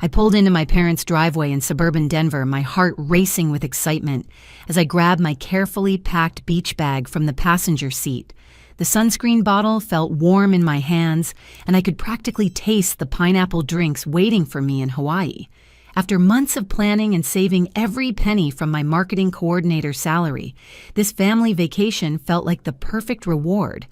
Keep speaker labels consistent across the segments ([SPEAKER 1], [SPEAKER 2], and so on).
[SPEAKER 1] I pulled into my parents' driveway in suburban Denver, my heart racing with excitement as I grabbed my carefully packed beach bag from the passenger seat. The sunscreen bottle felt warm in my hands, and I could practically taste the pineapple drinks waiting for me in Hawaii. After months of planning and saving every penny from my marketing coordinator salary, this family vacation felt like the perfect reward.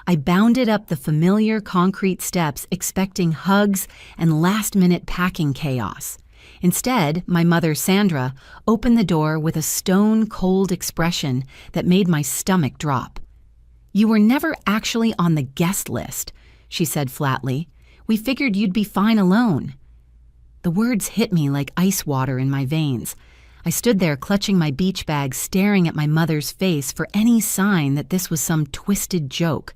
[SPEAKER 1] I bounded up the familiar concrete steps expecting hugs and last-minute packing chaos. Instead, my mother, Sandra, opened the door with a stone-cold expression that made my stomach drop. "You were never actually on the guest list," she said flatly. "We figured you'd be fine alone." The words hit me like ice water in my veins. I stood there clutching my beach bag, staring at my mother's face for any sign that this was some twisted joke.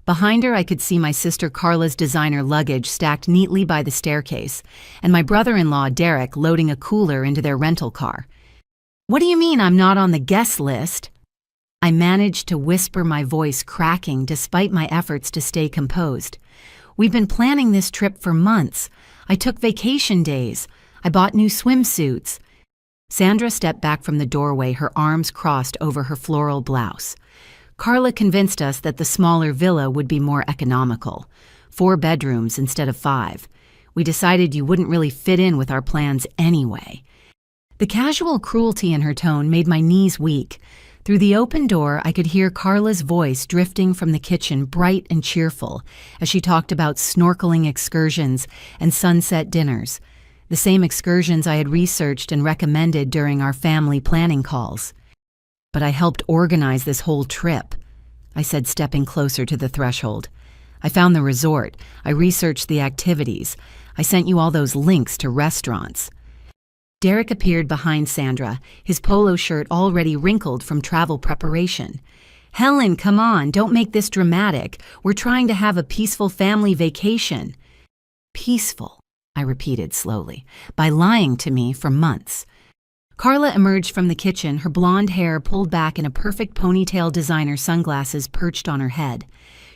[SPEAKER 1] Behind her, I could see my sister Carla's designer luggage stacked neatly by the staircase, and my brother-in-law, Derek, loading a cooler into their rental car. "What do you mean I'm not on the guest list?" I managed to whisper, my voice cracking despite my efforts to stay composed. "We've been planning this trip for months. I took vacation days. I bought new swimsuits." Sandra stepped back from the doorway, her arms crossed over her floral blouse. "Carla convinced us that the smaller villa would be more economical. 4 bedrooms instead of 5. We decided you wouldn't really fit in with our plans anyway." The casual cruelty in her tone made my knees weak. Through the open door, I could hear Carla's voice drifting from the kitchen, bright and cheerful, as she talked about snorkeling excursions and sunset dinners, the same excursions I had researched and recommended during our family planning calls. "But I helped organize this whole trip," I said, stepping closer to the threshold. "I found the resort. I researched the activities. I sent you all those links to restaurants." Derek appeared behind Sandra, his polo shirt already wrinkled from travel preparation. "Helen, come on, don't make this dramatic. We're trying to have a peaceful family vacation." "Peaceful," I repeated slowly, "by lying to me for months." Carla emerged from the kitchen, her blonde hair pulled back in a perfect ponytail, designer sunglasses perched on her head.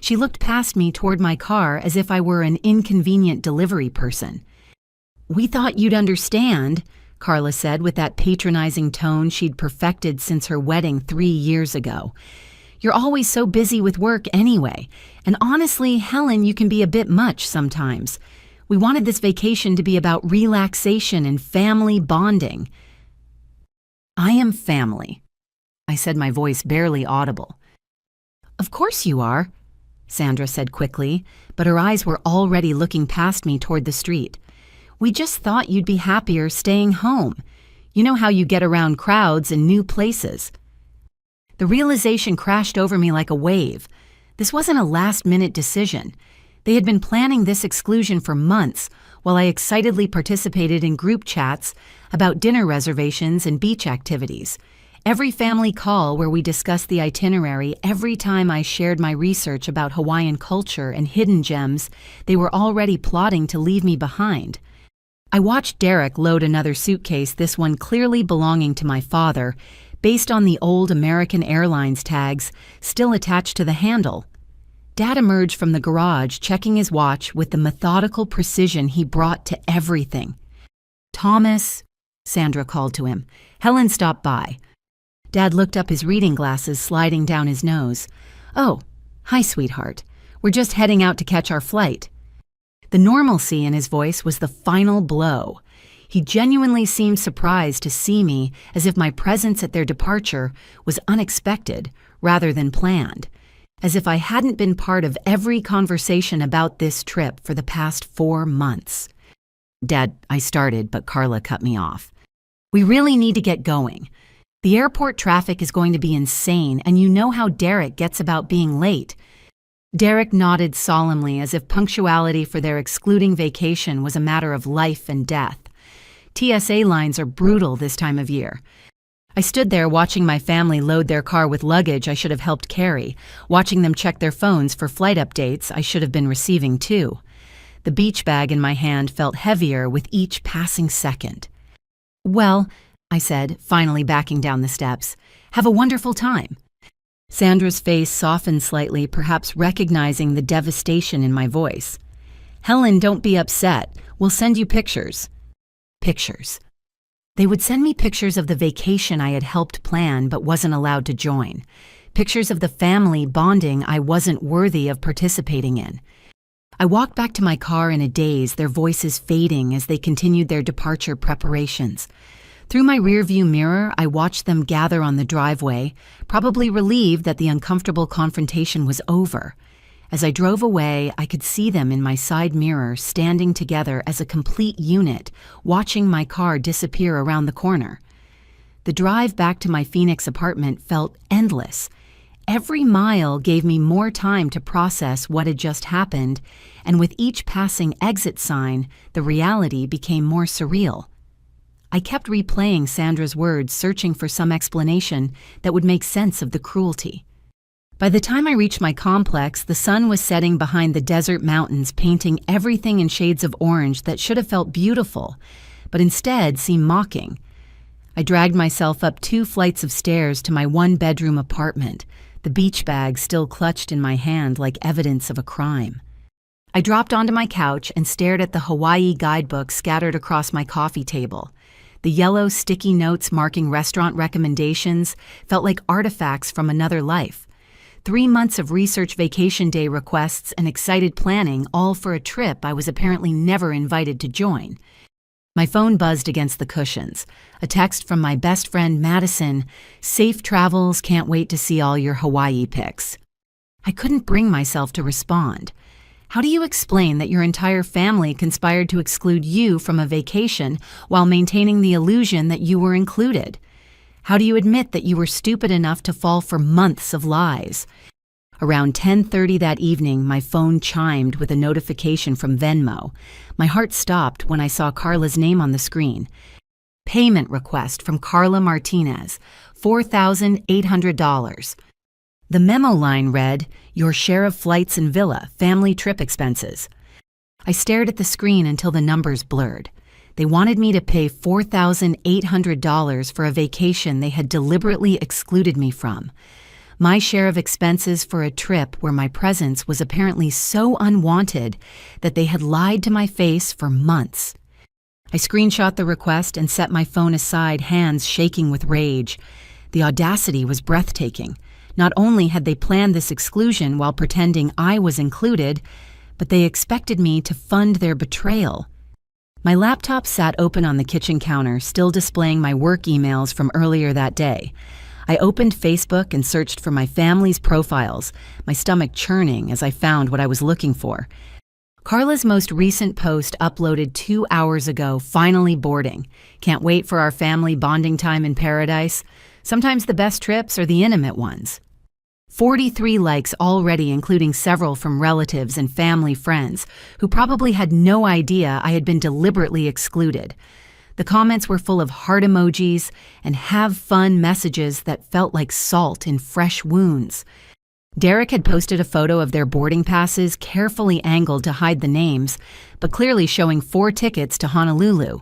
[SPEAKER 1] She looked past me toward my car as if I were an inconvenient delivery person. "We thought you'd understand," Carla said with that patronizing tone she'd perfected since her wedding 3 years ago. "You're always so busy with work anyway. And honestly, Helen, you can be a bit much sometimes. We wanted this vacation to be about relaxation and family bonding." "I am family," I said, my voice barely audible. "Of course you are," Sandra said quickly, but her eyes were already looking past me toward the street. "We just thought you'd be happier staying home. You know how you get around crowds and new places." The realization crashed over me like a wave. This wasn't a last-minute decision. They had been planning this exclusion for months, while I excitedly participated in group chats about dinner reservations and beach activities. Every family call where we discussed the itinerary, every time I shared my research about Hawaiian culture and hidden gems, they were already plotting to leave me behind. I watched Derek load another suitcase, this one clearly belonging to my father, based on the old American Airlines tags still attached to the handle. Dad emerged from the garage, checking his watch with the methodical precision he brought to everything. "Thomas," Sandra called to him. "Helen stopped by." Dad looked up, his reading glasses sliding down his nose. "Oh, hi, sweetheart. We're just heading out to catch our flight." The normalcy in his voice was the final blow. He genuinely seemed surprised to see me, as if my presence at their departure was unexpected rather than planned, as if I hadn't been part of every conversation about this trip for the past 4 months. "Dad," I started, but Carla cut me off. "We really need to get going. The airport traffic is going to be insane, and you know how Derek gets about being late." Derek nodded solemnly, as if punctuality for their excluding vacation was a matter of life and death. TSA lines are brutal this time of year. I stood there watching my family load their car with luggage I should have helped carry, watching them check their phones for flight updates I should have been receiving too. The beach bag in my hand felt heavier with each passing second. "Well," I said, finally backing down the steps, "have a wonderful time." Sandra's face softened slightly, perhaps recognizing the devastation in my voice. "Helen, don't be upset. We'll send you pictures." Pictures. They would send me pictures of the vacation I had helped plan but wasn't allowed to join. Pictures of the family bonding I wasn't worthy of participating in. I walked back to my car in a daze, their voices fading as they continued their departure preparations. Through my rearview mirror, I watched them gather on the driveway, probably relieved that the uncomfortable confrontation was over. As I drove away, I could see them in my side mirror, standing together as a complete unit, watching my car disappear around the corner. The drive back to my Phoenix apartment felt endless. Every mile gave me more time to process what had just happened, and with each passing exit sign, the reality became more surreal. I kept replaying Sandra's words, searching for some explanation that would make sense of the cruelty. By the time I reached my complex, the sun was setting behind the desert mountains, painting everything in shades of orange that should have felt beautiful, but instead seemed mocking. I dragged myself up 2 flights of stairs to my 1-bedroom apartment, the beach bag still clutched in my hand like evidence of a crime. I dropped onto my couch and stared at the Hawaii guidebook scattered across my coffee table. The yellow sticky notes marking restaurant recommendations felt like artifacts from another life. 3 months of research, vacation day requests, and excited planning, all for a trip I was apparently never invited to join. My phone buzzed against the cushions. A text from my best friend Madison, "Safe travels, can't wait to see all your Hawaii pics." I couldn't bring myself to respond. How do you explain that your entire family conspired to exclude you from a vacation while maintaining the illusion that you were included? How do you admit that you were stupid enough to fall for months of lies? Around 10:30 that evening, my phone chimed with a notification from Venmo. My heart stopped when I saw Carla's name on the screen. Payment request from Carla Martinez, $4,800. The memo line read, "Your share of flights and villa, family trip expenses." I stared at the screen until the numbers blurred. They wanted me to pay $4,800 for a vacation they had deliberately excluded me from. My share of expenses for a trip where my presence was apparently so unwanted that they had lied to my face for months. I screenshot the request and set my phone aside, hands shaking with rage. The audacity was breathtaking. Not only had they planned this exclusion while pretending I was included, but they expected me to fund their betrayal. My laptop sat open on the kitchen counter, still displaying my work emails from earlier that day. I opened Facebook and searched for my family's profiles, my stomach churning as I found what I was looking for. Carla's most recent post, uploaded 2 hours ago, finally boarding. Can't wait for our family bonding time in paradise. Sometimes the best trips are the intimate ones. 43 likes already, including several from relatives and family friends who probably had no idea I had been deliberately excluded. The comments were full of heart emojis and have fun messages that felt like salt in fresh wounds. Derek had posted a photo of their boarding passes, carefully angled to hide the names, but clearly showing 4 tickets to Honolulu.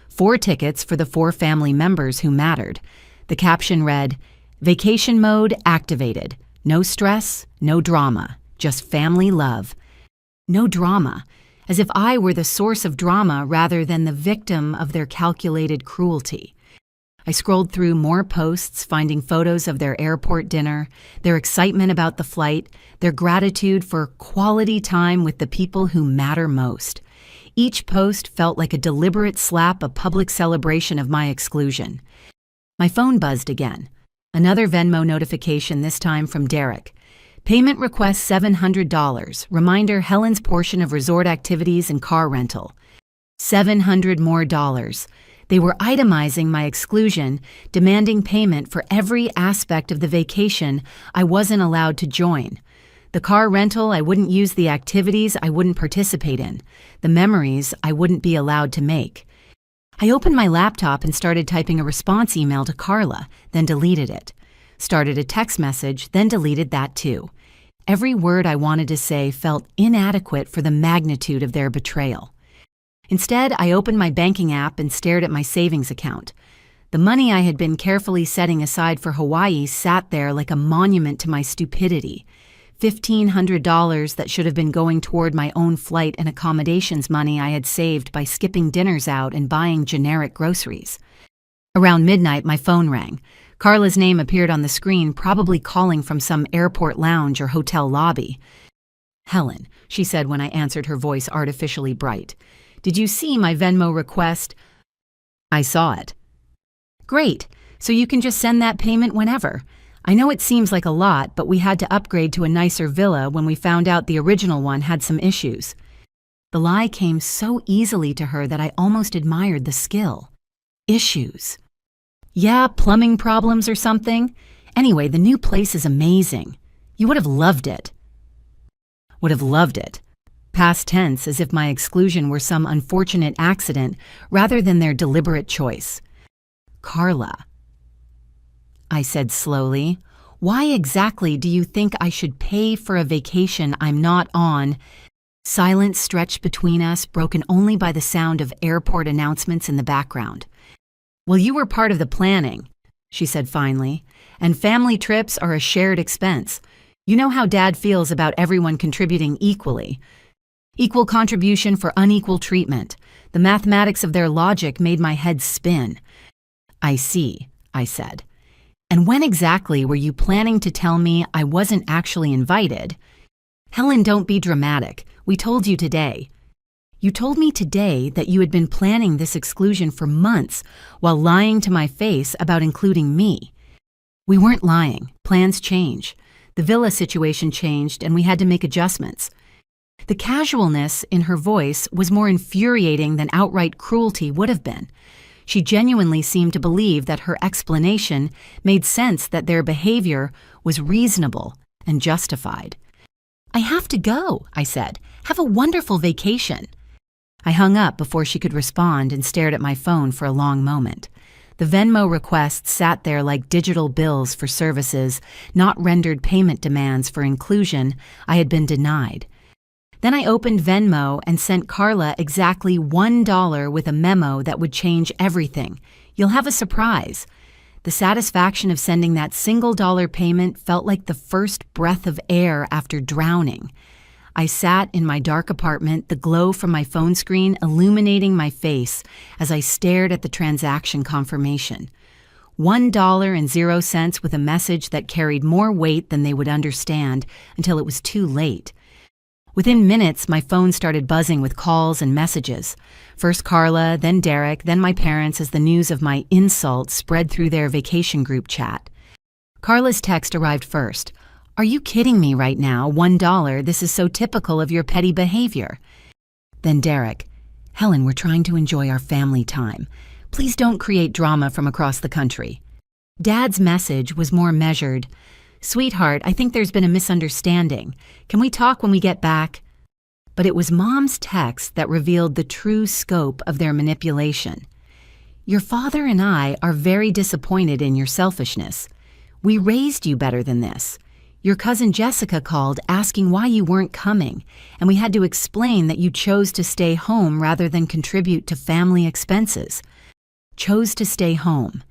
[SPEAKER 1] 4 tickets for the 4 family members who mattered. The caption read, "Vacation mode activated. No stress, no drama, just family love." No drama, as if I were the source of drama rather than the victim of their calculated cruelty. I scrolled through more posts, finding photos of their airport dinner, their excitement about the flight, their gratitude for quality time with the people who matter most. Each post felt like a deliberate slap, a public celebration of my exclusion. My phone buzzed again. Another Venmo notification, this time from Derek. Payment request $700. Reminder, Helen's portion of resort activities and car rental. $700 more. They were itemizing my exclusion, demanding payment for every aspect of the vacation I wasn't allowed to join. The car rental, I wouldn't use; the activities I wouldn't participate in; the memories I wouldn't be allowed to make. I opened my laptop and started typing a response email to Carla, then deleted it. Started a text message, then deleted that too. Every word I wanted to say felt inadequate for the magnitude of their betrayal. Instead, I opened my banking app and stared at my savings account. The money I had been carefully setting aside for Hawaii sat there like a monument to my stupidity. $1,500 that should have been going toward my own flight and accommodations money I had saved by skipping dinners out and buying generic groceries. Around midnight, my phone rang. Carla's name appeared on the screen, probably calling from some airport lounge or hotel lobby. "Helen," she said when I answered, her voice artificially bright. "Did you see my Venmo request?" "I saw it." "Great. So you can just send that payment whenever. I know it seems like a lot, but we had to upgrade to a nicer villa when we found out the original one had some issues." The lie came so easily to her that I almost admired the skill. Issues. Yeah, plumbing problems or something. Anyway, the new place is amazing. You would have loved it. Would have loved it. Past tense, as if my exclusion were some unfortunate accident rather than their deliberate choice. "Carla," I said slowly, "why exactly do you think I should pay for a vacation I'm not on?" Silence stretched between us, broken only by the sound of airport announcements in the background. "Well, you were part of the planning," she said finally, "and family trips are a shared expense. You know how Dad feels about everyone contributing equally. Equal contribution for unequal treatment. The mathematics of their logic made my head spin." "I see," I said. "And when exactly were you planning to tell me I wasn't actually invited?" "Helen, don't be dramatic. We told you today." "You told me today that you had been planning this exclusion for months while lying to my face about including me." "We weren't lying. Plans change. The villa situation changed and we had to make adjustments." The casualness in her voice was more infuriating than outright cruelty would have been. She genuinely seemed to believe that her explanation made sense, that their behavior was reasonable and justified. "I have to go," I said. "Have a wonderful vacation." I hung up before she could respond and stared at my phone for a long moment. The Venmo requests sat there like digital bills for services, not rendered payment demands for inclusion I had been denied. Then I opened Venmo and sent Carla exactly $1 with a memo that would change everything. "You'll have a surprise." The satisfaction of sending that single dollar payment felt like the first breath of air after drowning. I sat in my dark apartment, the glow from my phone screen illuminating my face as I stared at the transaction confirmation. $1.00 with a message that carried more weight than they would understand until it was too late. Within minutes, my phone started buzzing with calls and messages. First Carla, then Derek, then my parents, as the news of my insult spread through their vacation group chat. Carla's text arrived first. "Are you kidding me right now? $1, this is so typical of your petty behavior." Then Derek, "Helen, we're trying to enjoy our family time. Please don't create drama from across the country." Dad's message was more measured. "Sweetheart, I think there's been a misunderstanding. Can we talk when we get back?" But it was Mom's text that revealed the true scope of their manipulation. "Your father and I are very disappointed in your selfishness. We raised you better than this. Your cousin Jessica called asking why you weren't coming, and we had to explain that you chose to stay home rather than contribute to family expenses." Chose to stay home.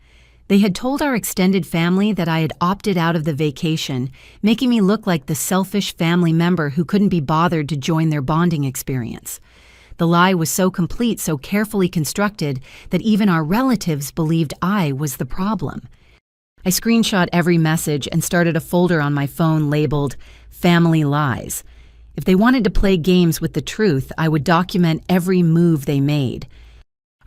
[SPEAKER 1] They had told our extended family that I had opted out of the vacation, making me look like the selfish family member who couldn't be bothered to join their bonding experience. The lie was so complete, so carefully constructed, that even our relatives believed I was the problem. I screenshot every message and started a folder on my phone labeled Family Lies. If they wanted to play games with the truth, I would document every move they made.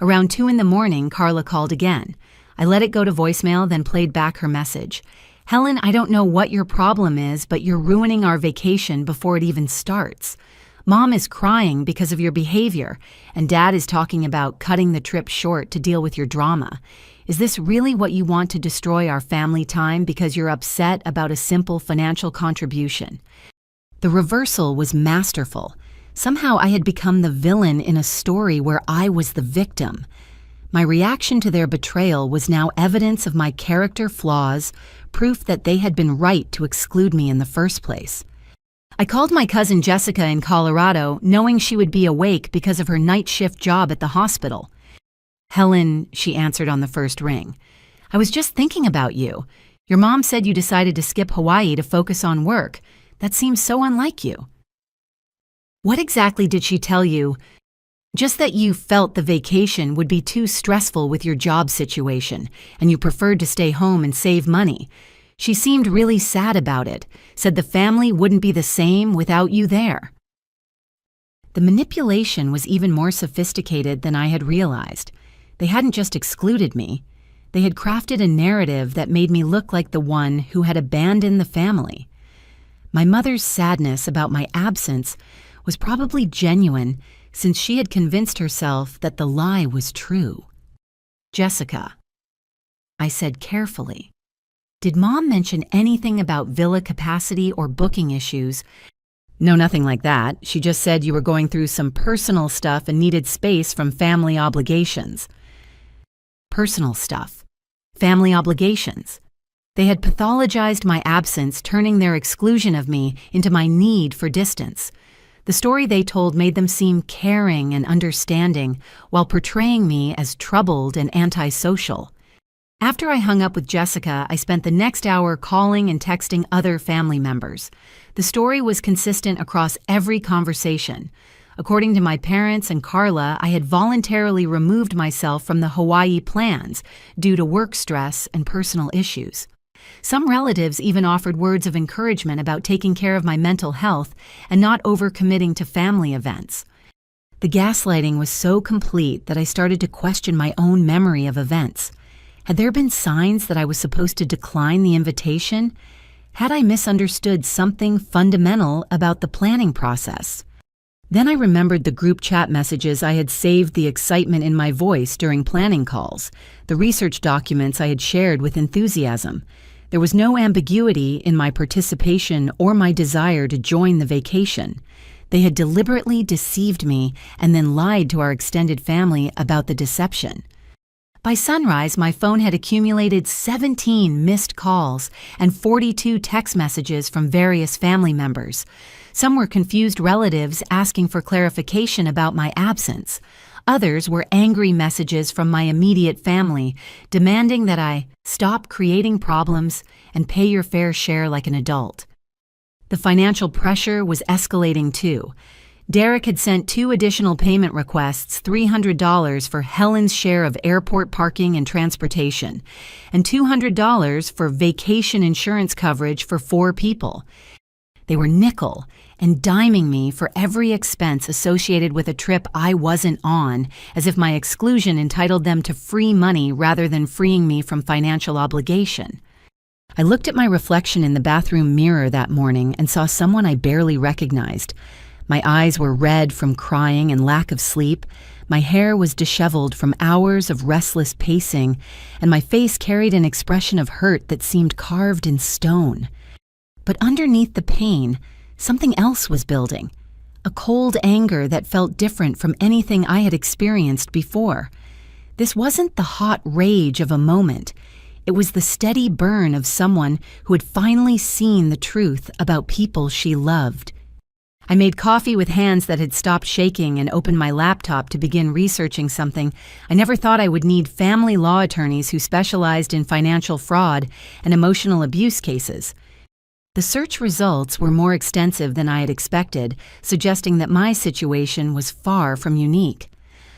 [SPEAKER 1] Around 2 a.m, Carla called again. I let it go to voicemail, then played back her message. "Helen, I don't know what your problem is, but you're ruining our vacation before it even starts. Mom is crying because of your behavior, and Dad is talking about cutting the trip short to deal with your drama. Is this really what you want to destroy our family time because you're upset about a simple financial contribution?" The reversal was masterful. Somehow I had become the villain in a story where I was the victim. My reaction to their betrayal was now evidence of my character flaws, proof that they had been right to exclude me in the first place. I called my cousin Jessica in Colorado, knowing she would be awake because of her night shift job at the hospital. "Helen," she answered on the first ring, "I was just thinking about you. Your mom said you decided to skip Hawaii to focus on work. That seems so unlike you." "What exactly did she tell you?" "Just that you felt the vacation would be too stressful with your job situation, and you preferred to stay home and save money. She seemed really sad about it, said the family wouldn't be the same without you there." The manipulation was even more sophisticated than I had realized. They hadn't just excluded me. They had crafted a narrative that made me look like the one who had abandoned the family. My mother's sadness about my absence was probably genuine, since she had convinced herself that the lie was true. "Jessica," I said carefully, "did Mom mention anything about villa capacity or booking issues?" "No, nothing like that. She just said you were going through some personal stuff and needed space from family obligations." Personal stuff. Family obligations. They had pathologized my absence, turning their exclusion of me into my need for distance. The story they told made them seem caring and understanding, while portraying me as troubled and antisocial. After I hung up with Jessica, I spent the next hour calling and texting other family members. The story was consistent across every conversation. According to my parents and Carla, I had voluntarily removed myself from the Hawaii plans due to work stress and personal issues. Some relatives even offered words of encouragement about taking care of my mental health and not overcommitting to family events. The gaslighting was so complete that I started to question my own memory of events. Had there been signs that I was supposed to decline the invitation? Had I misunderstood something fundamental about the planning process? Then I remembered the group chat messages I had saved, the excitement in my voice during planning calls, the research documents I had shared with enthusiasm. There was no ambiguity in my participation or my desire to join the vacation. They had deliberately deceived me and then lied to our extended family about the deception. By sunrise, my phone had accumulated 17 missed calls and 42 text messages from various family members. Some were confused relatives asking for clarification about my absence. Others were angry messages from my immediate family, demanding that I stop creating problems and pay your fair share like an adult. The financial pressure was escalating too. Derek had sent 2 additional payment requests, $300 for Helen's share of airport parking and transportation, and $200 for vacation insurance coverage for 4 people. They were nickel and diming me for every expense associated with a trip I wasn't on, as if my exclusion entitled them to free money rather than freeing me from financial obligation. I looked at my reflection in the bathroom mirror that morning and saw someone I barely recognized. My eyes were red from crying and lack of sleep, my hair was disheveled from hours of restless pacing, and my face carried an expression of hurt that seemed carved in stone. But underneath the pain, something else was building, a cold anger that felt different from anything I had experienced before. This wasn't the hot rage of a moment. It was the steady burn of someone who had finally seen the truth about people she loved. I made coffee with hands that had stopped shaking and opened my laptop to begin researching something I never thought I would need: family law attorneys who specialized in financial fraud and emotional abuse cases. The search results were more extensive than I had expected, suggesting that my situation was far from unique.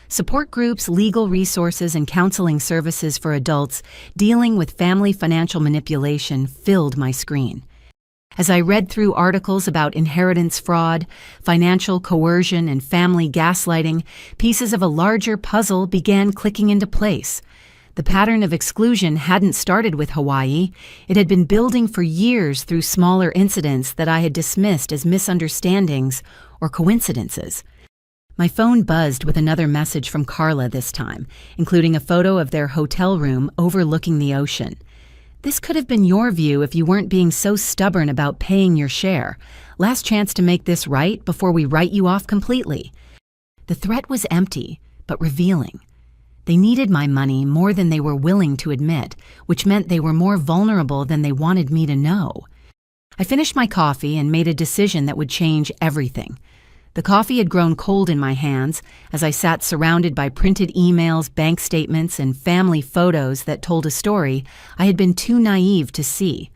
[SPEAKER 1] Support groups, legal resources, and counseling services for adults dealing with family financial manipulation filled my screen. As I read through articles about inheritance fraud, financial coercion, and family gaslighting, pieces of a larger puzzle began clicking into place. The pattern of exclusion hadn't started with Hawaii. It had been building for years through smaller incidents that I had dismissed as misunderstandings or coincidences. My phone buzzed with another message from Carla this time, including a photo of their hotel room overlooking the ocean. "This could have been your view if you weren't being so stubborn about paying your share. Last chance to make this right before we write you off completely." The threat was empty, but revealing. They needed my money more than they were willing to admit, which meant they were more vulnerable than they wanted me to know. I finished my coffee and made a decision that would change everything. The coffee had grown cold in my hands as I sat surrounded by printed emails, bank statements, and family photos that told a story I had been too naive to see.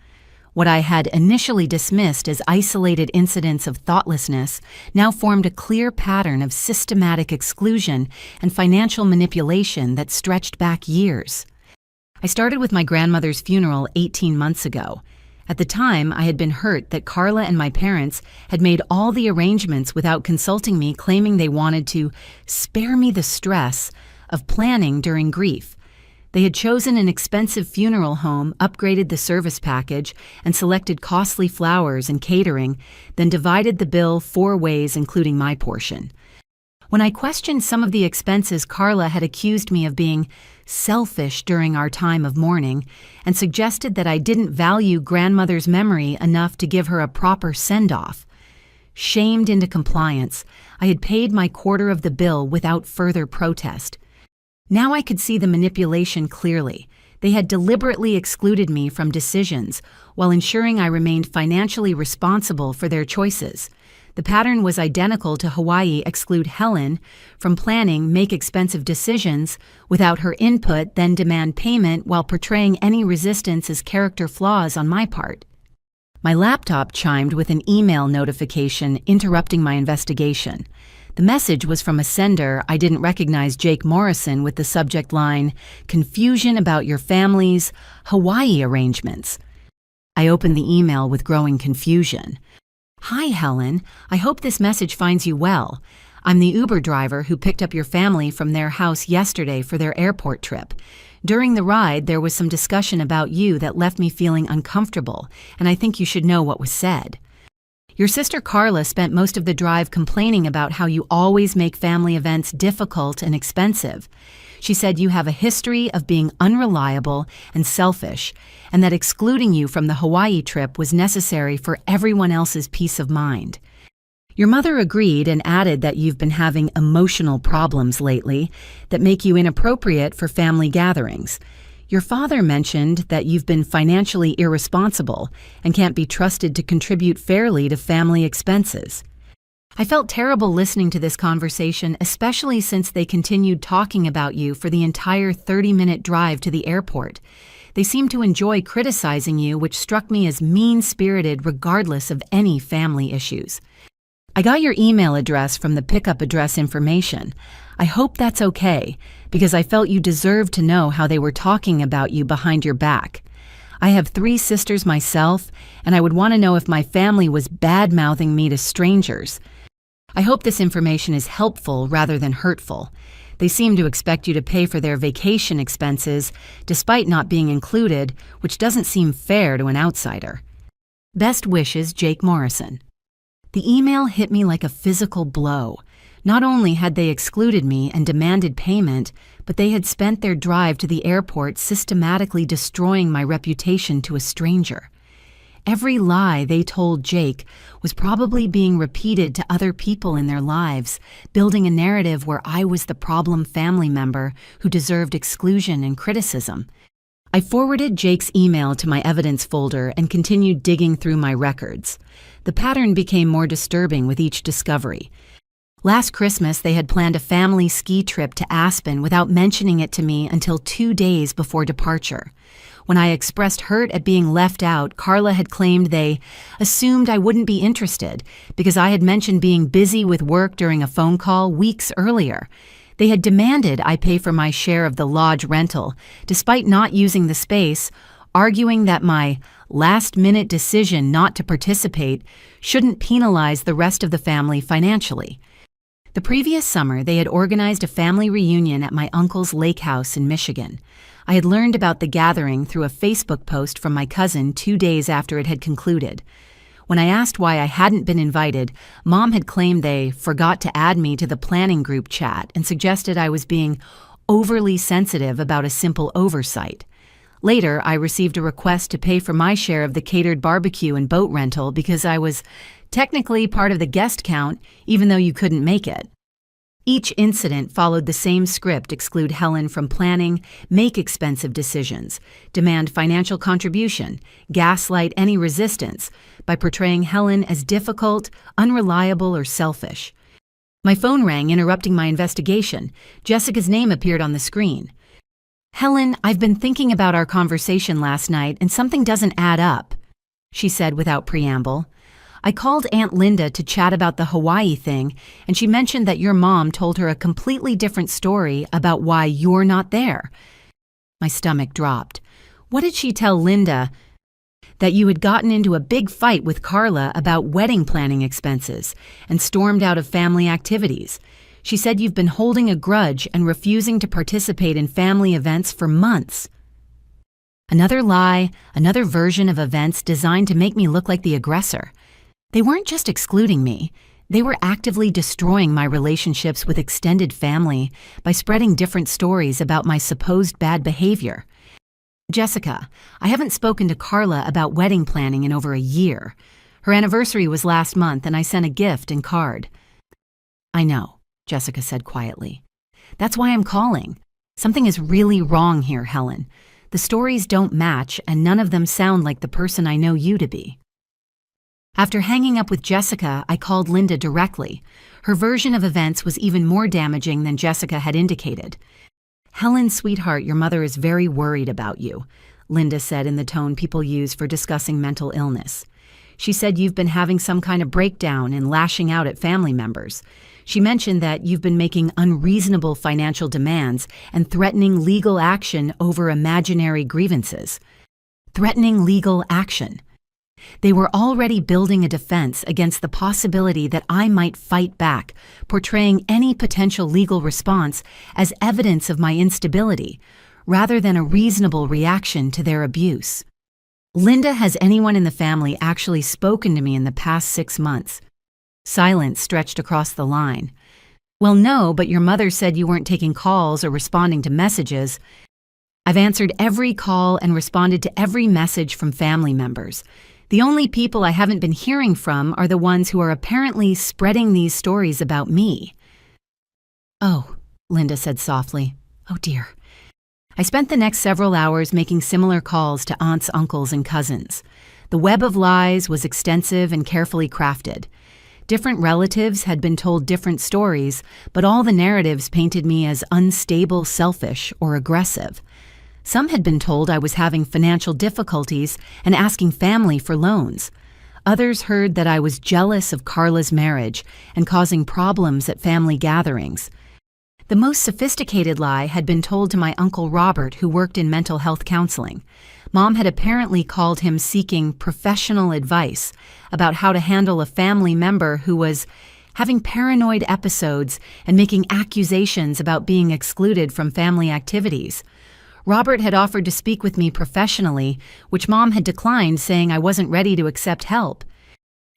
[SPEAKER 1] What I had initially dismissed as isolated incidents of thoughtlessness now formed a clear pattern of systematic exclusion and financial manipulation that stretched back years. I started with my grandmother's funeral 18 months ago. At the time, I had been hurt that Carla and my parents had made all the arrangements without consulting me, claiming they wanted to spare me the stress of planning during grief. They had chosen an expensive funeral home, upgraded the service package, and selected costly flowers and catering, then divided the bill 4 ways, including my portion. When I questioned some of the expenses, Carla had accused me of being selfish during our time of mourning and suggested that I didn't value grandmother's memory enough to give her a proper send-off. Shamed into compliance, I had paid my quarter of the bill without further protest. Now I could see the manipulation clearly. They had deliberately excluded me from decisions while ensuring I remained financially responsible for their choices. The pattern was identical to Hawaii exclude Helen from planning, make expensive decisions without her input, then demand payment while portraying any resistance as character flaws on my part. My laptop chimed with an email notification interrupting my investigation. The message was from a sender I didn't recognize, Jake Morrison, with the subject line, "Confusion about your family's Hawaii arrangements." I opened the email with growing confusion. "Hi, Helen. I hope this message finds you well. I'm the Uber driver who picked up your family from their house yesterday for their airport trip. During the ride, there was some discussion about you that left me feeling uncomfortable, and I think you should know what was said. Your sister Carla spent most of the drive complaining about how you always make family events difficult and expensive. She said you have a history of being unreliable and selfish, and that excluding you from the Hawaii trip was necessary for everyone else's peace of mind. Your mother agreed and added that you've been having emotional problems lately that make you inappropriate for family gatherings. Your father mentioned that you've been financially irresponsible and can't be trusted to contribute fairly to family expenses." I felt terrible listening to this conversation, especially since they continued talking about you for the entire 30-minute drive to the airport. They seemed to enjoy criticizing you, which struck me as mean-spirited regardless of any family issues. "I got your email address from the pickup address information. I hope that's okay, because I felt you deserved to know how they were talking about you behind your back. I have 3 sisters myself, and I would want to know if my family was bad-mouthing me to strangers. I hope this information is helpful rather than hurtful. They seem to expect you to pay for their vacation expenses despite not being included, which doesn't seem fair to an outsider. Best wishes, Jake Morrison." The email hit me like a physical blow. Not only had they excluded me and demanded payment, but they had spent their drive to the airport systematically destroying my reputation to a stranger. Every lie they told Jake was probably being repeated to other people in their lives, building a narrative where I was the problem family member who deserved exclusion and criticism. I forwarded Jake's email to my evidence folder and continued digging through my records. The pattern became more disturbing with each discovery. Last Christmas, they had planned a family ski trip to Aspen without mentioning it to me until 2 days before departure. When I expressed hurt at being left out, Carla had claimed they assumed I wouldn't be interested because I had mentioned being busy with work during a phone call weeks earlier. They had demanded I pay for my share of the lodge rental, despite not using the space, arguing that my last-minute decision not to participate shouldn't penalize the rest of the family financially. The previous summer, they had organized a family reunion at my uncle's lake house in Michigan. I had learned about the gathering through a Facebook post from my cousin 2 days after it had concluded. When I asked why I hadn't been invited, Mom had claimed they forgot to add me to the planning group chat and suggested I was being overly sensitive about a simple oversight. Later, I received a request to pay for my share of the catered barbecue and boat rental because I was technically part of the guest count, even though you couldn't make it. Each incident followed the same script: exclude Helen from planning, make expensive decisions, demand financial contribution, gaslight any resistance by portraying Helen as difficult, unreliable, or selfish. My phone rang, interrupting my investigation. Jessica's name appeared on the screen. "Helen, I've been thinking about our conversation last night and something doesn't add up." she said without preamble. "I called Aunt Linda to chat about the Hawaii thing, and she mentioned that your mom told her a completely different story about why you're not there." My stomach dropped. What did she tell Linda? That you had gotten into a big fight with Carla about wedding planning expenses and stormed out of family activities. She said you've been holding a grudge and refusing to participate in family events for months. Another lie, another version of events designed to make me look like the aggressor. They weren't just excluding me. They were actively destroying my relationships with extended family by spreading different stories about my supposed bad behavior. "Jessica, I haven't spoken to Carla about wedding planning in over a year. Her anniversary was last month and I sent a gift and card." "I know," Jessica said quietly. "That's why I'm calling. Something is really wrong here, Helen. The stories don't match and none of them sound like the person I know you to be." After hanging up with Jessica, I called Linda directly. Her version of events was even more damaging than Jessica had indicated. "Helen, sweetheart, your mother is very worried about you," Linda said in the tone people use for discussing mental illness. "She said you've been having some kind of breakdown and lashing out at family members. She mentioned that you've been making unreasonable financial demands and threatening legal action over imaginary grievances." Threatening legal action. They were already building a defense against the possibility that I might fight back, portraying any potential legal response as evidence of my instability, rather than a reasonable reaction to their abuse. "Linda, has anyone in the family actually spoken to me in the past 6 months?" Silence stretched across the line. "Well, no, but your mother said you weren't taking calls or responding to messages." "I've answered every call and responded to every message from family members. The only people I haven't been hearing from are the ones who are apparently spreading these stories about me." "Oh," Linda said softly. "Oh dear." I spent the next several hours making similar calls to aunts, uncles, and cousins. The web of lies was extensive and carefully crafted. Different relatives had been told different stories, but all the narratives painted me as unstable, selfish, or aggressive. Some had been told I was having financial difficulties and asking family for loans. Others heard that I was jealous of Carla's marriage and causing problems at family gatherings. The most sophisticated lie had been told to my Uncle Robert, who worked in mental health counseling. Mom had apparently called him seeking professional advice about how to handle a family member who was having paranoid episodes and making accusations about being excluded from family activities. Robert had offered to speak with me professionally, which Mom had declined, saying I wasn't ready to accept help.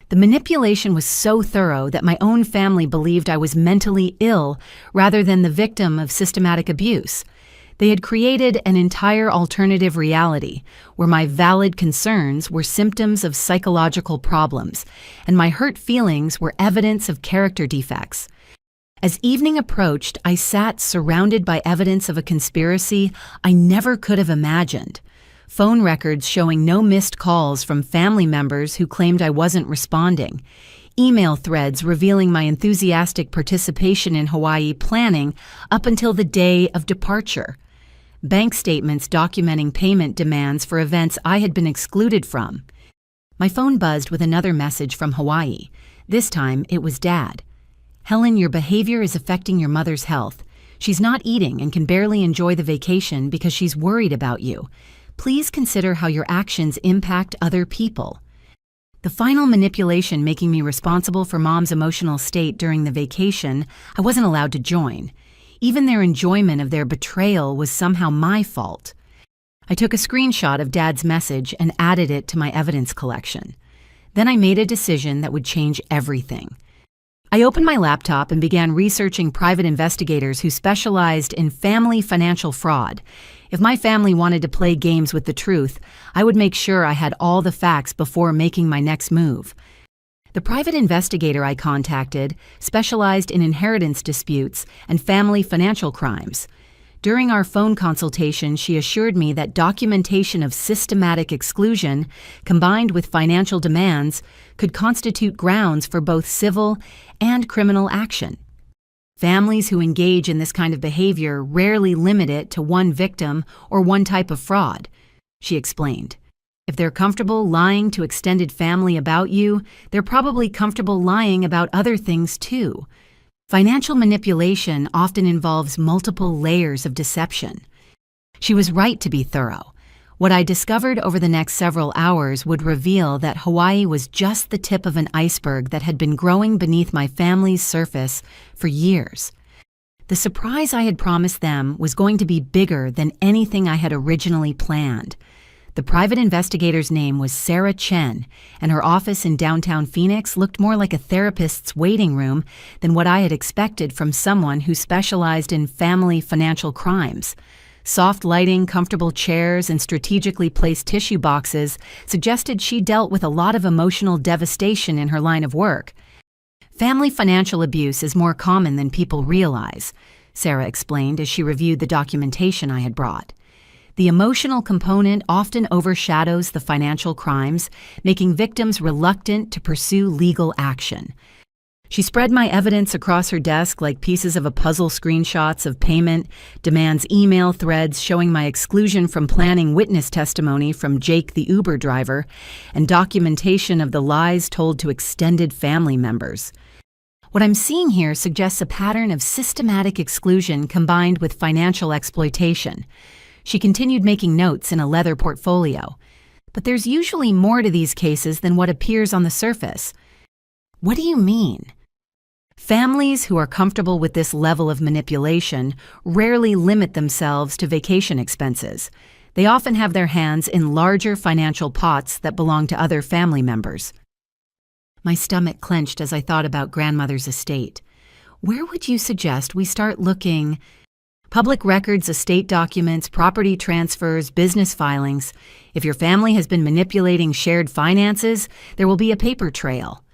[SPEAKER 1] The manipulation was so thorough that my own family believed I was mentally ill rather than the victim of systematic abuse. They had created an entire alternative reality where my valid concerns were symptoms of psychological problems, and my hurt feelings were evidence of character defects. As evening approached, I sat surrounded by evidence of a conspiracy I never could have imagined. Phone records showing no missed calls from family members who claimed I wasn't responding. Email threads revealing my enthusiastic participation in Hawaii planning up until the day of departure. Bank statements documenting payment demands for events I had been excluded from. My phone buzzed with another message from Hawaii. This time, it was Dad. "Helen, your behavior is affecting your mother's health. She's not eating and can barely enjoy the vacation because she's worried about you. Please consider how your actions impact other people." The final manipulation making me responsible for Mom's emotional state during the vacation I wasn't allowed to join. Even their enjoyment of their betrayal was somehow my fault. I took a screenshot of Dad's message and added it to my evidence collection. Then I made a decision that would change everything. I opened my laptop and began researching private investigators who specialized in family financial fraud. If my family wanted to play games with the truth, I would make sure I had all the facts before making my next move. The private investigator I contacted specialized in inheritance disputes and family financial crimes. During our phone consultation, she assured me that documentation of systematic exclusion, combined with financial demands, could constitute grounds for both civil and criminal action. Families who engage in this kind of behavior rarely limit it to one victim or one type of fraud, she explained. If they're comfortable lying to extended family about you, they're probably comfortable lying about other things too. Financial manipulation often involves multiple layers of deception. She was right to be thorough. What I discovered over the next several hours would reveal that Hawaii was just the tip of an iceberg that had been growing beneath my family's surface for years. The surprise I had promised them was going to be bigger than anything I had originally planned. The private investigator's name was Sarah Chen, and her office in downtown Phoenix looked more like a therapist's waiting room than what I had expected from someone who specialized in family financial crimes. Soft lighting, comfortable chairs, and strategically placed tissue boxes suggested she dealt with a lot of emotional devastation in her line of work. Family financial abuse is more common than people realize, Sarah explained as she reviewed the documentation I had brought. The emotional component often overshadows the financial crimes, making victims reluctant to pursue legal action. She spread my evidence across her desk like pieces of a puzzle, screenshots of payment, demands, email threads showing my exclusion from planning witness testimony from Jake the Uber driver, and documentation of the lies told to extended family members. What I'm seeing here suggests a pattern of systematic exclusion combined with financial exploitation. She continued making notes in a leather portfolio. But there's usually more to these cases than what appears on the surface. What do you mean? Families who are comfortable with this level of manipulation rarely limit themselves to vacation expenses. They often have their hands in larger financial pots that belong to other family members. My stomach clenched as I thought about grandmother's estate. Where would you suggest we start looking? Public records, estate documents, property transfers, business filings. If your family has been manipulating shared finances, there will be a paper trail.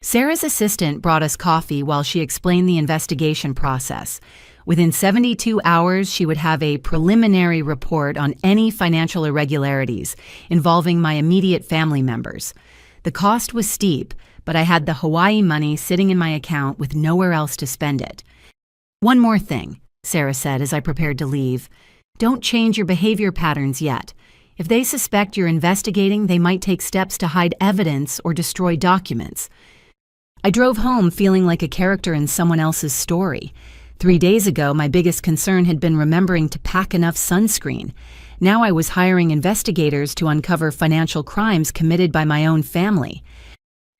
[SPEAKER 1] Sarah's assistant brought us coffee while she explained the investigation process. Within 72 hours, she would have a preliminary report on any financial irregularities involving my immediate family members. The cost was steep, but I had the Hawaii money sitting in my account with nowhere else to spend it. One more thing, Sarah said as I prepared to leave. Don't change your behavior patterns yet. If they suspect you're investigating, they might take steps to hide evidence or destroy documents. I drove home feeling like a character in someone else's story. 3 days ago, my biggest concern had been remembering to pack enough sunscreen. Now I was hiring investigators to uncover financial crimes committed by my own family.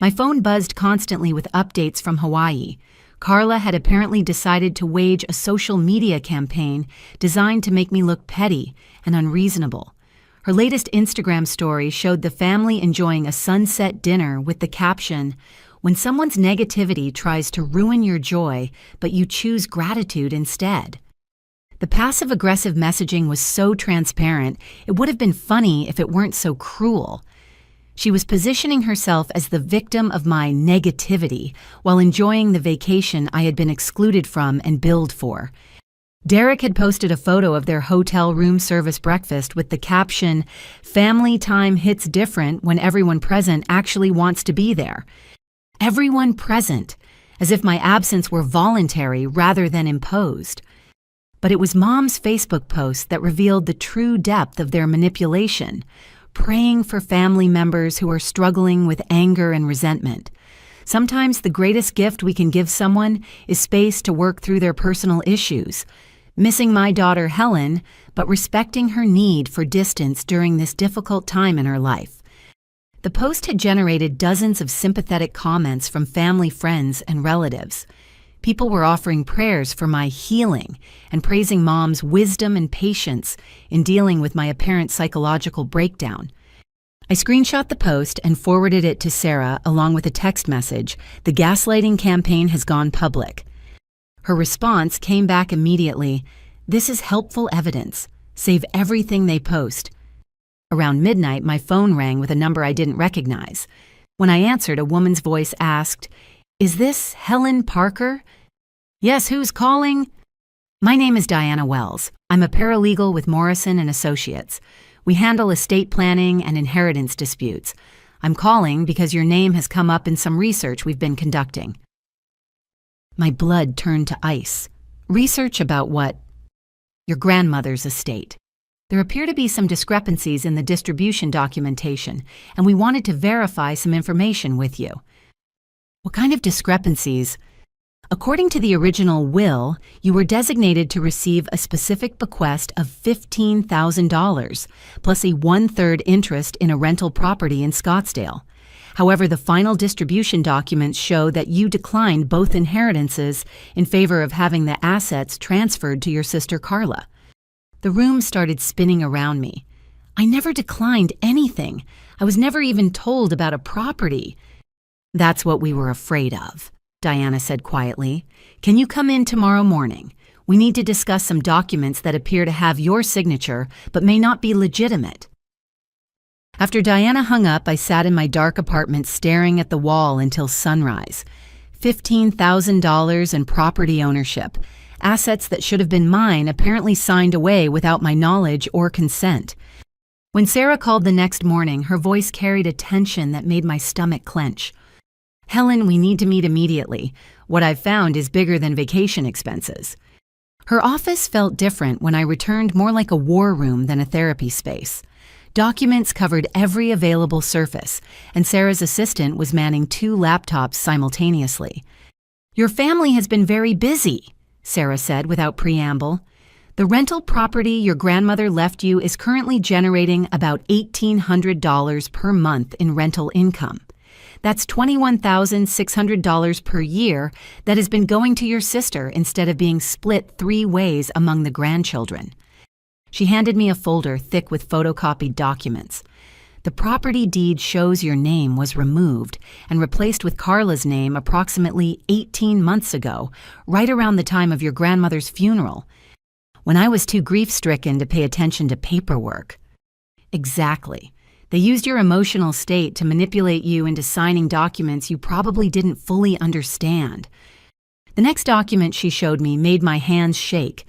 [SPEAKER 1] My phone buzzed constantly with updates from Hawaii. Carla had apparently decided to wage a social media campaign designed to make me look petty and unreasonable. Her latest Instagram story showed the family enjoying a sunset dinner with the caption, "When someone's negativity tries to ruin your joy, but you choose gratitude instead." The passive-aggressive messaging was so transparent, it would have been funny if it weren't so cruel. She was positioning herself as the victim of my negativity while enjoying the vacation I had been excluded from and billed for. Derek had posted a photo of their hotel room service breakfast with the caption, "Family time hits different when everyone present actually wants to be there." Everyone present, as if my absence were voluntary rather than imposed. But it was Mom's Facebook post that revealed the true depth of their manipulation, praying for family members who are struggling with anger and resentment. Sometimes the greatest gift we can give someone is space to work through their personal issues. Missing my daughter Helen, but respecting her need for distance during this difficult time in her life. The post had generated dozens of sympathetic comments from family, friends, and relatives. People were offering prayers for my healing and praising Mom's wisdom and patience in dealing with my apparent psychological breakdown. I screenshot the post and forwarded it to Sarah along with a text message, "The gaslighting campaign has gone public." Her response came back immediately, "This is helpful evidence. Save everything they post." Around midnight, my phone rang with a number I didn't recognize. When I answered, a woman's voice asked, "Is this Helen Parker?" "Yes, who's calling?" "My name is Diana Wells. I'm a paralegal with Morrison and Associates. We handle estate planning and inheritance disputes. I'm calling because your name has come up in some research we've been conducting." My blood turned to ice. Research about what? Your grandmother's estate. There appear to be some discrepancies in the distribution documentation, and we wanted to verify some information with you. What kind of discrepancies? According to the original will, you were designated to receive a specific bequest of $15,000, plus a 1/3 interest in a rental property in Scottsdale. However, the final distribution documents show that you declined both inheritances in favor of having the assets transferred to your sister Carla. The room started spinning around me. I never declined anything. I was never even told about a property. That's what we were afraid of, Diana said quietly. Can you come in tomorrow morning? We need to discuss some documents that appear to have your signature but may not be legitimate. After Diana hung up, I sat in my dark apartment staring at the wall until sunrise. $15,000 in property ownership. Assets that should have been mine apparently signed away without my knowledge or consent. When Sarah called the next morning, her voice carried a tension that made my stomach clench. Helen, we need to meet immediately. What I've found is bigger than vacation expenses. Her office felt different when I returned, more like a war room than a therapy space. Documents covered every available surface, and Sarah's assistant was manning 2 laptops simultaneously. Your family has been very busy, Sarah said without preamble. The rental property your grandmother left you is currently generating about $1,800 per month in rental income. That's $21,600 per year that has been going to your sister instead of being split 3 ways among the grandchildren. She handed me a folder thick with photocopied documents. The property deed shows your name was removed and replaced with Carla's name approximately 18 months ago, right around the time of your grandmother's funeral, when I was too grief-stricken to pay attention to paperwork. Exactly. They used your emotional state to manipulate you into signing documents you probably didn't fully understand. The next document she showed me made my hands shake.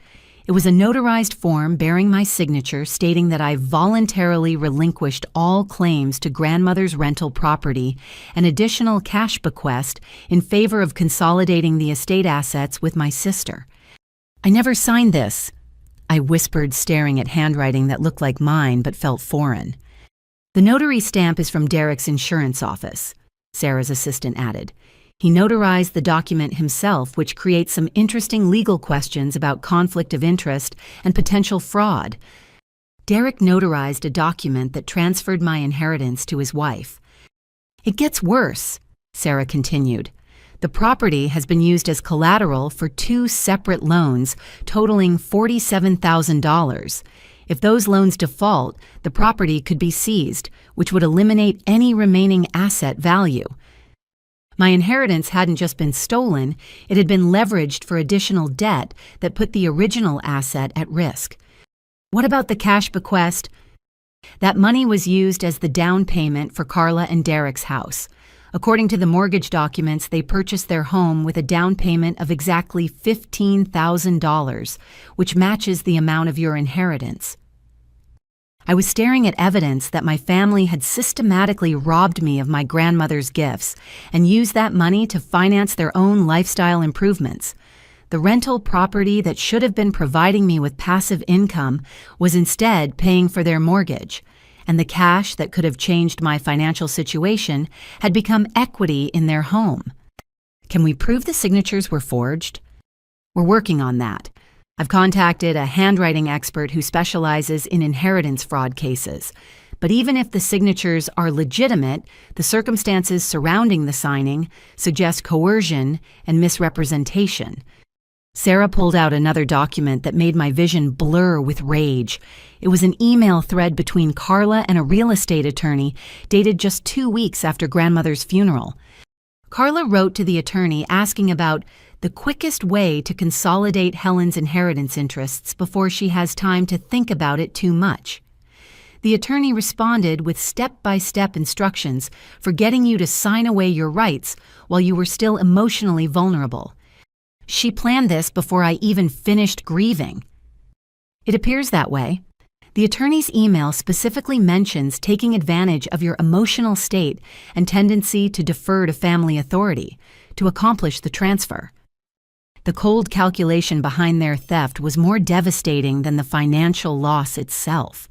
[SPEAKER 1] It was a notarized form bearing my signature stating that I voluntarily relinquished all claims to grandmother's rental property and additional cash bequest in favor of consolidating the estate assets with my sister. I never signed this, I whispered, staring at handwriting that looked like mine but felt foreign. The notary stamp is from Derek's insurance office, Sarah's assistant added. He notarized the document himself, which creates some interesting legal questions about conflict of interest and potential fraud. Derek notarized a document that transferred my inheritance to his wife. It gets worse, Sarah continued. The property has been used as collateral for 2 separate loans totaling $47,000. If those loans default, the property could be seized, which would eliminate any remaining asset value. My inheritance hadn't just been stolen, it had been leveraged for additional debt that put the original asset at risk. What about the cash bequest? That money was used as the down payment for Carla and Derek's house. According to the mortgage documents, they purchased their home with a down payment of exactly $15,000, which matches the amount of your inheritance. I was staring at evidence that my family had systematically robbed me of my grandmother's gifts and used that money to finance their own lifestyle improvements. The rental property that should have been providing me with passive income was instead paying for their mortgage, and the cash that could have changed my financial situation had become equity in their home. Can we prove the signatures were forged? We're working on that. I've contacted a handwriting expert who specializes in inheritance fraud cases. But even if the signatures are legitimate, the circumstances surrounding the signing suggest coercion and misrepresentation. Sarah pulled out another document that made my vision blur with rage. It was an email thread between Carla and a real estate attorney dated just 2 weeks after grandmother's funeral. Carla wrote to the attorney asking about the quickest way to consolidate Helen's inheritance interests before she has time to think about it too much. The attorney responded with step-by-step instructions for getting you to sign away your rights while you were still emotionally vulnerable. She planned this before I even finished grieving. It appears that way. The attorney's email specifically mentions taking advantage of your emotional state and tendency to defer to family authority to accomplish the transfer. The cold calculation behind their theft was more devastating than the financial loss itself.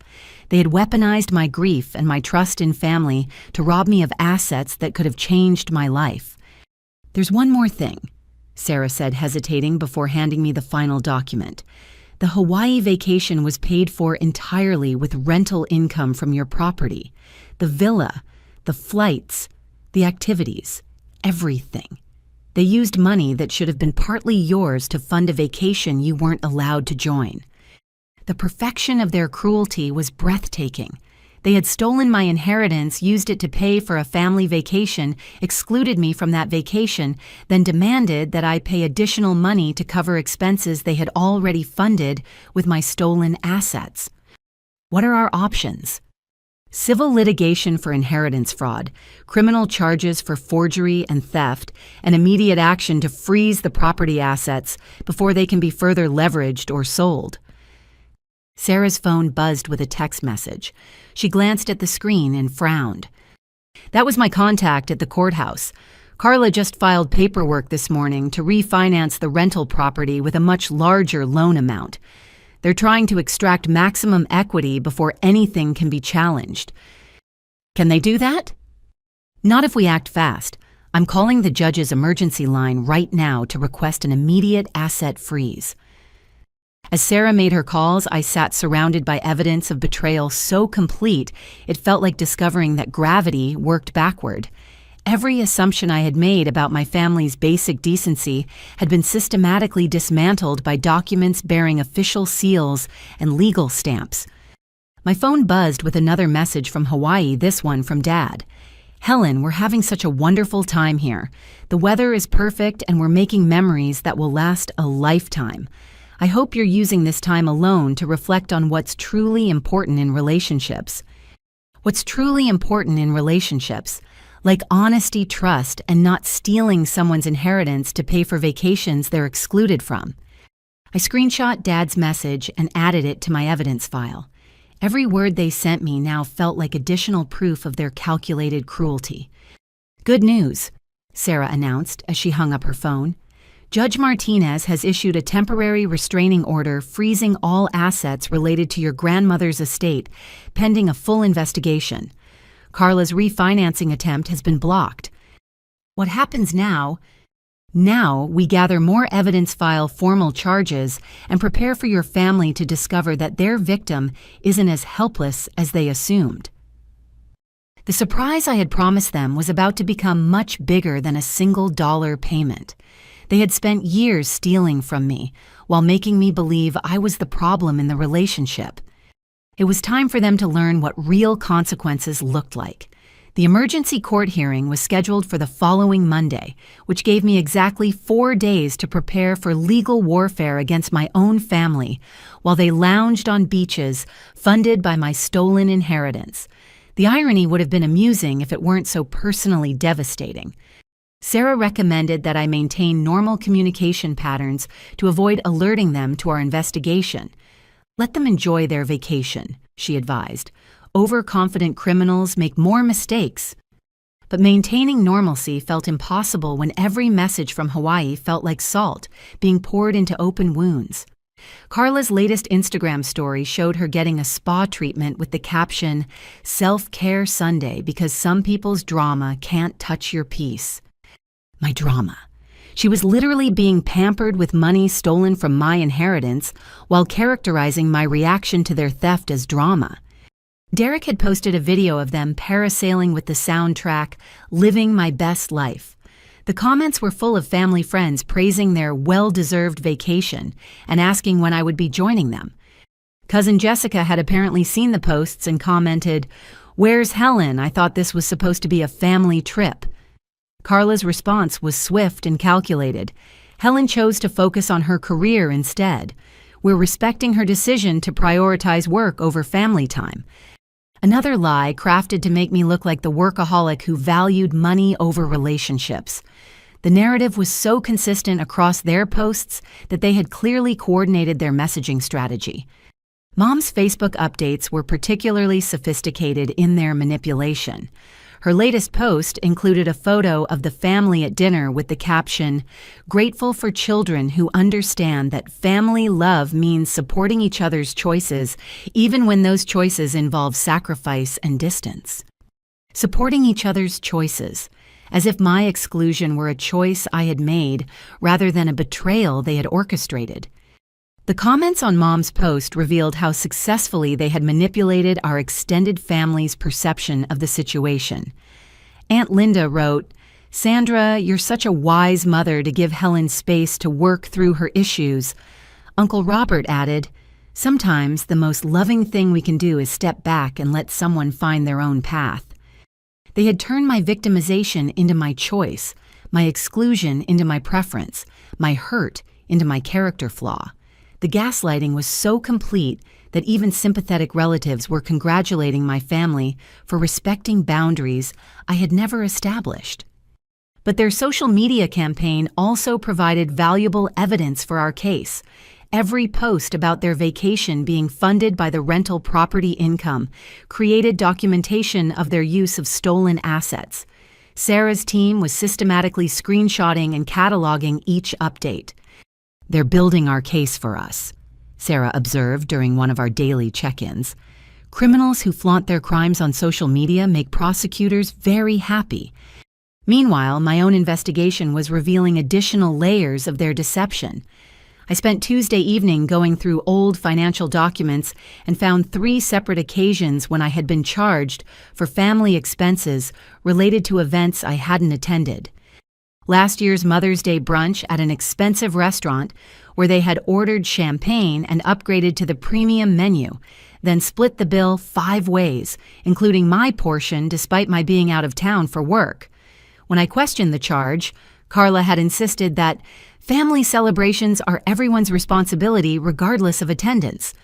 [SPEAKER 1] They had weaponized my grief and my trust in family to rob me of assets that could have changed my life. "There's one more thing," Sarah said, hesitating before handing me the final document. "The Hawaii vacation was paid for entirely with rental income from your property. The villa, the flights, the activities, everything. They used money that should have been partly yours to fund a vacation you weren't allowed to join." The perfection of their cruelty was breathtaking. They had stolen my inheritance, used it to pay for a family vacation, excluded me from that vacation, then demanded that I pay additional money to cover expenses they had already funded with my stolen assets. What are our options? Civil litigation for inheritance fraud, criminal charges for forgery and theft, and immediate action to freeze the property assets before they can be further leveraged or sold. Sarah's phone buzzed with a text message. She glanced at the screen and frowned. "That was my contact at the courthouse. Carla just filed paperwork this morning to refinance the rental property with a much larger loan amount. They're trying to extract maximum equity before anything can be challenged." "Can they do that?" "Not if we act fast. I'm calling the judge's emergency line right now to request an immediate asset freeze." As Sarah made her calls, I sat surrounded by evidence of betrayal so complete it felt like discovering that gravity worked backward. Every assumption I had made about my family's basic decency had been systematically dismantled by documents bearing official seals and legal stamps. My phone buzzed with another message from Hawaii, this one from Dad. "Helen, we're having such a wonderful time here. The weather is perfect and we're making memories that will last a lifetime. I hope you're using this time alone to reflect on what's truly important in relationships." What's truly important in relationships? Like honesty, trust, and not stealing someone's inheritance to pay for vacations they're excluded from. I screenshot Dad's message and added it to my evidence file. Every word they sent me now felt like additional proof of their calculated cruelty. "Good news," Sarah announced as she hung up her phone. "Judge Martinez has issued a temporary restraining order freezing all assets related to your grandmother's estate, pending a full investigation. Carla's refinancing attempt has been blocked. What happens now? Now we gather more evidence, file formal charges, and prepare for your family to discover that their victim isn't as helpless as they assumed." The surprise I had promised them was about to become much bigger than a $1 payment. They had spent years stealing from me, while making me believe I was the problem in the relationship. It was time for them to learn what real consequences looked like. The emergency court hearing was scheduled for the following Monday, which gave me exactly 4 days to prepare for legal warfare against my own family, while they lounged on beaches funded by my stolen inheritance. The irony would have been amusing if it weren't so personally devastating. Sarah recommended that I maintain normal communication patterns to avoid alerting them to our investigation. "Let them enjoy their vacation," she advised. "Overconfident criminals make more mistakes." But maintaining normalcy felt impossible when every message from Hawaii felt like salt being poured into open wounds. Carla's latest Instagram story showed her getting a spa treatment with the caption, "Self-Care Sunday because some people's drama can't touch your peace." My drama. She was literally being pampered with money stolen from my inheritance while characterizing my reaction to their theft as drama. Derek had posted a video of them parasailing with the soundtrack, "Living My Best Life." The comments were full of family friends praising their well-deserved vacation and asking when I would be joining them. Cousin Jessica had apparently seen the posts and commented, "Where's Helen? I thought this was supposed to be a family trip." Carla's response was swift and calculated. Helen chose to focus on her career instead. We're respecting her decision to prioritize work over family time. Another lie crafted to make me look like the workaholic who valued money over relationships. The narrative was so consistent across their posts that they had clearly coordinated their messaging strategy. Mom's Facebook updates were particularly sophisticated in their manipulation. Her latest post included a photo of the family at dinner with the caption, "Grateful for children who understand that family love means supporting each other's choices, even when those choices involve sacrifice and distance." Supporting each other's choices, as if my exclusion were a choice I had made rather than a betrayal they had orchestrated. The comments on Mom's post revealed how successfully they had manipulated our extended family's perception of the situation. Aunt Linda wrote, "Sandra, you're such a wise mother to give Helen space to work through her issues." Uncle Robert added, "Sometimes the most loving thing we can do is step back and let someone find their own path." They had turned my victimization into my choice, my exclusion into my preference, my hurt into my character flaw. The gaslighting was so complete that even sympathetic relatives were congratulating my family for respecting boundaries I had never established. But their social media campaign also provided valuable evidence for our case. Every post about their vacation being funded by the rental property income created documentation of their use of stolen assets. Sarah's team was systematically screenshotting and cataloging each update. "They're building our case for us," Sarah observed during one of our daily check-ins. "Criminals who flaunt their crimes on social media make prosecutors very happy." Meanwhile, my own investigation was revealing additional layers of their deception. I spent Tuesday evening going through old financial documents and found 3 separate occasions when I had been charged for family expenses related to events I hadn't attended. Last year's Mother's Day brunch at an expensive restaurant where they had ordered champagne and upgraded to the premium menu, then split the bill 5 ways, including my portion despite my being out of town for work. When I questioned the charge, Carla had insisted that family celebrations are everyone's responsibility regardless of attendance.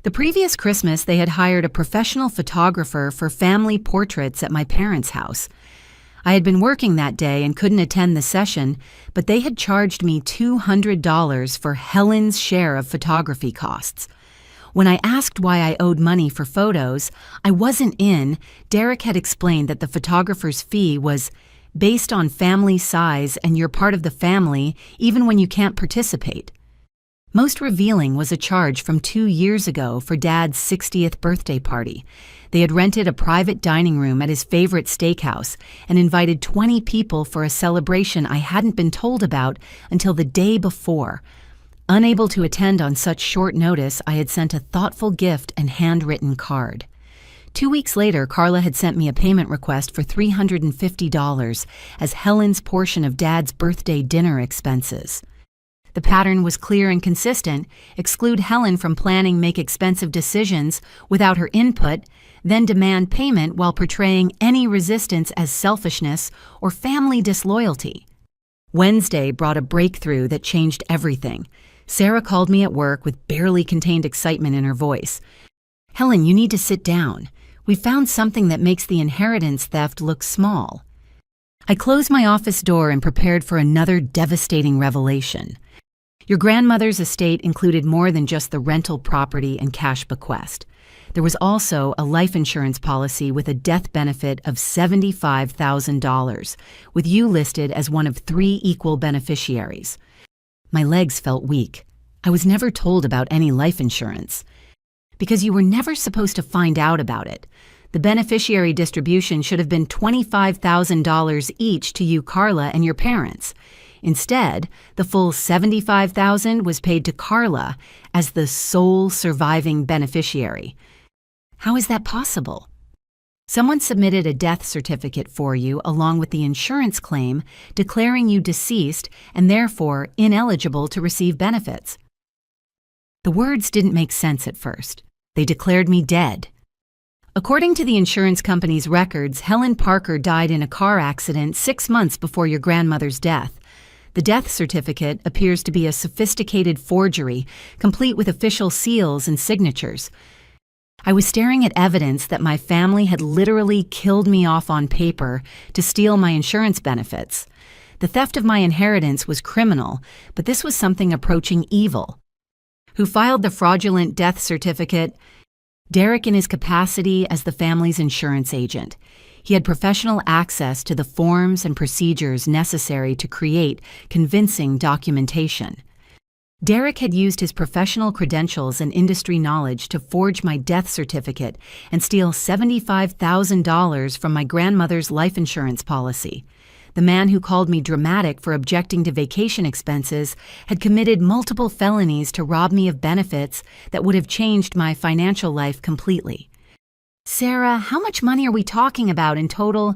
[SPEAKER 1] The previous Christmas, they had hired a professional photographer for family portraits at my parents' house. I had been working that day and couldn't attend the session, but they had charged me $200 for Helen's share of photography costs. When I asked why I owed money for photos I wasn't in, Derek had explained that the photographer's fee was based on family size and you're part of the family even when you can't participate. Most revealing was a charge from 2 years ago for Dad's 60th birthday party. They had rented a private dining room at his favorite steakhouse and invited 20 people for a celebration I hadn't been told about until the day before. Unable to attend on such short notice, I had sent a thoughtful gift and handwritten card. 2 weeks later, Carla had sent me a payment request for $350 as Helen's portion of Dad's birthday dinner expenses. The pattern was clear and consistent: exclude Helen from planning, make expensive decisions without her input, then demand payment while portraying any resistance as selfishness or family disloyalty. Wednesday brought a breakthrough that changed everything. Sarah called me at work with barely contained excitement in her voice. "Helen, you need to sit down. We found something that makes the inheritance theft look small." I closed my office door and prepared for another devastating revelation. Your grandmother's estate included more than just the rental property and cash bequest. There was also a life insurance policy with a death benefit of $75,000, with you listed as one of 3 equal beneficiaries. My legs felt weak. I was never told about any life insurance. Because you were never supposed to find out about it. The beneficiary distribution should have been $25,000 each to you, Carla, and your parents. Instead, the full $75,000 was paid to Carla as the sole surviving beneficiary. How is that possible? Someone submitted a death certificate for you along with the insurance claim declaring you deceased and therefore ineligible to receive benefits. The words didn't make sense at first. They declared me dead. According to the insurance company's records, Helen Parker died in a car accident 6 months before your grandmother's death. The death certificate appears to be a sophisticated forgery, complete with official seals and signatures. I was staring at evidence that my family had literally killed me off on paper to steal my insurance benefits. The theft of my inheritance was criminal, but this was something approaching evil. Who filed the fraudulent death certificate? Derek, in his capacity as the family's insurance agent. He had professional access to the forms and procedures necessary to create convincing documentation. Derek had used his professional credentials and industry knowledge to forge my death certificate and steal $75,000 from my grandmother's life insurance policy. The man who called me dramatic for objecting to vacation expenses had committed multiple felonies to rob me of benefits that would have changed my financial life completely. Sarah, how much money are we talking about in total?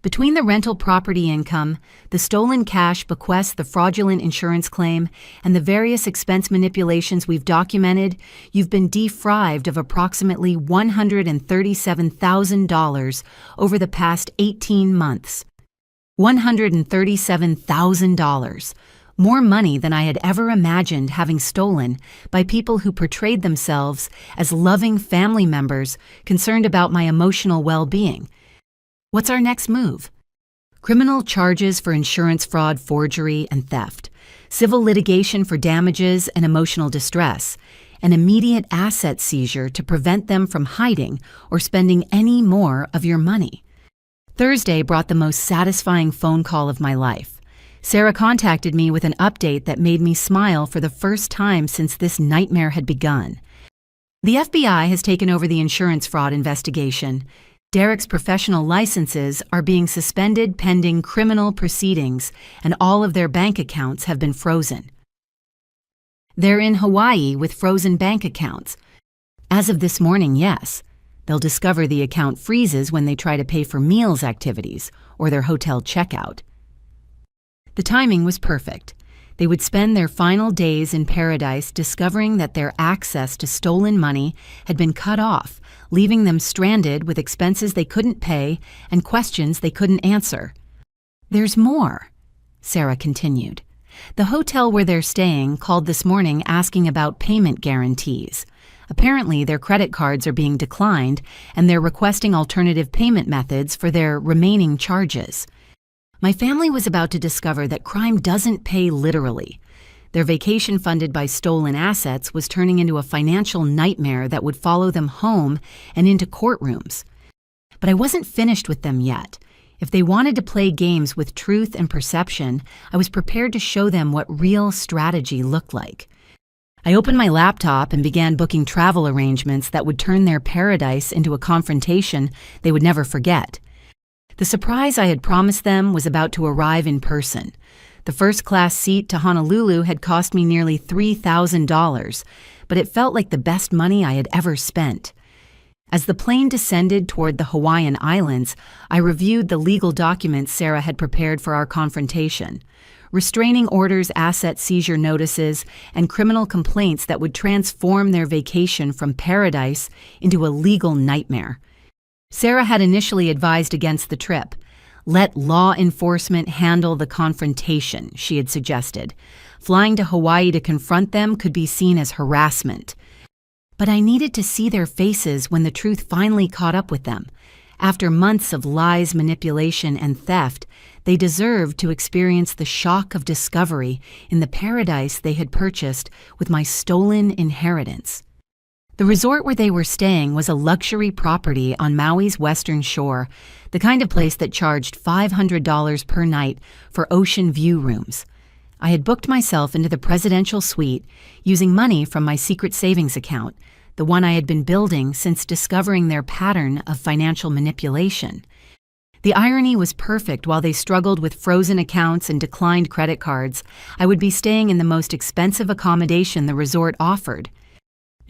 [SPEAKER 1] Between the rental property income, the stolen cash bequests, the fraudulent insurance claim, and the various expense manipulations we've documented, you've been defrauded of approximately $137,000 over the past 18 months. $137,000. More money than I had ever imagined having stolen by people who portrayed themselves as loving family members concerned about my emotional well-being. What's our next move? Criminal charges for insurance fraud, forgery, and theft, civil litigation for damages and emotional distress, an immediate asset seizure to prevent them from hiding or spending any more of your money. Thursday brought the most satisfying phone call of my life. Sarah contacted me with an update that made me smile for the first time since this nightmare had begun. The FBI has taken over the insurance fraud investigation. Derek's professional licenses are being suspended pending criminal proceedings, and all of their bank accounts have been frozen. They're in Hawaii with frozen bank accounts. As of this morning, yes. They'll discover the account freezes when they try to pay for meals activities or their hotel checkout. The timing was perfect. They would spend their final days in paradise discovering that their access to stolen money had been cut off, leaving them stranded with expenses they couldn't pay and questions they couldn't answer. There's more, Sarah continued. The hotel where they're staying called this morning asking about payment guarantees. Apparently, their credit cards are being declined, and they're requesting alternative payment methods for their remaining charges. My family was about to discover that crime doesn't pay literally. Their vacation funded by stolen assets was turning into a financial nightmare that would follow them home and into courtrooms. But I wasn't finished with them yet. If they wanted to play games with truth and perception, I was prepared to show them what real strategy looked like. I opened my laptop and began booking travel arrangements that would turn their paradise into a confrontation they would never forget. The surprise I had promised them was about to arrive in person. The first-class seat to Honolulu had cost me nearly $3,000, but it felt like the best money I had ever spent. As the plane descended toward the Hawaiian Islands, I reviewed the legal documents Sarah had prepared for our confrontation. Restraining orders, asset seizure notices, and criminal complaints that would transform their vacation from paradise into a legal nightmare. Sarah had initially advised against the trip. Let law enforcement handle the confrontation, she had suggested. Flying to Hawaii to confront them could be seen as harassment. But I needed to see their faces when the truth finally caught up with them. After months of lies, manipulation, and theft, they deserved to experience the shock of discovery in the paradise they had purchased with my stolen inheritance. The resort where they were staying was a luxury property on Maui's western shore, the kind of place that charged $500 per night for ocean view rooms. I had booked myself into the presidential suite using money from my secret savings account, the one I had been building since discovering their pattern of financial manipulation. The irony was perfect. While they struggled with frozen accounts and declined credit cards, I would be staying in the most expensive accommodation the resort offered.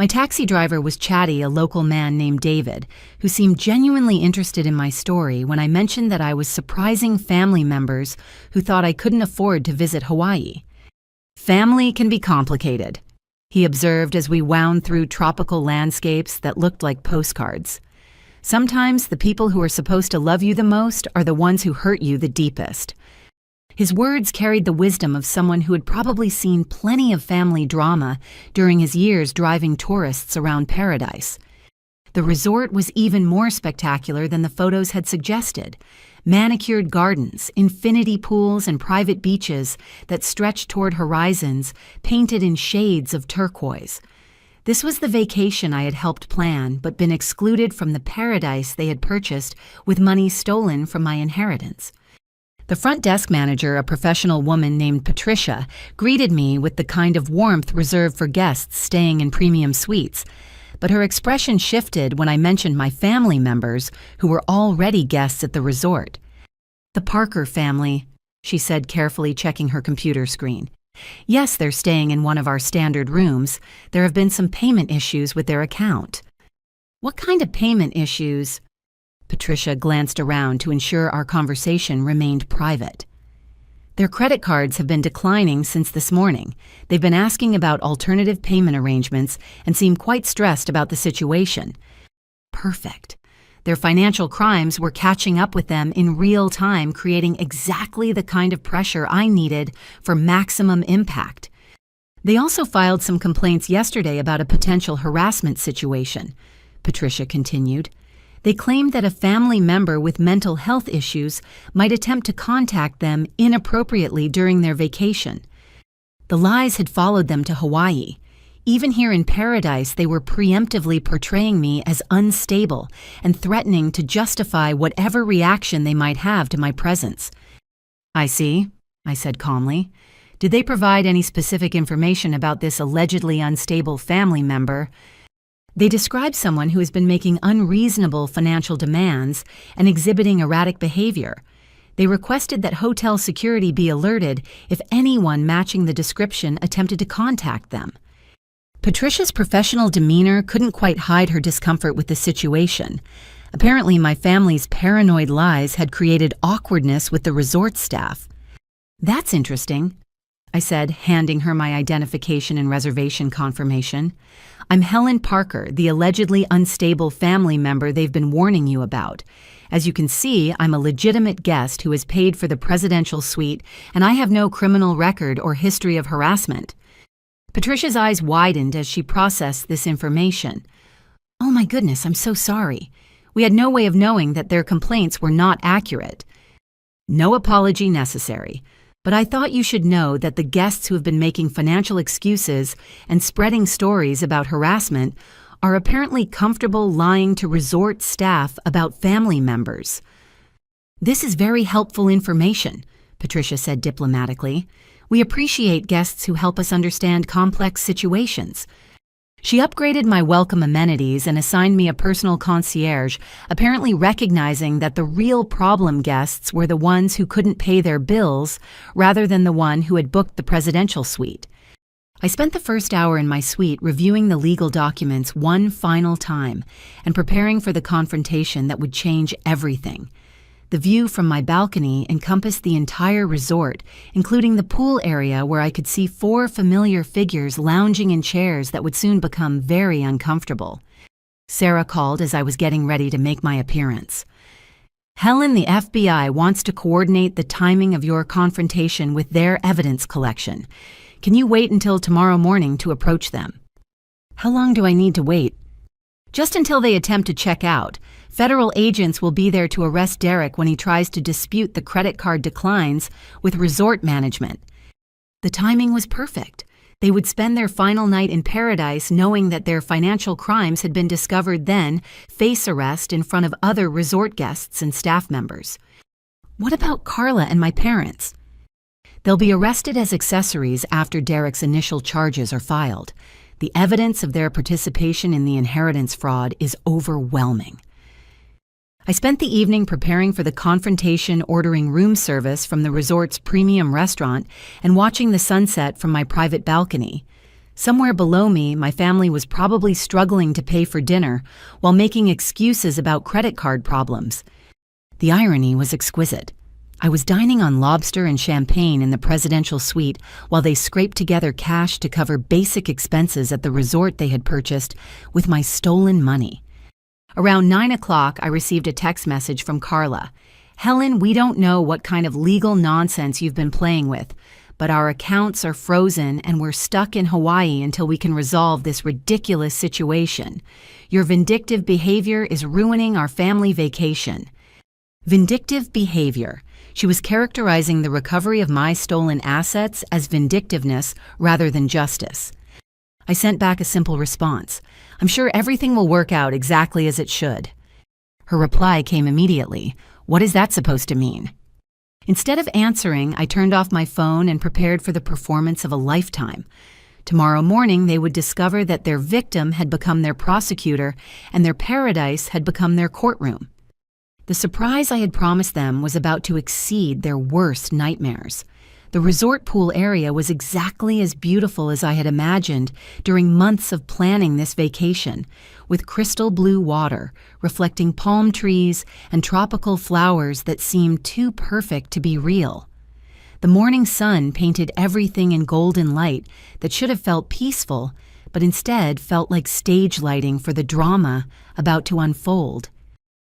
[SPEAKER 1] My taxi driver was chatty, a local man named David, who seemed genuinely interested in my story when I mentioned that I was surprising family members who thought I couldn't afford to visit Hawaii. Family can be complicated, he observed as we wound through tropical landscapes that looked like postcards. Sometimes the people who are supposed to love you the most are the ones who hurt you the deepest. His words carried the wisdom of someone who had probably seen plenty of family drama during his years driving tourists around paradise. The resort was even more spectacular than the photos had suggested. Manicured gardens, infinity pools, and private beaches that stretched toward horizons painted in shades of turquoise. This was the vacation I had helped plan but been excluded from the paradise they had purchased with money stolen from my inheritance. The front desk manager, a professional woman named Patricia, greeted me with the kind of warmth reserved for guests staying in premium suites, but her expression shifted when I mentioned my family members who were already guests at the resort. "The Parker family," she said, carefully checking her computer screen. "Yes, they're staying in one of our standard rooms. There have been some payment issues with their account." "What kind of payment issues?" Patricia glanced around to ensure our conversation remained private. "Their credit cards have been declining since this morning. They've been asking about alternative payment arrangements and seem quite stressed about the situation." Perfect. Their financial crimes were catching up with them in real time, creating exactly the kind of pressure I needed for maximum impact. "They also filed some complaints yesterday about a potential harassment situation," Patricia continued. "They claimed that a family member with mental health issues might attempt to contact them inappropriately during their vacation. The lies had followed them to Hawaii. Even here in paradise, they were preemptively portraying me as unstable and threatening to justify whatever reaction they might have to my presence." "I see," I said calmly. "Did they provide any specific information about this allegedly unstable family member?" "They describe someone who has been making unreasonable financial demands and exhibiting erratic behavior. They requested that hotel security be alerted if anyone matching the description attempted to contact them." Patricia's professional demeanor couldn't quite hide her discomfort with the situation. Apparently, my family's paranoid lies had created awkwardness with the resort staff. "That's interesting," I said, handing her my identification and reservation confirmation. "I'm Helen Parker, the allegedly unstable family member they've been warning you about. As you can see, I'm a legitimate guest who has paid for the presidential suite, and I have no criminal record or history of harassment." Patricia's eyes widened as she processed this information. "Oh my goodness, I'm so sorry. We had no way of knowing that their complaints were not accurate." "No apology necessary. But I thought you should know that the guests who have been making financial excuses and spreading stories about harassment are apparently comfortable lying to resort staff about family members." "This is very helpful information," Patricia said diplomatically. "We appreciate guests who help us understand complex situations." She upgraded my welcome amenities and assigned me a personal concierge, apparently recognizing that the real problem guests were the ones who couldn't pay their bills rather than the one who had booked the presidential suite. I spent the first hour in my suite reviewing the legal documents one final time and preparing for the confrontation that would change everything. The view from my balcony encompassed the entire resort, including the pool area where I could see 4 familiar figures lounging in chairs that would soon become very uncomfortable. Sarah called as I was getting ready to make my appearance. "Helen, the FBI wants to coordinate the timing of your confrontation with their evidence collection. Can you wait until tomorrow morning to approach them?" "How long do I need to wait?" "Just until they attempt to check out. Federal agents will be there to arrest Derek when he tries to dispute the credit card declines with resort management." The timing was perfect. They would spend their final night in paradise knowing that their financial crimes had been discovered, then face arrest in front of other resort guests and staff members. "What about Carla and my parents?" "They'll be arrested as accessories after Derek's initial charges are filed. The evidence of their participation in the inheritance fraud is overwhelming." I spent the evening preparing for the confrontation, ordering room service from the resort's premium restaurant and watching the sunset from my private balcony. Somewhere below me, my family was probably struggling to pay for dinner while making excuses about credit card problems. The irony was exquisite. I was dining on lobster and champagne in the presidential suite while they scraped together cash to cover basic expenses at the resort they had purchased with my stolen money. Around 9 o'clock, I received a text message from Carla. "Helen, we don't know what kind of legal nonsense you've been playing with, but our accounts are frozen and we're stuck in Hawaii until we can resolve this ridiculous situation. Your vindictive behavior is ruining our family vacation." Vindictive behavior. She was characterizing the recovery of my stolen assets as vindictiveness rather than justice. I sent back a simple response. I'm sure everything will work out exactly as it should. Her reply came immediately. What is that supposed to mean? Instead of answering, I turned off my phone and prepared for the performance of a lifetime. Tomorrow morning, they would discover that their victim had become their prosecutor and their paradise had become their courtroom. The surprise I had promised them was about to exceed their worst nightmares. The resort pool area was exactly as beautiful as I had imagined during months of planning this vacation, with crystal blue water, reflecting palm trees and tropical flowers that seemed too perfect to be real. The morning sun painted everything in golden light that should have felt peaceful, but instead felt like stage lighting for the drama about to unfold.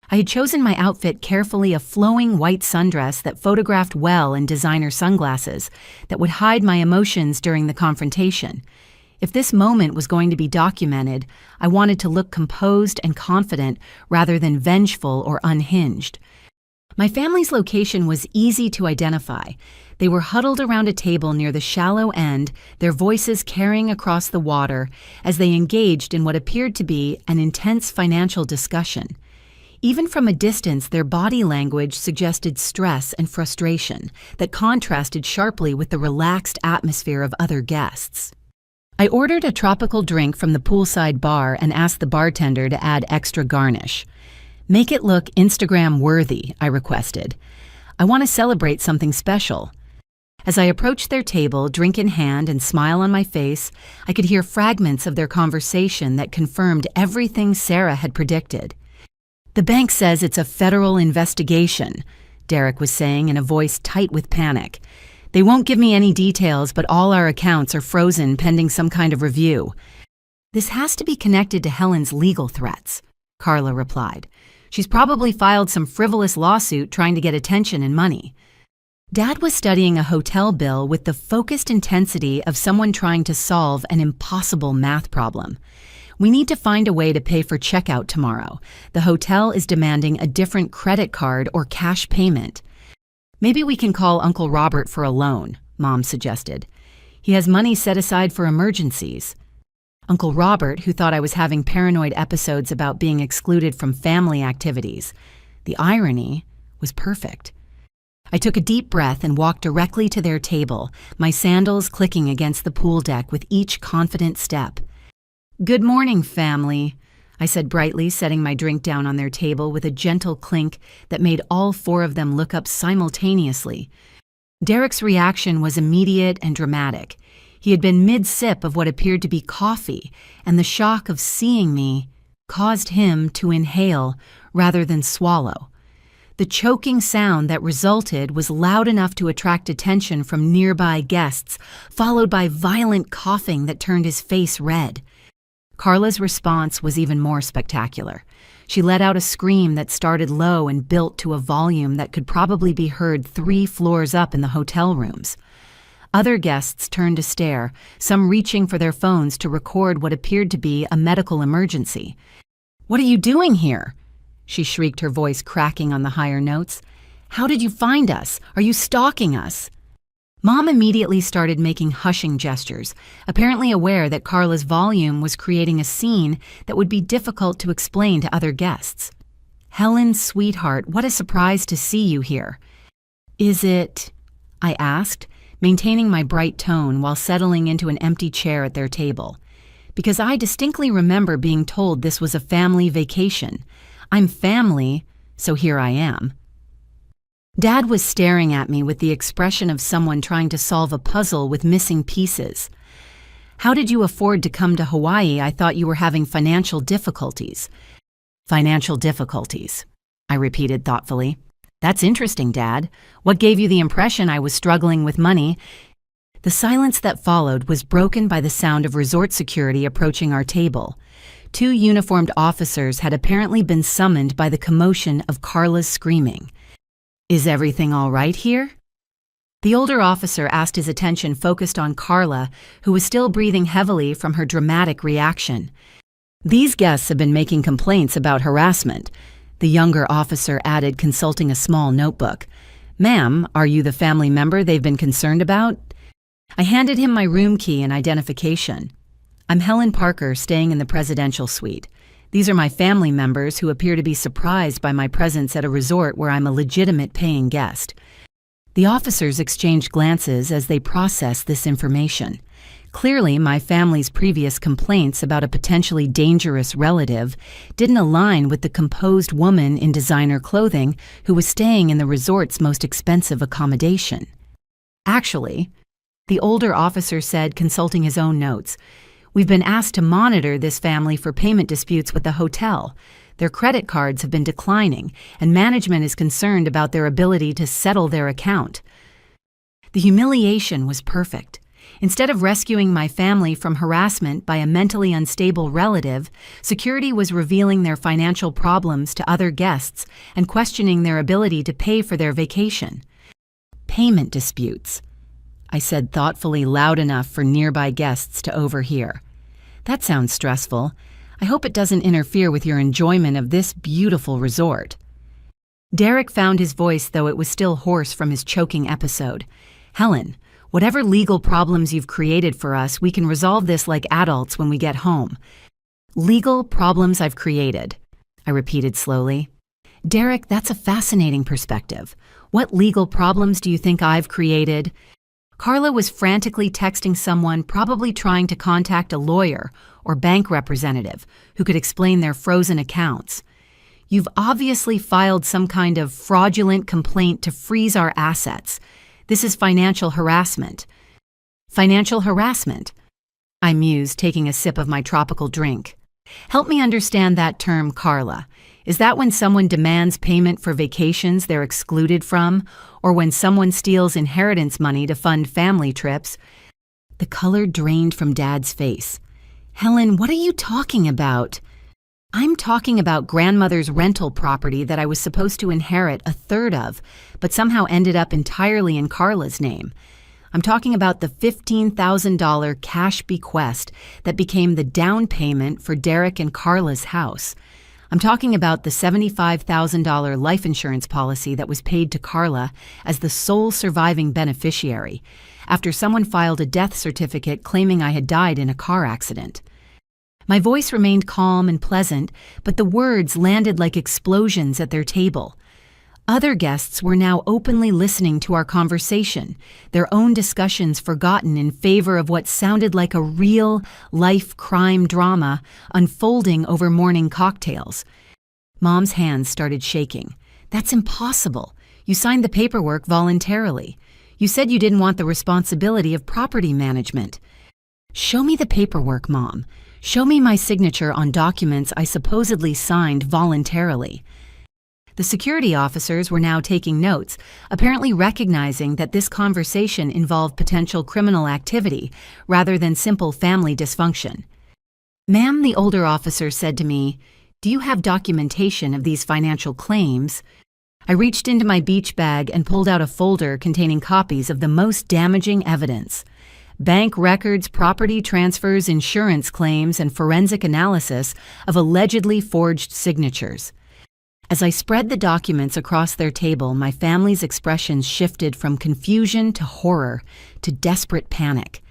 [SPEAKER 1] I had chosen my outfit carefully, a flowing white sundress that photographed well in designer sunglasses that would hide my emotions during the confrontation. If this moment was going to be documented, I wanted to look composed and confident rather than vengeful or unhinged. My family's location was easy to identify. They were huddled around a table near the shallow end, their voices carrying across the water as they engaged in what appeared to be an intense financial discussion. Even from a distance, their body language suggested stress and frustration that contrasted sharply with the relaxed atmosphere of other guests. I ordered a tropical drink from the poolside bar and asked the bartender to add extra garnish. Make it look Instagram-worthy, I requested. I want to celebrate something special. As I approached their table, drink in hand and smile on my face, I could hear fragments of their conversation that confirmed everything Sarah had predicted. The bank says it's a federal investigation, Derek was saying in a voice tight with panic. They won't give me any details, but all our accounts are frozen pending some kind of review. This has to be connected to Helen's legal threats, Carla replied. She's probably filed some frivolous lawsuit trying to get attention and money. Dad was studying a hotel bill with the focused intensity of someone trying to solve an impossible math problem. We need to find a way to pay for checkout tomorrow. The hotel is demanding a different credit card or cash payment. Maybe we can call Uncle Robert for a loan, Mom suggested. He has money set aside for emergencies. Uncle Robert, who thought I was having paranoid episodes about being excluded from family activities. The irony was perfect. I took a deep breath and walked directly to their table, my sandals clicking against the pool deck with each confident step. Good morning, family, I said brightly, setting my drink down on their table with a gentle clink that made all four of them look up simultaneously. Derek's reaction was immediate and dramatic. He had been mid-sip of what appeared to be coffee, and the shock of seeing me caused him to inhale rather than swallow. The choking sound that resulted was loud enough to attract attention from nearby guests, followed by violent coughing that turned his face red. Carla's response was even more spectacular. She let out a scream that started low and built to a volume that could probably be heard 3 floors up in the hotel rooms. Other guests turned to stare, some reaching for their phones to record what appeared to be a medical emergency. "What are you doing here?" she shrieked, her voice cracking on the higher notes. "How did you find us? Are you stalking us?" Mom immediately started making hushing gestures, apparently aware that Carla's volume was creating a scene that would be difficult to explain to other guests. "Helen, sweetheart, what a surprise to see you here." "Is it?" I asked, maintaining my bright tone while settling into an empty chair at their table. Because I distinctly remember being told this was a family vacation. I'm family, so here I am. Dad was staring at me with the expression of someone trying to solve a puzzle with missing pieces. "How did you afford to come to Hawaii? I thought you were having financial difficulties." "Financial difficulties," I repeated thoughtfully. "That's interesting, Dad. What gave you the impression I was struggling with money?" The silence that followed was broken by the sound of resort security approaching our table. 2 uniformed officers had apparently been summoned by the commotion of Carla's screaming. "Is everything all right here?" The older officer asked, his attention focused on Carla, who was still breathing heavily from her dramatic reaction. "These guests have been making complaints about harassment," the younger officer added, consulting a small notebook. "Ma'am, are you the family member they've been concerned about?" I handed him my room key and identification. I'm Helen Parker, staying in the presidential suite. These are my family members who appear to be surprised by my presence at a resort where I'm a legitimate paying guest. The officers exchange glances as they process this information. Clearly, my family's previous complaints about a potentially dangerous relative didn't align with the composed woman in designer clothing who was staying in the resort's most expensive accommodation. Actually, the older officer said, consulting his own notes, "We've been asked to monitor this family for payment disputes with the hotel. Their credit cards have been declining, and management is concerned about their ability to settle their account." The humiliation was perfect. Instead of rescuing my family from harassment by a mentally unstable relative, security was revealing their financial problems to other guests and questioning their ability to pay for their vacation. "Payment disputes," I said thoughtfully, loud enough for nearby guests to overhear. "That sounds stressful. I hope it doesn't interfere with your enjoyment of this beautiful resort." Derek found his voice, though it was still hoarse from his choking episode. "Helen, whatever legal problems you've created for us, we can resolve this like adults when we get home." "Legal problems I've created," I repeated slowly. "Derek, that's a fascinating perspective. What legal problems do you think I've created?" Carla was frantically texting someone, probably trying to contact a lawyer or bank representative who could explain their frozen accounts. "You've obviously filed some kind of fraudulent complaint to freeze our assets. This is financial harassment." "Financial harassment?" I mused, taking a sip of my tropical drink. "Help me understand that term, Carla. Is that when someone demands payment for vacations they're excluded from, or when someone steals inheritance money to fund family trips?" The color drained from Dad's face. "Helen, what are you talking about?" "I'm talking about grandmother's rental property that I was supposed to inherit a third of, but somehow ended up entirely in Carla's name. I'm talking about the $15,000 cash bequest that became the down payment for Derek and Carla's house. I'm talking about the $75,000 life insurance policy that was paid to Carla as the sole surviving beneficiary, after someone filed a death certificate claiming I had died in a car accident." My voice remained calm and pleasant, but the words landed like explosions at their table. Other guests were now openly listening to our conversation, their own discussions forgotten in favor of what sounded like a real-life crime drama unfolding over morning cocktails. Mom's hands started shaking. "That's impossible. You signed the paperwork voluntarily. You said you didn't want the responsibility of property management." "Show me the paperwork, Mom. Show me my signature on documents I supposedly signed voluntarily." The security officers were now taking notes, apparently recognizing that this conversation involved potential criminal activity rather than simple family dysfunction. "Ma'am," the older officer said to me, "do you have documentation of these financial claims?" I reached into my beach bag and pulled out a folder containing copies of the most damaging evidence: bank records, property transfers, insurance claims, and forensic analysis of allegedly forged signatures. As I spread the documents across their table, my family's expressions shifted from confusion to horror to desperate panic.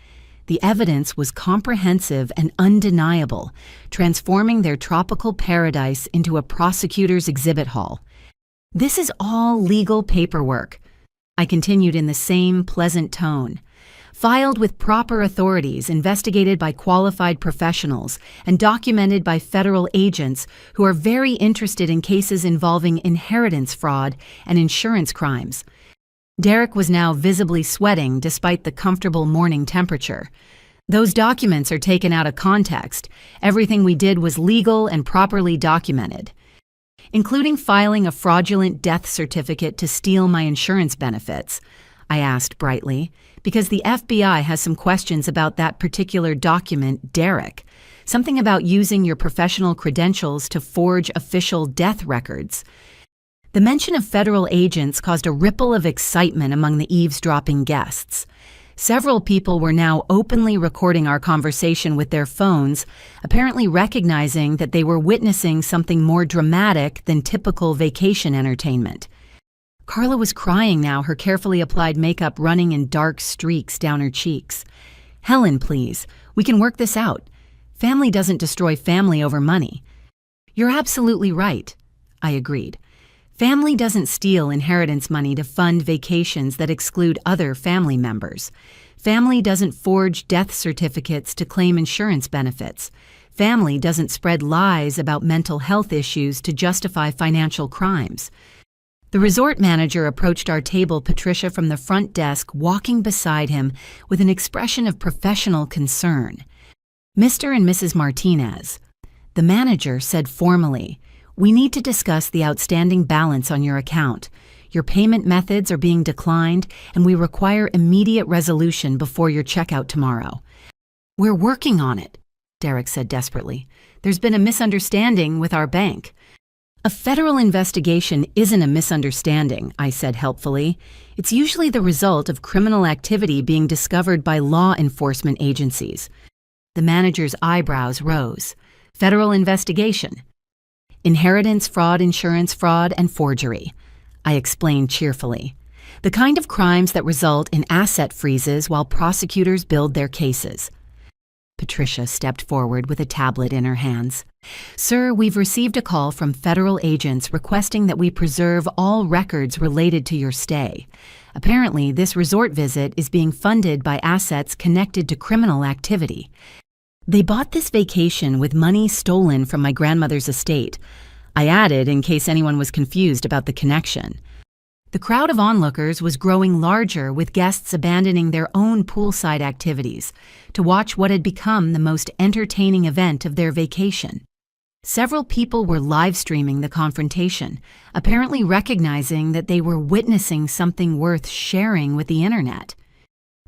[SPEAKER 1] The evidence was comprehensive and undeniable, transforming their tropical paradise into a prosecutor's exhibit hall. "This is all legal paperwork," I continued in the same pleasant tone, "filed with proper authorities, investigated by qualified professionals, and documented by federal agents who are very interested in cases involving inheritance fraud and insurance crimes." Derek was now visibly sweating despite the comfortable morning temperature. "Those documents are taken out of context. Everything we did was legal and properly documented." "Including filing a fraudulent death certificate to steal my insurance benefits?" I asked brightly, because the FBI has some questions about that particular document, Derek. Something about using your professional credentials to forge official death records. The mention of federal agents caused a ripple of excitement among the eavesdropping guests. Several people were now openly recording our conversation with their phones, apparently recognizing that they were witnessing something more dramatic than typical vacation entertainment. Carla was crying now, her carefully applied makeup running in dark streaks down her cheeks. "Helen, please, we can work this out. Family doesn't destroy family over money. You're absolutely right, I agreed. Family doesn't steal inheritance money to fund vacations that exclude other family members. Family doesn't forge death certificates to claim insurance benefits. Family doesn't spread lies about mental health issues to justify financial crimes. The resort manager approached our table Patricia from the front desk, walking beside him with an expression of professional concern. Mr. and Mrs. Martinez, the manager said formally, we need to discuss the outstanding balance on your account. Your payment methods are being declined, and we require immediate resolution before your checkout tomorrow. We're working on it, Derek said desperately. There's been a misunderstanding with our bank. A federal investigation isn't a misunderstanding, I said helpfully. It's usually the result of criminal activity being discovered by law enforcement agencies. The manager's eyebrows rose. Federal investigation. Inheritance fraud, insurance fraud, and forgery, I explained cheerfully. The kind of crimes that result in asset freezes while prosecutors build their cases. Patricia stepped forward with a tablet in her hands. Sir, we've received a call from federal agents requesting that we preserve all records related to your stay. Apparently, this resort visit is being funded by assets connected to criminal activity. They bought this vacation with money stolen from my grandmother's estate. I added in case anyone was confused about the connection. The crowd of onlookers was growing larger, with guests abandoning their own poolside activities to watch what had become the most entertaining event of their vacation. Several people were live streaming the confrontation, apparently recognizing that they were witnessing something worth sharing with the internet.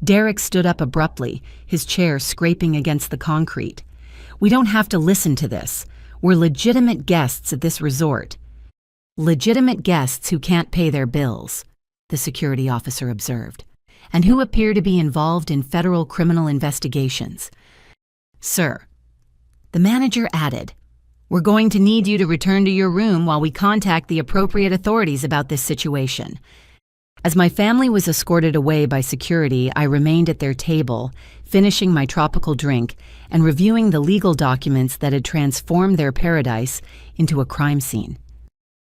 [SPEAKER 1] Derek stood up abruptly, his chair scraping against the concrete. We don't have to listen to this. We're legitimate guests at this resort. Legitimate guests who can't pay their bills, the security officer observed, and who appear to be involved in federal criminal investigations. Sir, the manager added, we're going to need you to return to your room while we contact the appropriate authorities about this situation. As my family was escorted away by security, I remained at their table, finishing my tropical drink and reviewing the legal documents that had transformed their paradise into a crime scene.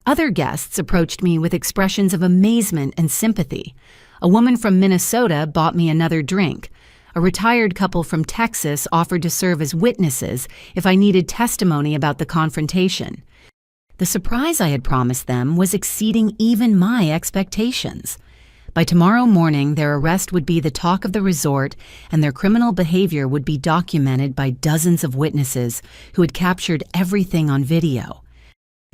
[SPEAKER 1] Other guests approached me with expressions of amazement and sympathy. A woman from Minnesota bought me another drink. A retired couple from Texas offered to serve as witnesses if I needed testimony about the confrontation. The surprise I had promised them was exceeding even my expectations. By tomorrow morning, their arrest would be the talk of the resort, and their criminal behavior would be documented by dozens of witnesses who had captured everything on video.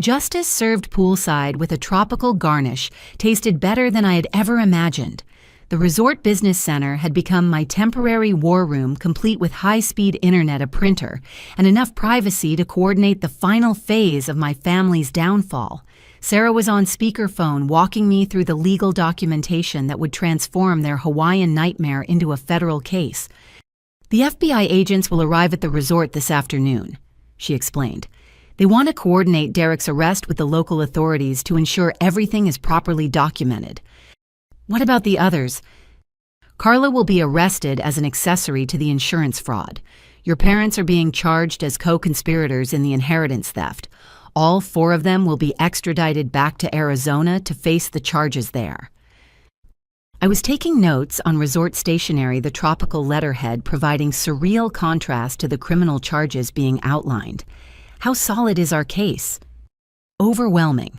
[SPEAKER 1] Justice served poolside with a tropical garnish tasted better than I had ever imagined. The resort business center had become my temporary war room, complete with high-speed internet, a printer, and enough privacy to coordinate the final phase of my family's downfall. Sarah was on speakerphone, walking me through the legal documentation that would transform their Hawaiian nightmare into a federal case. The FBI agents will arrive at the resort this afternoon, she explained. They want to coordinate Derek's arrest with the local authorities to ensure everything is properly documented. What about the others? Carla will be arrested as an accessory to the insurance fraud. Your parents are being charged as co-conspirators in the inheritance theft. All 4 of them will be extradited back to Arizona to face the charges there. I was taking notes on resort stationery, the tropical letterhead providing surreal contrast to the criminal charges being outlined. How solid is our case? Overwhelming.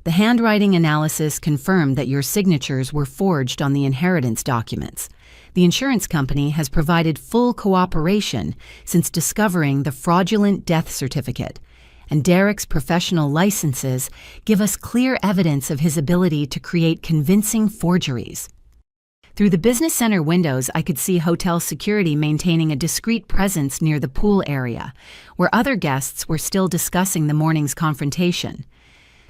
[SPEAKER 1] The handwriting analysis confirmed that your signatures were forged on the inheritance documents. The insurance company has provided full cooperation since discovering the fraudulent death certificate, and Derek's professional licenses give us clear evidence of his ability to create convincing forgeries. Through the business center windows, I could see hotel security maintaining a discreet presence near the pool area, where other guests were still discussing the morning's confrontation.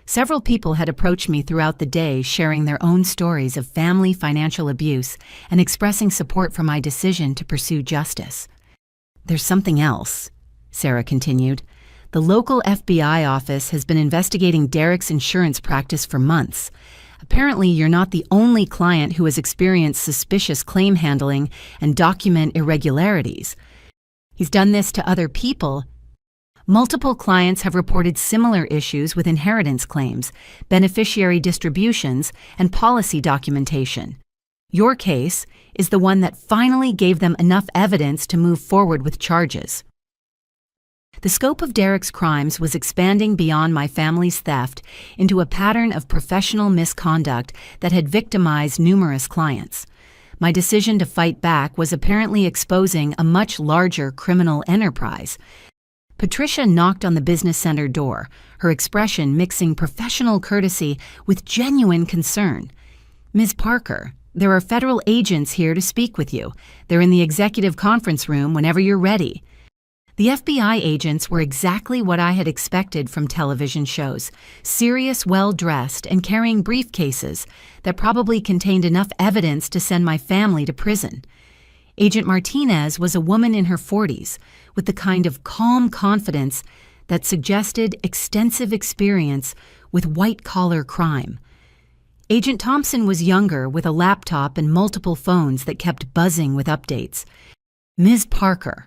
[SPEAKER 1] Several people had approached me throughout the day, sharing their own stories of family financial abuse and expressing support for my decision to pursue justice. There's something else, Sarah continued. The local FBI office has been investigating Derek's insurance practice for months. Apparently, you're not the only client who has experienced suspicious claim handling and document irregularities. He's done this to other people. Multiple clients have reported similar issues with inheritance claims, beneficiary distributions, and policy documentation. Your case is the one that finally gave them enough evidence to move forward with charges. The scope of Derek's crimes was expanding beyond my family's theft into a pattern of professional misconduct that had victimized numerous clients. My decision to fight back was apparently exposing a much larger criminal enterprise. Patricia knocked on the business center door, her expression mixing professional courtesy with genuine concern. "Ms. Parker, there are federal agents here to speak with you. They're in the executive conference room whenever you're ready." The FBI agents were exactly what I had expected from television shows, serious, well-dressed, and carrying briefcases that probably contained enough evidence to send my family to prison. Agent Martinez was a woman in her 40s, with the kind of calm confidence that suggested extensive experience with white-collar crime. Agent Thompson was younger, with a laptop and multiple phones that kept buzzing with updates. "Ms. Parker."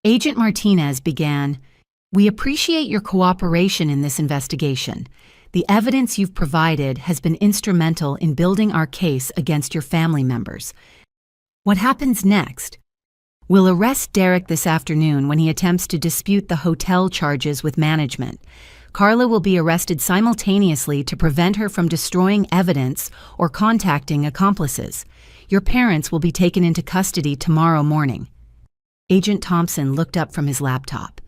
[SPEAKER 1] Agent Martinez began, "We appreciate your cooperation in this investigation. The evidence you've provided has been instrumental in building our case against your family members. What happens next? We'll arrest Derek this afternoon when he attempts to dispute the hotel charges with management. Carla will be arrested simultaneously to prevent her from destroying evidence or contacting accomplices. Your parents will be taken into custody tomorrow morning." Agent Thompson looked up from his laptop.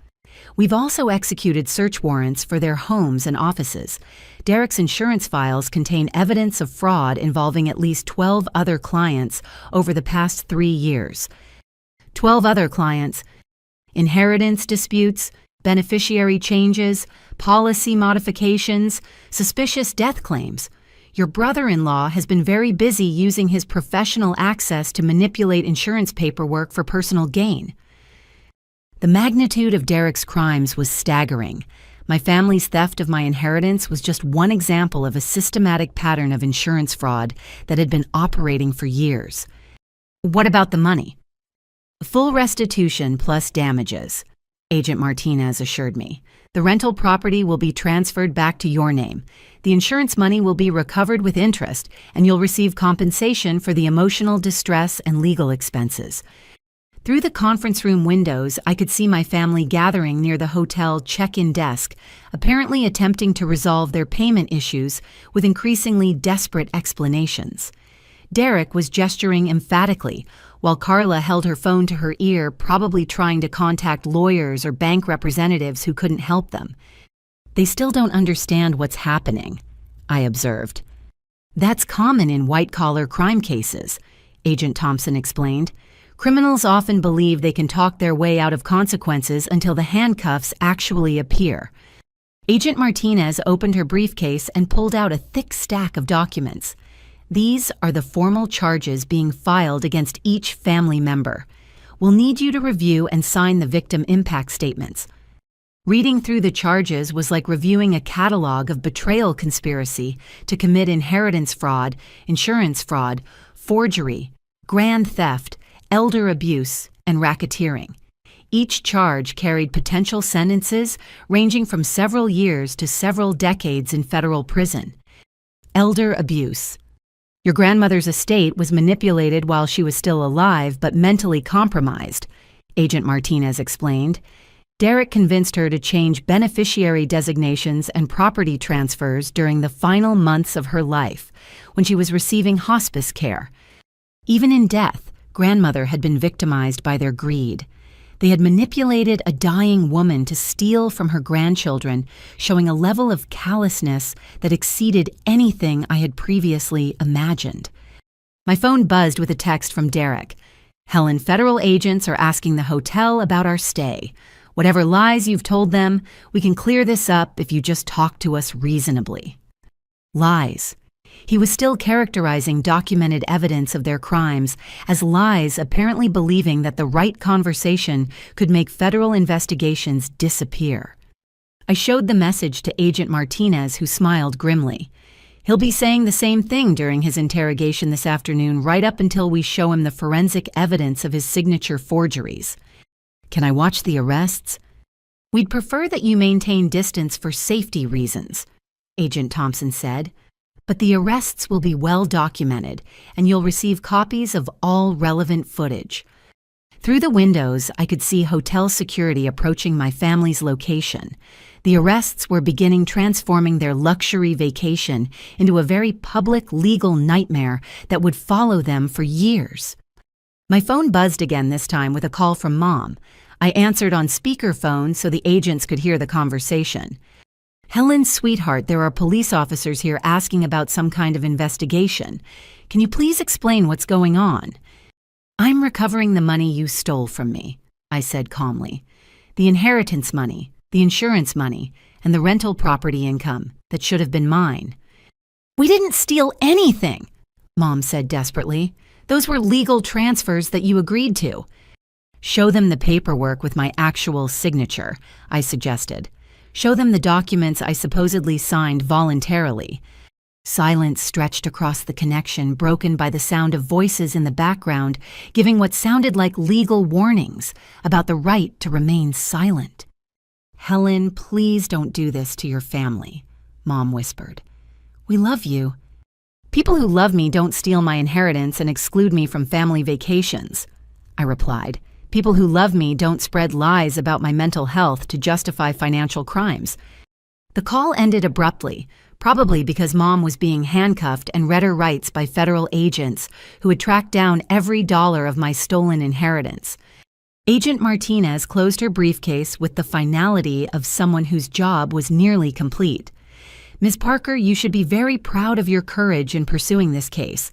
[SPEAKER 1] "We've also executed search warrants for their homes and offices. Derek's insurance files contain evidence of fraud involving at least 12 other clients over the past 3 years. 12 other clients, inheritance disputes, beneficiary changes, policy modifications, suspicious death claims. Your brother-in-law has been very busy using his professional access to manipulate insurance paperwork for personal gain." The magnitude of Derek's crimes was staggering. My family's theft of my inheritance was just one example of a systematic pattern of insurance fraud that had been operating for years. "What about the money?" "Full restitution plus damages," Agent Martinez assured me. "The rental property will be transferred back to your name. The insurance money will be recovered with interest, and you'll receive compensation for the emotional distress and legal expenses." Through the conference room windows, I could see my family gathering near the hotel check-in desk, apparently attempting to resolve their payment issues with increasingly desperate explanations. Derek was gesturing emphatically, while Carla held her phone to her ear, probably trying to contact lawyers or bank representatives who couldn't help them. "They still don't understand what's happening," I observed. "That's common in white-collar crime cases," Agent Thompson explained. "Criminals often believe they can talk their way out of consequences until the handcuffs actually appear." Agent Martinez opened her briefcase and pulled out a thick stack of documents. "These are the formal charges being filed against each family member. We'll need you to review and sign the victim impact statements." Reading through the charges was like reviewing a catalog of betrayal conspiracy to commit inheritance fraud, insurance fraud, forgery, grand theft, elder abuse, and racketeering. Each charge carried potential sentences ranging from several years to several decades in federal prison. Elder abuse. Your grandmother's estate was manipulated while she was still alive but mentally compromised, Agent Martinez explained. Derek convinced her to change beneficiary designations and property transfers during the final months of her life, when she was receiving hospice care. Even in death, grandmother had been victimized by their greed. They had manipulated a dying woman to steal from her grandchildren, showing a level of callousness that exceeded anything I had previously imagined. My phone buzzed with a text from Derek. "Helen, federal agents are asking the hotel about our stay. Whatever lies you've told them, we can clear this up if you just talk to us reasonably." Lies. He was still characterizing documented evidence of their crimes as lies, apparently believing that the right conversation could make federal investigations disappear. I showed the message to Agent Martinez, who smiled grimly. He'll be saying the same thing during his interrogation this afternoon, right up until we show him the forensic evidence of his signature forgeries. Can I watch the arrests? We'd prefer that you maintain distance for safety reasons, Agent Thompson said. But the arrests will be well documented, and you'll receive copies of all relevant footage. Through the windows, I could see hotel security approaching my family's location. The arrests were beginning transforming their luxury vacation into a very public legal nightmare that would follow them for years. My phone buzzed again this time with a call from Mom. I answered on speakerphone so the agents could hear the conversation. "Helen, sweetheart, there are police officers here asking about some kind of investigation. Can you please explain what's going on?" "I'm recovering the money you stole from me," I said calmly. "The inheritance money, the insurance money, and the rental property income that should have been mine." "We didn't steal anything," Mom said desperately. "Those were legal transfers that you agreed to." "Show them the paperwork with my actual signature," I suggested. "Show them the documents I supposedly signed voluntarily." Silence stretched across the connection, broken by the sound of voices in the background, giving what sounded like legal warnings about the right to remain silent. "Helen, please don't do this to your family," Mom whispered. "We love you." "People who love me don't steal my inheritance and exclude me from family vacations," I replied. "People who love me don't spread lies about my mental health to justify financial crimes." The call ended abruptly, probably because Mom was being handcuffed and read her rights by federal agents who had tracked down every dollar of my stolen inheritance. Agent Martinez closed her briefcase with the finality of someone whose job was nearly complete. "Ms. Parker, you should be very proud of your courage in pursuing this case.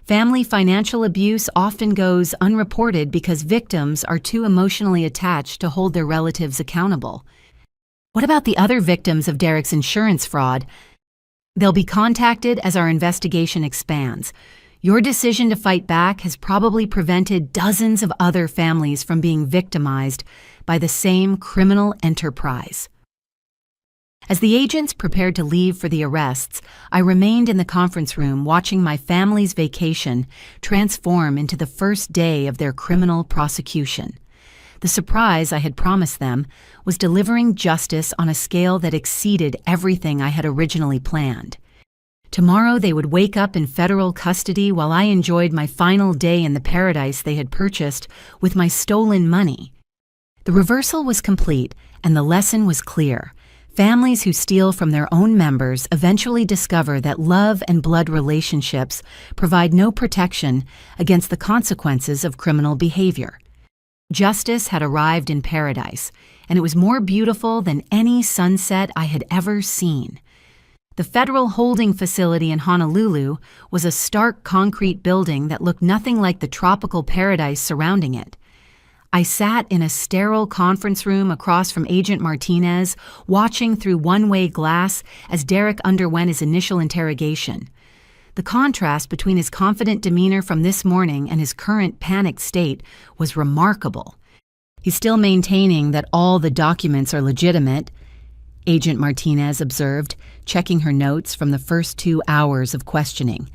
[SPEAKER 1] Family financial abuse often goes unreported because victims are too emotionally attached to hold their relatives accountable." "What about the other victims of Derek's insurance fraud?" "They'll be contacted as our investigation expands. Your decision to fight back has probably prevented dozens of other families from being victimized by the same criminal enterprise." As the agents prepared to leave for the arrests, I remained in the conference room watching my family's vacation transform into the first day of their criminal prosecution. The surprise I had promised them was delivering justice on a scale that exceeded everything I had originally planned. Tomorrow they would wake up in federal custody while I enjoyed my final day in the paradise they had purchased with my stolen money. The reversal was complete, and the lesson was clear. Families who steal from their own members eventually discover that love and blood relationships provide no protection against the consequences of criminal behavior. Justice had arrived in paradise, and it was more beautiful than any sunset I had ever seen. The federal holding facility in Honolulu was a stark concrete building that looked nothing like the tropical paradise surrounding it. I sat in a sterile conference room across from Agent Martinez, watching through one-way glass as Derek underwent his initial interrogation. The contrast between his confident demeanor from this morning and his current panicked state was remarkable. "He's still maintaining that all the documents are legitimate," Agent Martinez observed, checking her notes from the first 2 hours of questioning,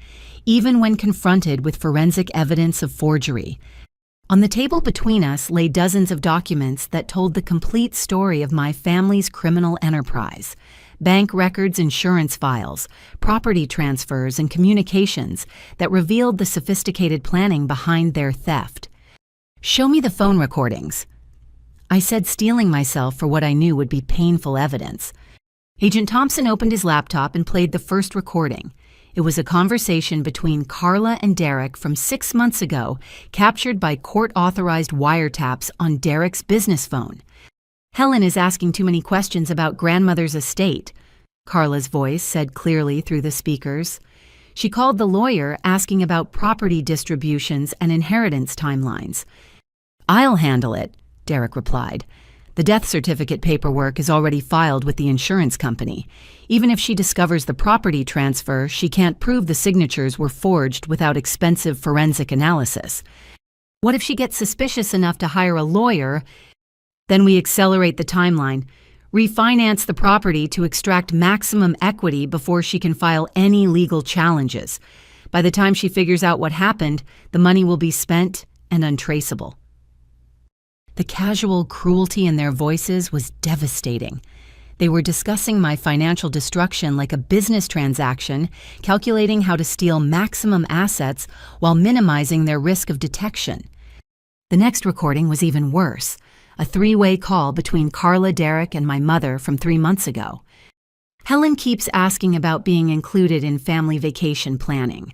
[SPEAKER 1] even when confronted with forensic evidence of forgery. On the table between us lay dozens of documents that told the complete story of my family's criminal enterprise. Bank records, insurance files, property transfers, and communications that revealed the sophisticated planning behind their theft. "Show me the phone recordings," I said, steeling myself for what I knew would be painful evidence. Agent Thompson opened his laptop and played the first recording. It was a conversation between Carla and Derek from 6 months ago, captured by court-authorized wiretaps on Derek's business phone. "Helen is asking too many questions about grandmother's estate," Carla's voice said clearly through the speakers. She called the lawyer, asking about property distributions and inheritance timelines. "I'll handle it," Derek replied. "The death certificate paperwork is already filed with the insurance company. Even if she discovers the property transfer, she can't prove the signatures were forged without expensive forensic analysis. What if she gets suspicious enough to hire a lawyer? Then we accelerate the timeline. refinance the property to extract maximum equity before she can file any legal challenges. By the time she figures out what happened, the money will be spent and untraceable. The casual cruelty in their voices was devastating. They were discussing my financial destruction like a business transaction, calculating how to steal maximum assets while minimizing their risk of detection. The next recording was even worse, a three-way call between Carla, Derek, and my mother from 3 months ago. Helen keeps asking about being included in family vacation planning,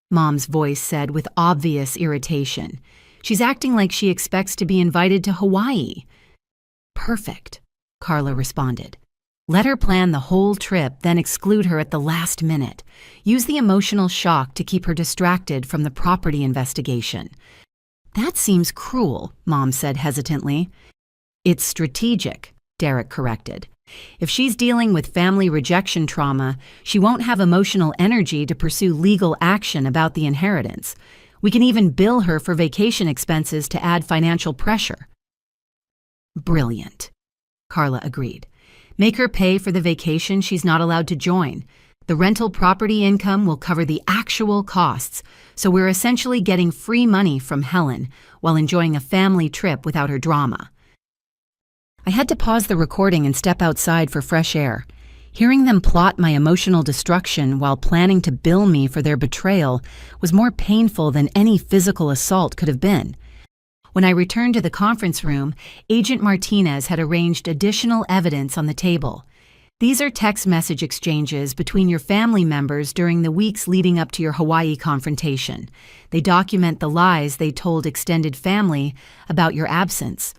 [SPEAKER 1] Mom's voice said with obvious irritation. She's acting like she expects to be invited to Hawaii. Perfect, Carla responded. Let her plan the whole trip, then exclude her at the last minute. Use the emotional shock to keep her distracted from the property investigation. That seems cruel, Mom said hesitantly. It's strategic, Derek corrected. If she's dealing with family rejection trauma, she won't have emotional energy to pursue legal action about the inheritance. We can even bill her for vacation expenses to add financial pressure. Brilliant, Carla agreed. Make her pay for the vacation she's not allowed to join. The rental property income will cover the actual costs, so we're essentially getting free money from Helen while enjoying a family trip without her drama. I had to pause the recording and step outside for fresh air. Hearing them plot my emotional destruction while planning to bill me for their betrayal was more painful than any physical assault could have been. When I returned to the conference room, Agent Martinez had arranged additional evidence on the table. These are text message exchanges between your family members during the weeks leading up to your Hawaii confrontation. They document the lies they told extended family about your absence.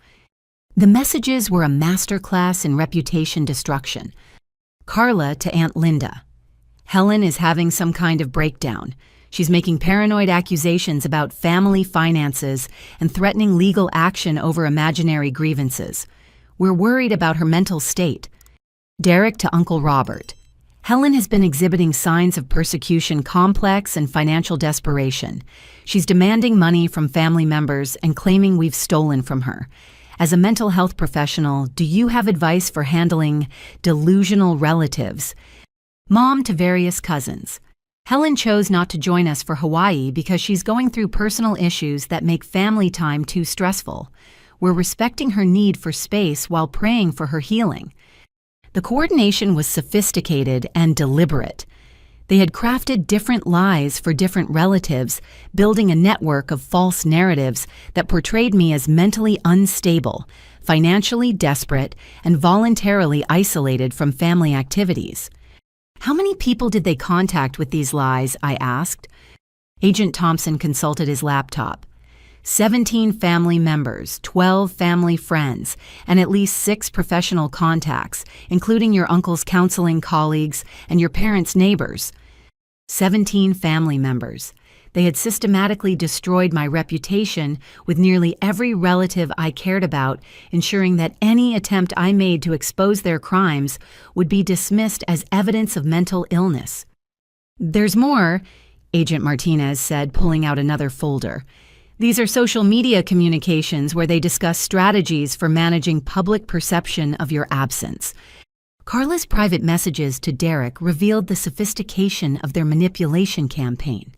[SPEAKER 1] The messages were a masterclass in reputation destruction. Carla to Aunt Linda. Helen is having some kind of breakdown. She's making paranoid accusations about family finances and threatening legal action over imaginary grievances. We're worried about her mental state. Derek to Uncle Robert. Helen has been exhibiting signs of persecution complex and financial desperation. She's demanding money from family members and claiming we've stolen from her. As a mental health professional, do you have advice for handling delusional relatives? Mom to various cousins. Helen chose not to join us for Hawaii because she's going through personal issues that make family time too stressful. We're respecting her need for space while praying for her healing. The coordination was sophisticated and deliberate. They had crafted different lies for different relatives, building a network of false narratives that portrayed me as mentally unstable, financially desperate, and voluntarily isolated from family activities. How many people did they contact with these lies? I asked. Agent Thompson consulted his laptop. 17 family members, 12 family friends, and at least 6 professional contacts, including your uncle's counseling colleagues and your parents' neighbors. 17 family members. They had systematically destroyed my reputation with nearly every relative I cared about, ensuring that any attempt I made to expose their crimes would be dismissed as evidence of mental illness. There's more, Agent Martinez said, pulling out another folder. These are social media communications where they discuss strategies for managing public perception of your absence. Carla's private messages to Derek revealed the sophistication of their manipulation campaign.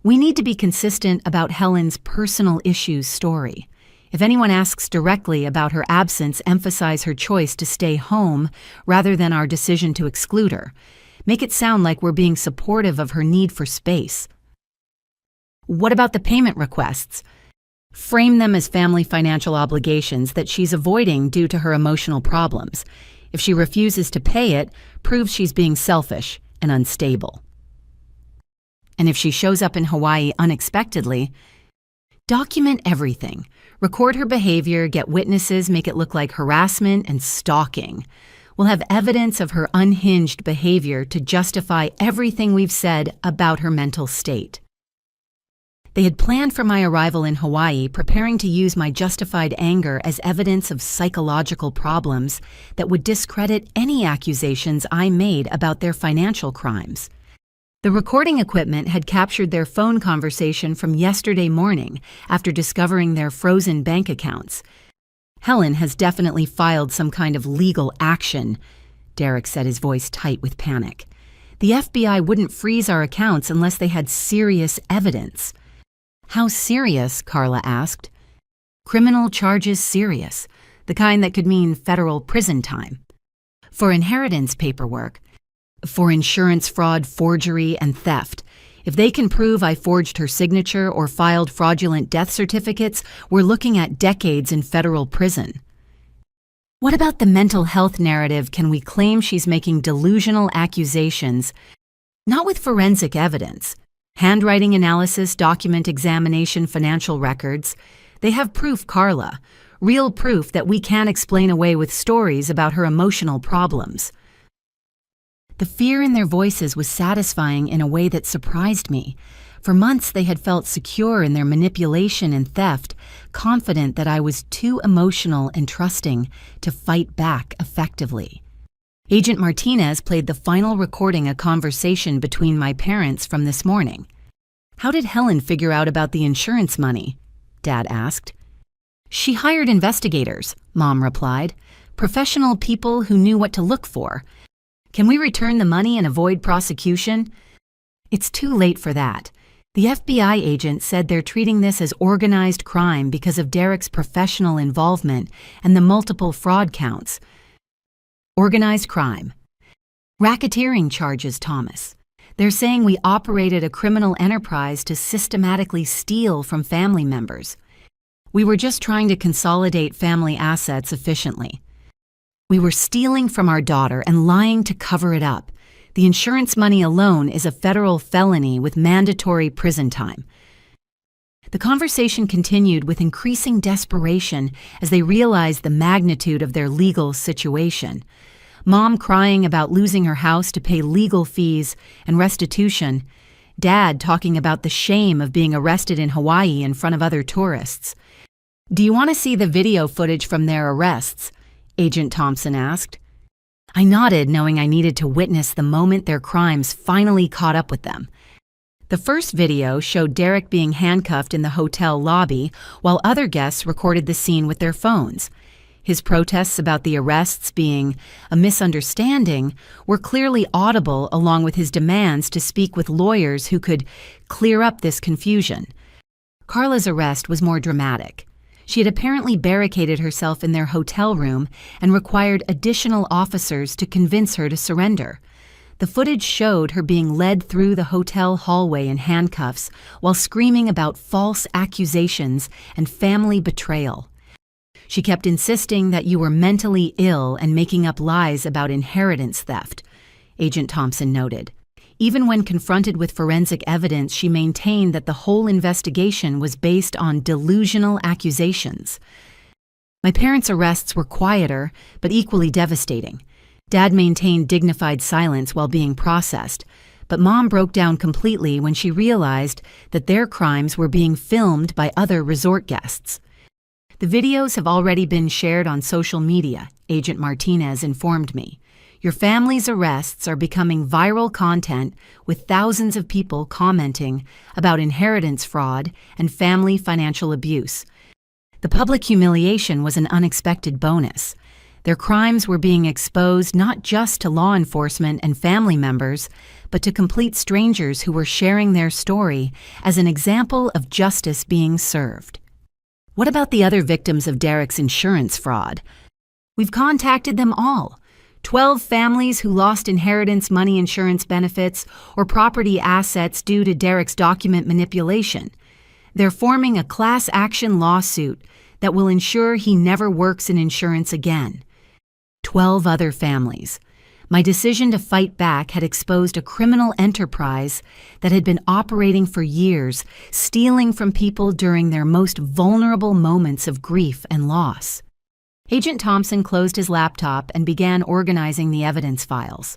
[SPEAKER 1] We need to be consistent about Helen's personal issues story. If anyone asks directly about her absence, emphasize her choice to stay home rather than our decision to exclude her. Make it sound like we're being supportive of her need for space. What about the payment requests? Frame them as family financial obligations that she's avoiding due to her emotional problems. If she refuses to pay it, proves she's being selfish and unstable. And if she shows up in Hawaii unexpectedly, document everything. Record her behavior, get witnesses, make it look like harassment and stalking. We'll have evidence of her unhinged behavior to justify everything we've said about her mental state. They had planned for my arrival in Hawaii, preparing to use my justified anger as evidence of psychological problems that would discredit any accusations I made about their financial crimes. The recording equipment had captured their phone conversation from yesterday morning after discovering their frozen bank accounts. Helen has definitely filed some kind of legal action, Derek said, his voice tight with panic. The FBI wouldn't freeze our accounts unless they had serious evidence. How serious? Carla asked. Criminal charges serious, the kind that could mean federal prison time. For inheritance paperwork, for insurance fraud, forgery, and theft. If they can prove I forged her signature or filed fraudulent death certificates, we're looking at decades in federal prison. What about the mental health narrative? Can we claim she's making delusional accusations? Not with forensic evidence. Handwriting analysis, document examination, financial records. They have proof, Carla. Real proof that we can't explain away with stories about her emotional problems. The fear in their voices was satisfying in a way that surprised me. For months they had felt secure in their manipulation and theft, confident that I was too emotional and trusting to fight back effectively. Agent Martinez played the final recording, a conversation between my parents from this morning. How did Helen figure out about the insurance money? Dad asked. She hired investigators, Mom replied. Professional people who knew what to look for. Can we return the money and avoid prosecution? It's too late for that. The FBI agent said they're treating this as organized crime because of Derek's professional involvement and the multiple fraud counts. Organized crime. Racketeering charges, Thomas. They're saying we operated a criminal enterprise to systematically steal from family members. We were just trying to consolidate family assets efficiently. We were stealing from our daughter and lying to cover it up. The insurance money alone is a federal felony with mandatory prison time. The conversation continued with increasing desperation as they realized the magnitude of their legal situation. Mom crying about losing her house to pay legal fees and restitution. Dad talking about the shame of being arrested in Hawaii in front of other tourists. Do you want to see the video footage from their arrests? Agent Thompson asked. I nodded, knowing I needed to witness the moment their crimes finally caught up with them. The first video showed Derek being handcuffed in the hotel lobby, while other guests recorded the scene with their phones. His protests about the arrests being a misunderstanding were clearly audible, along with his demands to speak with lawyers who could clear up this confusion. Carla's arrest was more dramatic. She had apparently barricaded herself in their hotel room and required additional officers to convince her to surrender. The footage showed her being led through the hotel hallway in handcuffs while screaming about false accusations and family betrayal. She kept insisting that you were mentally ill and making up lies about inheritance theft, Agent Thompson noted. Even when confronted with forensic evidence, she maintained that the whole investigation was based on delusional accusations. My parents' arrests were quieter, but equally devastating. Dad maintained dignified silence while being processed, but Mom broke down completely when she realized that their crimes were being filmed by other resort guests. The videos have already been shared on social media, Agent Martinez informed me. Your family's arrests are becoming viral content, with thousands of people commenting about inheritance fraud and family financial abuse. The public humiliation was an unexpected bonus. Their crimes were being exposed not just to law enforcement and family members, but to complete strangers who were sharing their story as an example of justice being served. What about the other victims of Derek's insurance fraud? We've contacted them all. 12 families who lost inheritance money, insurance benefits, or property assets due to Derek's document manipulation. They're forming a class action lawsuit that will ensure he never works in insurance again. 12 other families. My decision to fight back had exposed a criminal enterprise that had been operating for years, stealing from people during their most vulnerable moments of grief and loss. Agent Thompson closed his laptop and began organizing the evidence files.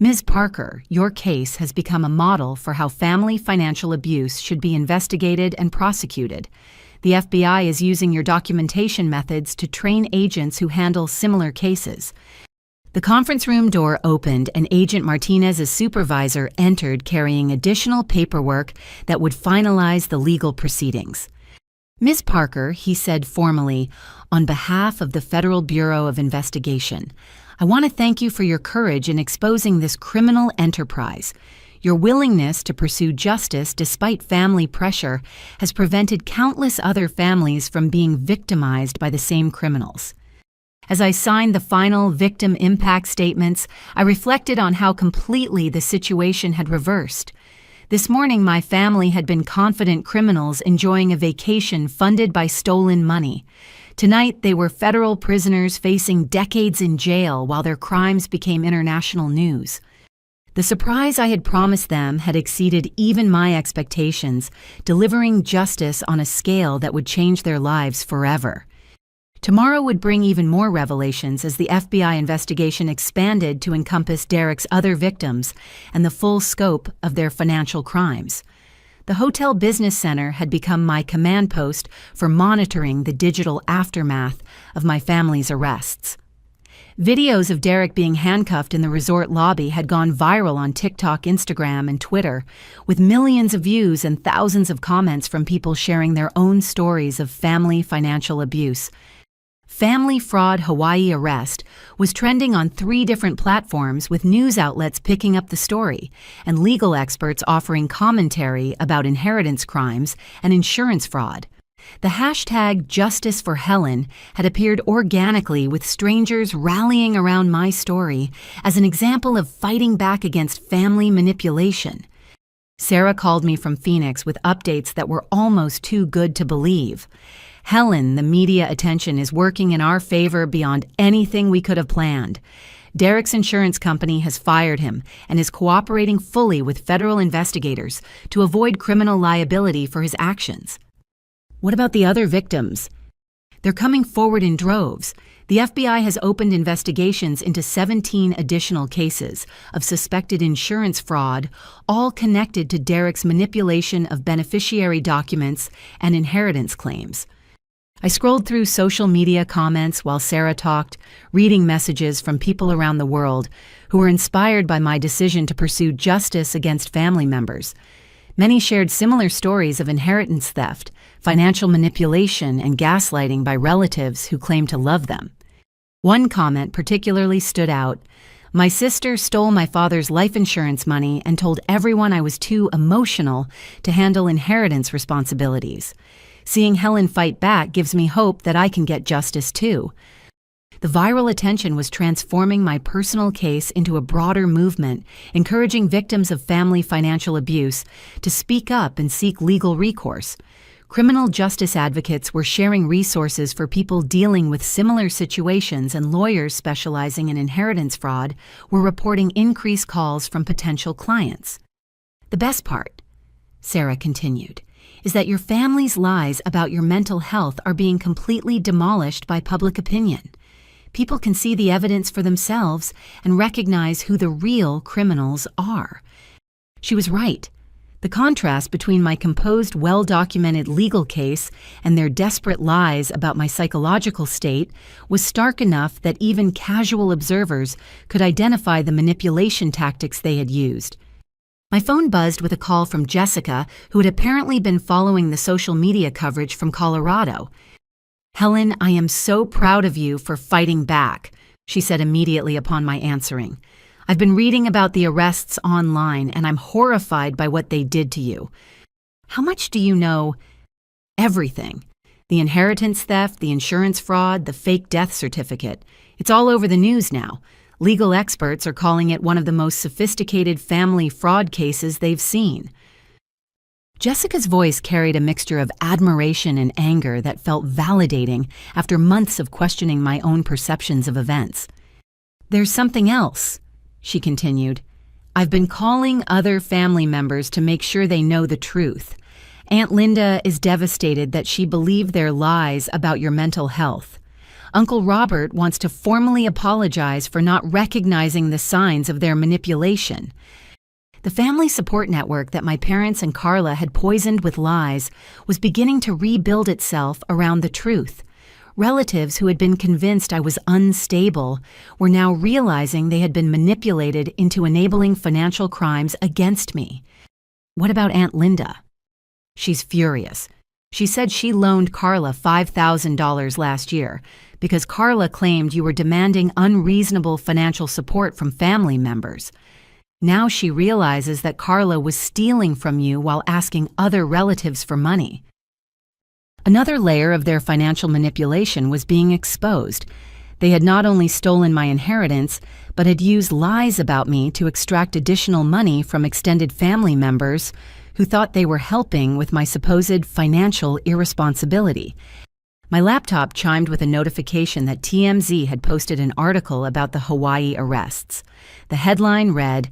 [SPEAKER 1] Ms. Parker, your case has become a model for how family financial abuse should be investigated and prosecuted. The FBI is using your documentation methods to train agents who handle similar cases. The conference room door opened and Agent Martinez's supervisor entered carrying additional paperwork that would finalize the legal proceedings. Ms. Parker, he said formally, on behalf of the Federal Bureau of Investigation, I want to thank you for your courage in exposing this criminal enterprise. Your willingness to pursue justice despite family pressure has prevented countless other families from being victimized by the same criminals. As I signed the final victim impact statements, I reflected on how completely the situation had reversed. This morning, my family had been confident criminals enjoying a vacation funded by stolen money. Tonight, they were federal prisoners facing decades in jail while their crimes became international news. The surprise I had promised them had exceeded even my expectations, delivering justice on a scale that would change their lives forever. Tomorrow would bring even more revelations as the FBI investigation expanded to encompass Derek's other victims and the full scope of their financial crimes. The Hotel Business Center had become my command post for monitoring the digital aftermath of my family's arrests. Videos of Derek being handcuffed in the resort lobby had gone viral on TikTok, Instagram, and Twitter, with millions of views and thousands of comments from people sharing their own stories of family financial abuse. Family Fraud Hawaii Arrest was trending on 3 different platforms, with news outlets picking up the story and legal experts offering commentary about inheritance crimes and insurance fraud. The hashtag Justice for Helen had appeared organically, with strangers rallying around my story as an example of fighting back against family manipulation. Sarah called me from Phoenix with updates that were almost too good to believe. Helen, the media attention is working in our favor beyond anything we could have planned. Derek's insurance company has fired him and is cooperating fully with federal investigators to avoid criminal liability for his actions. What about the other victims? They're coming forward in droves. The FBI has opened investigations into 17 additional cases of suspected insurance fraud, all connected to Derek's manipulation of beneficiary documents and inheritance claims. I scrolled through social media comments while Sarah talked, reading messages from people around the world who were inspired by my decision to pursue justice against family members. Many shared similar stories of inheritance theft, financial manipulation, and gaslighting by relatives who claimed to love them. One comment particularly stood out. My sister stole my father's life insurance money and told everyone I was too emotional to handle inheritance responsibilities. Seeing Helen fight back gives me hope that I can get justice too. The viral attention was transforming my personal case into a broader movement, encouraging victims of family financial abuse to speak up and seek legal recourse. Criminal justice advocates were sharing resources for people dealing with similar situations, and lawyers specializing in inheritance fraud were reporting increased calls from potential clients. The best part, Sarah continued, is that your family's lies about your mental health are being completely demolished by public opinion. People can see the evidence for themselves and recognize who the real criminals are. She was right. The contrast between my composed, well-documented legal case and their desperate lies about my psychological state was stark enough that even casual observers could identify the manipulation tactics they had used. My phone buzzed with a call from Jessica, who had apparently been following the social media coverage from Colorado. "Helen, I am so proud of you for fighting back," she said immediately upon my answering. "I've been reading about the arrests online, and I'm horrified by what they did to you. How much do you know?" "Everything. The inheritance theft, the insurance fraud, the fake death certificate. It's all over the news now. Legal experts are calling it one of the most sophisticated family fraud cases they've seen." Jessica's voice carried a mixture of admiration and anger that felt validating after months of questioning my own perceptions of events. "There's something else," she continued. "I've been calling other family members to make sure they know the truth. Aunt Linda is devastated that she believed their lies about your mental health. Uncle Robert wants to formally apologize for not recognizing the signs of their manipulation. The family support network that my parents and Carla had poisoned with lies was beginning to rebuild itself around the truth. Relatives who had been convinced I was unstable were now realizing they had been manipulated into enabling financial crimes against me. What about Aunt Linda?" "She's furious. She said she loaned Carla $5,000 last year because Carla claimed you were demanding unreasonable financial support from family members. Now she realizes that Carla was stealing from you while asking other relatives for money. Another layer of their financial manipulation was being exposed. They had not only stolen my inheritance, but had used lies about me to extract additional money from extended family members who thought they were helping with my supposed financial irresponsibility. My laptop chimed with a notification that TMZ had posted an article about the Hawaii arrests. The headline read,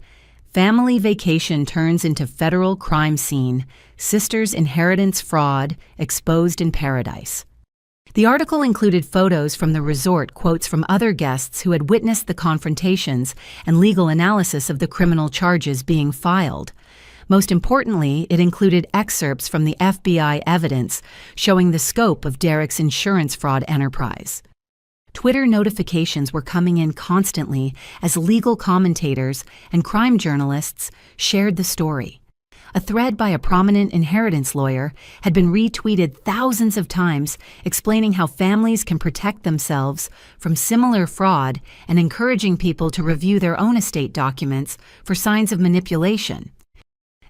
[SPEAKER 1] "Family Vacation Turns into Federal Crime Scene. Sister's Inheritance Fraud Exposed in Paradise." The article included photos from the resort, quotes from other guests who had witnessed the confrontations, and legal analysis of the criminal charges being filed. Most importantly, it included excerpts from the FBI evidence showing the scope of Derek's insurance fraud enterprise. Twitter notifications were coming in constantly as legal commentators and crime journalists shared the story. A thread by a prominent inheritance lawyer had been retweeted thousands of times, explaining how families can protect themselves from similar fraud and encouraging people to review their own estate documents for signs of manipulation.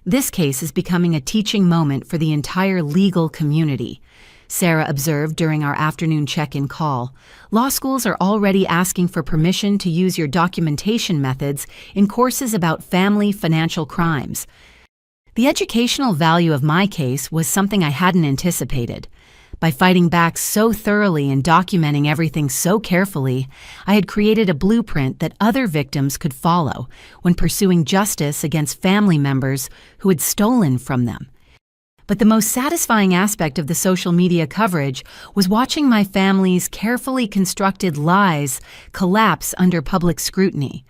[SPEAKER 1] This case is becoming a teaching moment for the entire legal community, Sarah observed during our afternoon check-in call. Law schools are already asking for permission to use your documentation methods in courses about family financial crimes. The educational value of my case was something I hadn't anticipated. By fighting back so thoroughly and documenting everything so carefully, I had created a blueprint that other victims could follow when pursuing justice against family members who had stolen from them. But the most satisfying aspect of the social media coverage was watching my family's carefully constructed lies collapse under public scrutiny.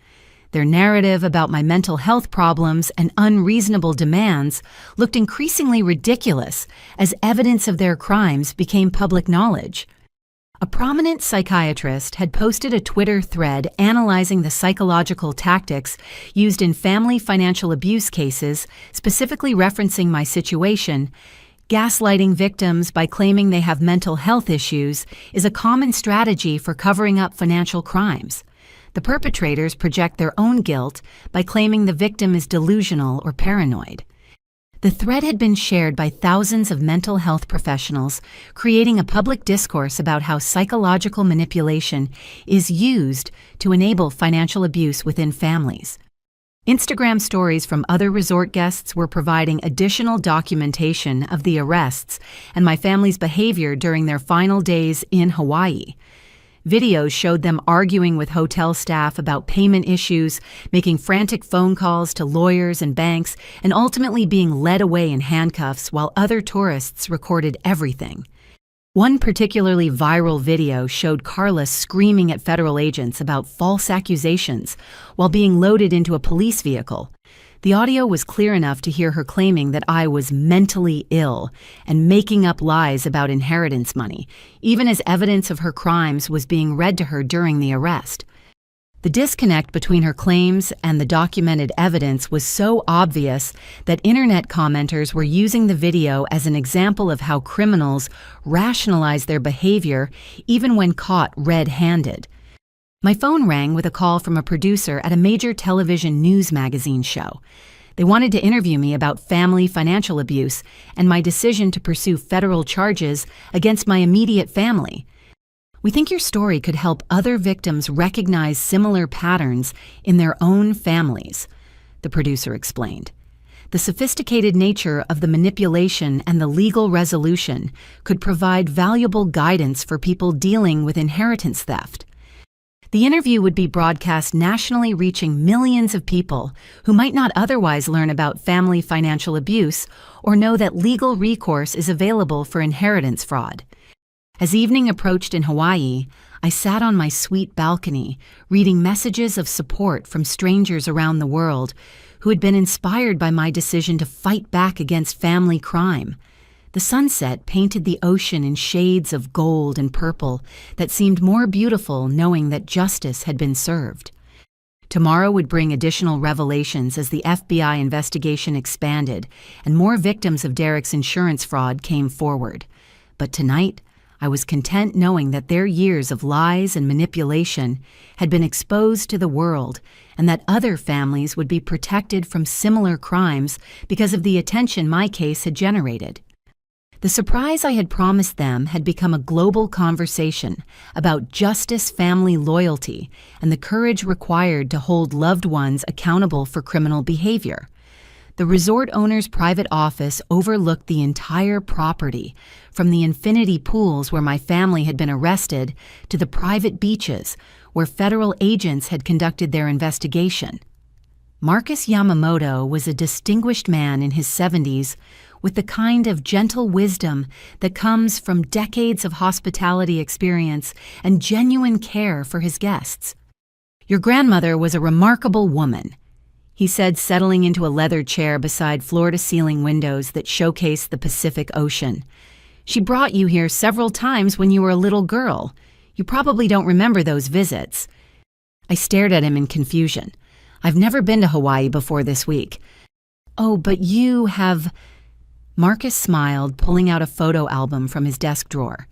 [SPEAKER 1] Their narrative about my mental health problems and unreasonable demands looked increasingly ridiculous as evidence of their crimes became public knowledge. A prominent psychiatrist had posted a Twitter thread analyzing the psychological tactics used in family financial abuse cases, specifically referencing my situation. Gaslighting victims by claiming they have mental health issues is a common strategy for covering up financial crimes. The perpetrators project their own guilt by claiming the victim is delusional or paranoid. The thread had been shared by thousands of mental health professionals, creating a public discourse about how psychological manipulation is used to enable financial abuse within families. Instagram stories from other resort guests were providing additional documentation of the arrests and my family's behavior during their final days in Hawaii. Videos showed them arguing with hotel staff about payment issues, making frantic phone calls to lawyers and banks, and ultimately being led away in handcuffs while other tourists recorded everything. One particularly viral video showed Carla screaming at federal agents about false accusations while being loaded into a police vehicle. The audio was clear enough to hear her claiming that I was mentally ill and making up lies about inheritance money, even as evidence of her crimes was being read to her during the arrest. The disconnect between her claims and the documented evidence was so obvious that internet commenters were using the video as an example of how criminals rationalize their behavior even when caught red-handed. My phone rang with a call from a producer at a major television news magazine show. They wanted to interview me about family financial abuse and my decision to pursue federal charges against my immediate family. "We think your story could help other victims recognize similar patterns in their own families," the producer explained. The sophisticated nature of the manipulation and the legal resolution could provide valuable guidance for people dealing with inheritance theft. The interview would be broadcast nationally, reaching millions of people who might not otherwise learn about family financial abuse or know that legal recourse is available for inheritance fraud. As evening approached in Hawaii, I sat on my suite balcony, reading messages of support from strangers around the world who had been inspired by my decision to fight back against family crime. The sunset painted the ocean in shades of gold and purple that seemed more beautiful knowing that justice had been served. Tomorrow would bring additional revelations as the FBI investigation expanded and more victims of Derek's insurance fraud came forward. But tonight, I was content knowing that their years of lies and manipulation had been exposed to the world and that other families would be protected from similar crimes because of the attention my case had generated. The surprise I had promised them had become a global conversation about justice, family loyalty, and the courage required to hold loved ones accountable for criminal behavior. The resort owner's private office overlooked the entire property, from the infinity pools where my family had been arrested to the private beaches where federal agents had conducted their investigation. Marcus Yamamoto was a distinguished man in his 70s with the kind of gentle wisdom that comes from decades of hospitality experience and genuine care for his guests. "Your grandmother was a remarkable woman," he said, settling into a leather chair beside floor-to-ceiling windows that showcased the Pacific Ocean. "She brought you here several times when you were a little girl. You probably don't remember those visits." I stared at him in confusion. "I've never been to Hawaii before this week." "Oh, but you have..." Marcus smiled, pulling out a photo album from his desk drawer.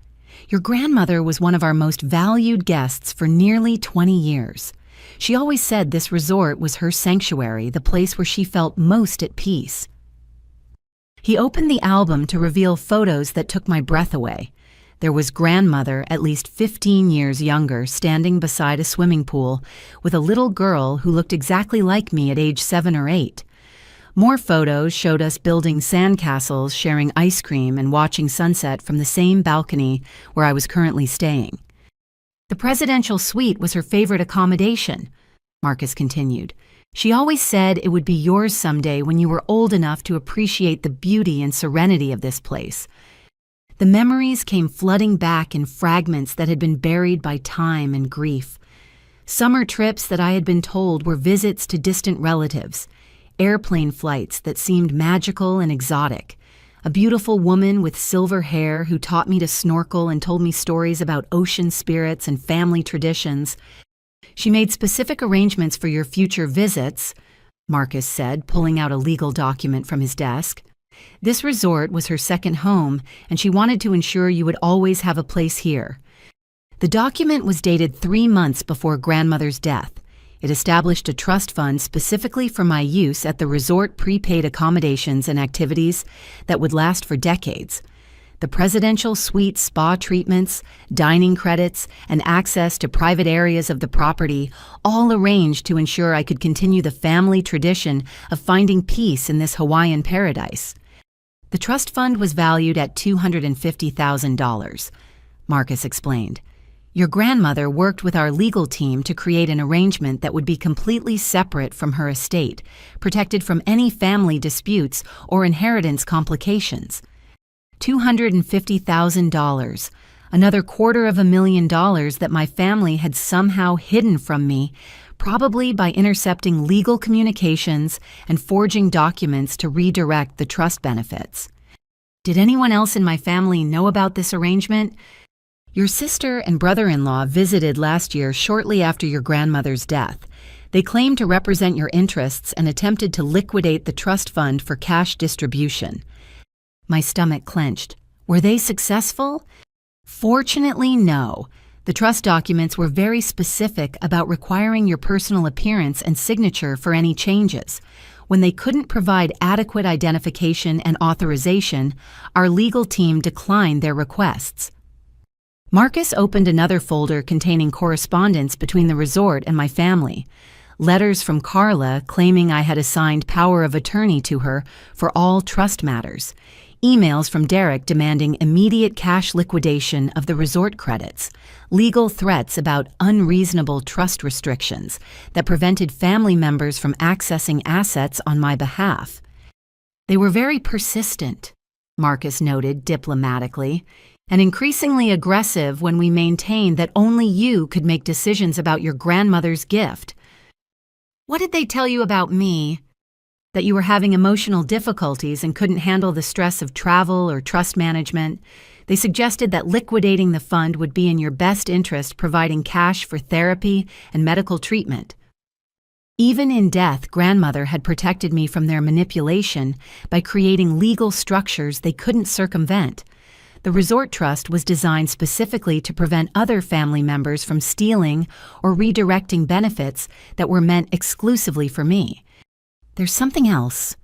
[SPEAKER 1] "Your grandmother was one of our most valued guests for nearly 20 years. She always said this resort was her sanctuary, the place where she felt most at peace." He opened the album to reveal photos that took my breath away. There was grandmother, at least 15 years younger, standing beside a swimming pool with a little girl who looked exactly like me at age 7 or 8. More photos showed us building sandcastles, sharing ice cream, and watching sunset from the same balcony where I was currently staying. "The presidential suite was her favorite accommodation," Marcus continued. "She always said it would be yours someday when you were old enough to appreciate the beauty and serenity of this place." The memories came flooding back in fragments that had been buried by time and grief. Summer trips that I had been told were visits to distant relatives, airplane flights that seemed magical and exotic, a beautiful woman with silver hair who taught me to snorkel and told me stories about ocean spirits and family traditions. "She made specific arrangements for your future visits," Marcus said, pulling out a legal document from his desk. "This resort was her second home, and she wanted to ensure you would always have a place here." The document was dated 3 months before grandmother's death. It established a trust fund specifically for my use at the resort, prepaid accommodations and activities that would last for decades. The presidential suite spa treatments, dining credits, and access to private areas of the property, all arranged to ensure I could continue the family tradition of finding peace in this Hawaiian paradise. The trust fund was valued at $250,000, Marcus explained. "Your grandmother worked with our legal team to create an arrangement that would be completely separate from her estate, protected from any family disputes or inheritance complications." $250,000, another $250,000 that my family had somehow hidden from me, probably by intercepting legal communications and forging documents to redirect the trust benefits. "Did anyone else in my family know about this arrangement?" "Your sister and brother-in-law visited last year shortly after your grandmother's death. They claimed to represent your interests and attempted to liquidate the trust fund for cash distribution." My stomach clenched. Were they successful? Fortunately, no. The trust documents were very specific about requiring your personal appearance and signature for any changes. When they couldn't provide adequate identification and authorization, our legal team declined their requests. Marcus opened another folder containing correspondence between the resort and my family. Letters from Carla claiming I had assigned power of attorney to her for all trust matters. Emails from Derek demanding immediate cash liquidation of the resort credits. Legal threats about unreasonable trust restrictions that prevented family members from accessing assets on my behalf. "They were very persistent," Marcus noted diplomatically, "and increasingly aggressive when we maintained that only you could make decisions about your grandmother's gift." "What did they tell you about me?" "That you were having emotional difficulties and couldn't handle the stress of travel or trust management. They suggested that liquidating the fund would be in your best interest, providing cash for therapy and medical treatment." Even in death, grandmother had protected me from their manipulation by creating legal structures they couldn't circumvent. The resort trust was designed specifically to prevent other family members from stealing or redirecting benefits that were meant exclusively for me. "There's something else,"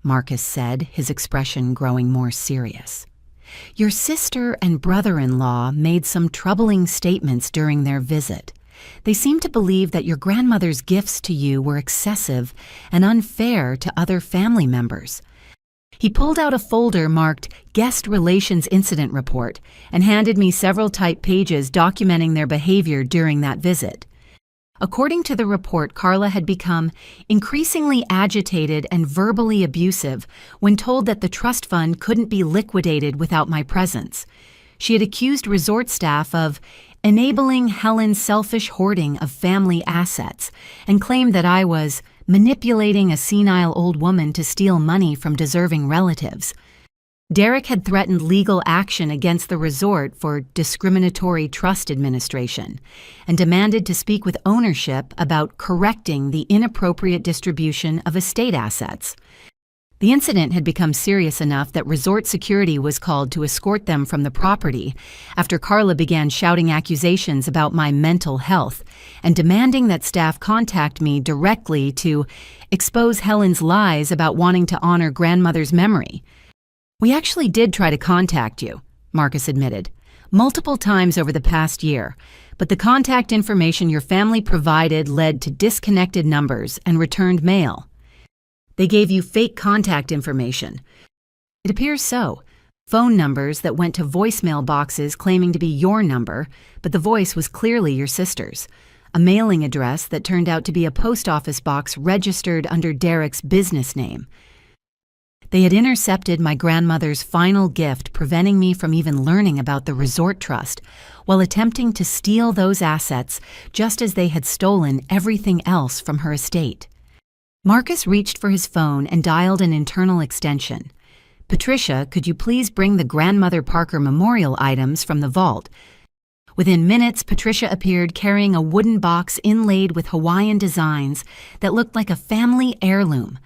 [SPEAKER 1] Marcus said, his expression growing more serious. "Your sister and brother-in-law made some troubling statements during their visit. They seemed to believe that your grandmother's gifts to you were excessive and unfair to other family members." He pulled out a folder marked Guest Relations Incident Report and handed me several typed pages documenting their behavior during that visit. According to the report, Carla had become increasingly agitated and verbally abusive when told that the trust fund couldn't be liquidated without my presence. She had accused resort staff of enabling Helen's selfish hoarding of family assets and claimed that I was manipulating a senile old woman to steal money from deserving relatives. Derek had threatened legal action against the resort for discriminatory trust administration and demanded to speak with ownership about correcting the inappropriate distribution of estate assets. The incident had become serious enough that resort security was called to escort them from the property after Carla began shouting accusations about my mental health and demanding that staff contact me directly to expose Helen's lies about wanting to honor grandmother's memory. "We actually did try to contact you," Marcus admitted, "multiple times over the past year, but the contact information your family provided led to disconnected numbers and returned mail." "They gave you fake contact information." "It appears so. Phone numbers that went to voicemail boxes claiming to be your number, but the voice was clearly your sister's. A mailing address that turned out to be a post office box registered under Derek's business name. They had intercepted my grandmother's final gift, preventing me from even learning about the resort trust, while attempting to steal those assets just as they had stolen everything else from her estate." Marcus reached for his phone and dialed an internal extension. "Patricia, could you please bring the Grandmother Parker memorial items from the vault?" Within minutes, Patricia appeared carrying a wooden box inlaid with Hawaiian designs that looked like a family heirloom.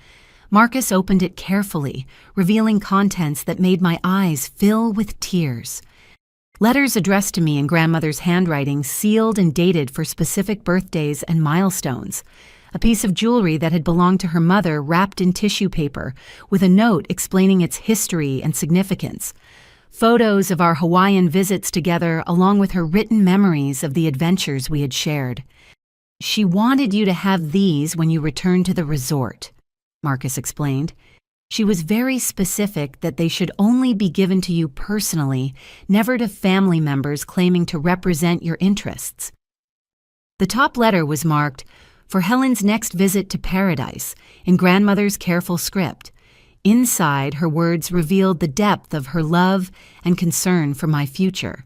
[SPEAKER 1] Marcus opened it carefully, revealing contents that made my eyes fill with tears. Letters addressed to me in grandmother's handwriting, sealed and dated for specific birthdays and milestones. A piece of jewelry that had belonged to her mother wrapped in tissue paper, with a note explaining its history and significance. Photos of our Hawaiian visits together, along with her written memories of the adventures we had shared. "She wanted you to have these when you returned to the resort," Marcus explained. "She was very specific that they should only be given to you personally, never to family members claiming to represent your interests." The top letter was marked, "For Helen's next visit to paradise," in grandmother's careful script. Inside, her words revealed the depth of her love and concern for my future.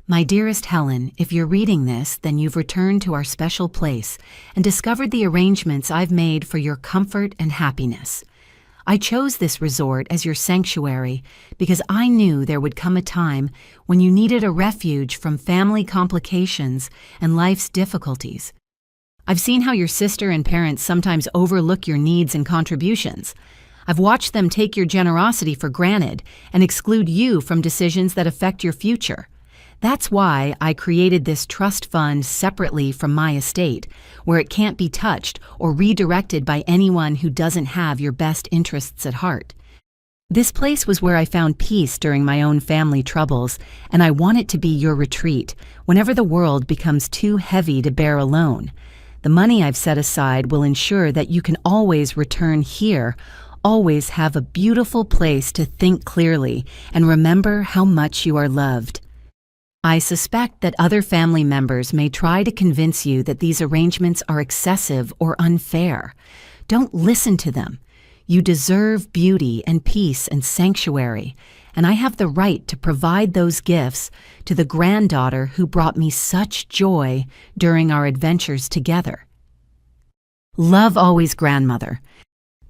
[SPEAKER 1] "My dearest Helen, if you're reading this, then you've returned to our special place and discovered the arrangements I've made for your comfort and happiness. I chose this resort as your sanctuary because I knew there would come a time when you needed a refuge from family complications and life's difficulties. I've seen how your sister and parents sometimes overlook your needs and contributions. I've watched them take your generosity for granted and exclude you from decisions that affect your future. That's why I created this trust fund separately from my estate, where it can't be touched or redirected by anyone who doesn't have your best interests at heart. This place was where I found peace during my own family troubles, and I want it to be your retreat whenever the world becomes too heavy to bear alone. The money I've set aside will ensure that you can always return here, always have a beautiful place to think clearly and remember how much you are loved. I suspect that other family members may try to convince you that these arrangements are excessive or unfair. Don't listen to them. You deserve beauty and peace and sanctuary, and I have the right to provide those gifts to the granddaughter who brought me such joy during our adventures together. Love always, grandmother.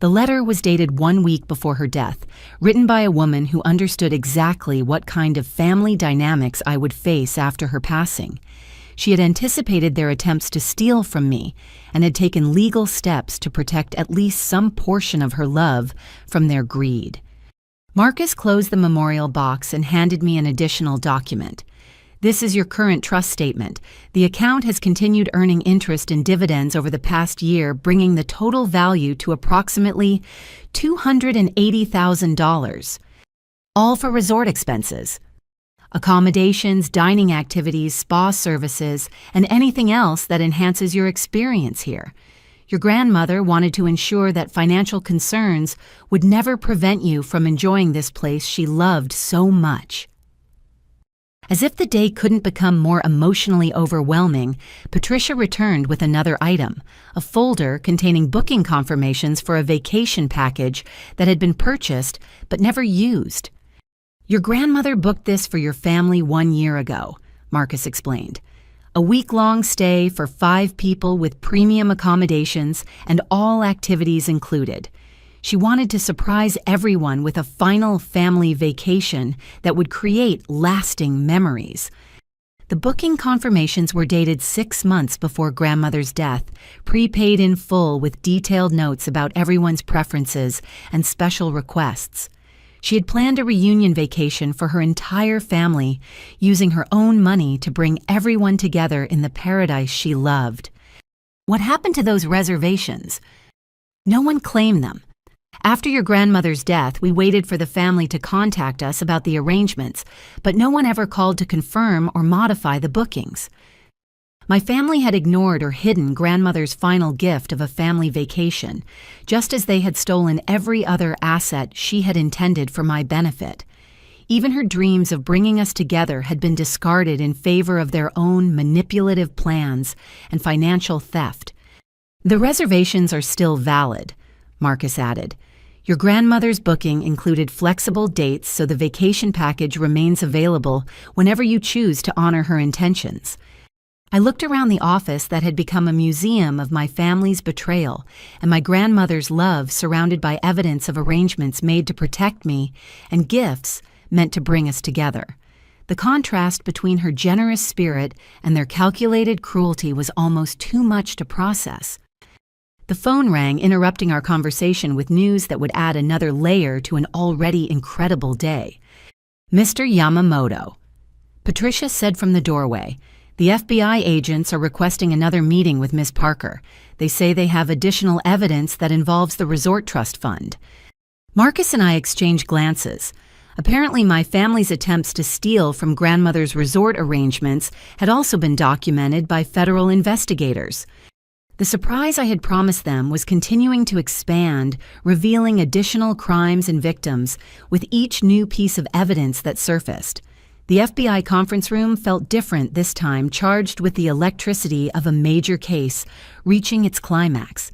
[SPEAKER 1] The letter was dated 1 week before her death, written by a woman who understood exactly what kind of family dynamics I would face after her passing. She had anticipated their attempts to steal from me and had taken legal steps to protect at least some portion of her love from their greed. Marcus closed the memorial box and handed me an additional document. This is your current trust statement. The account has continued earning interest and dividends over the past year, bringing the total value to approximately $280,000. All for resort expenses. Accommodations, dining activities, spa services, and anything else that enhances your experience here. Your grandmother wanted to ensure that financial concerns would never prevent you from enjoying this place she loved so much. As if the day couldn't become more emotionally overwhelming, Patricia returned with another item, a folder containing booking confirmations for a vacation package that had been purchased but never used. Your grandmother booked this for your family 1 year ago, Marcus explained. A week-long stay for 5 people with premium accommodations and all activities included. She wanted to surprise everyone with a final family vacation that would create lasting memories. The booking confirmations were dated 6 months before grandmother's death, prepaid in full with detailed notes about everyone's preferences and special requests. She had planned a reunion vacation for her entire family, using her own money to bring everyone together in the paradise she loved. What happened to those reservations? No one claimed them. After your grandmother's death, we waited for the family to contact us about the arrangements, but no one ever called to confirm or modify the bookings. My family had ignored or hidden grandmother's final gift of a family vacation, just as they had stolen every other asset she had intended for my benefit. Even her dreams of bringing us together had been discarded in favor of their own manipulative plans and financial theft. The reservations are still valid, Marcus added. Your grandmother's booking included flexible dates, so the vacation package remains available whenever you choose to honor her intentions. I looked around the office that had become a museum of my family's betrayal and my grandmother's love, surrounded by evidence of arrangements made to protect me and gifts meant to bring us together. The contrast between her generous spirit and their calculated cruelty was almost too much to process. The phone rang, interrupting our conversation with news that would add another layer to an already incredible day. Mr. Yamamoto, Patricia said from the doorway. The FBI agents are requesting another meeting with Miss Parker. They say they have additional evidence that involves the Resort Trust Fund. Marcus and I exchanged glances. Apparently, my family's attempts to steal from grandmother's resort arrangements had also been documented by federal investigators. The surprise I had promised them was continuing to expand, revealing additional crimes and victims with each new piece of evidence that surfaced. The FBI conference room felt different this time, charged with the electricity of a major case reaching its climax.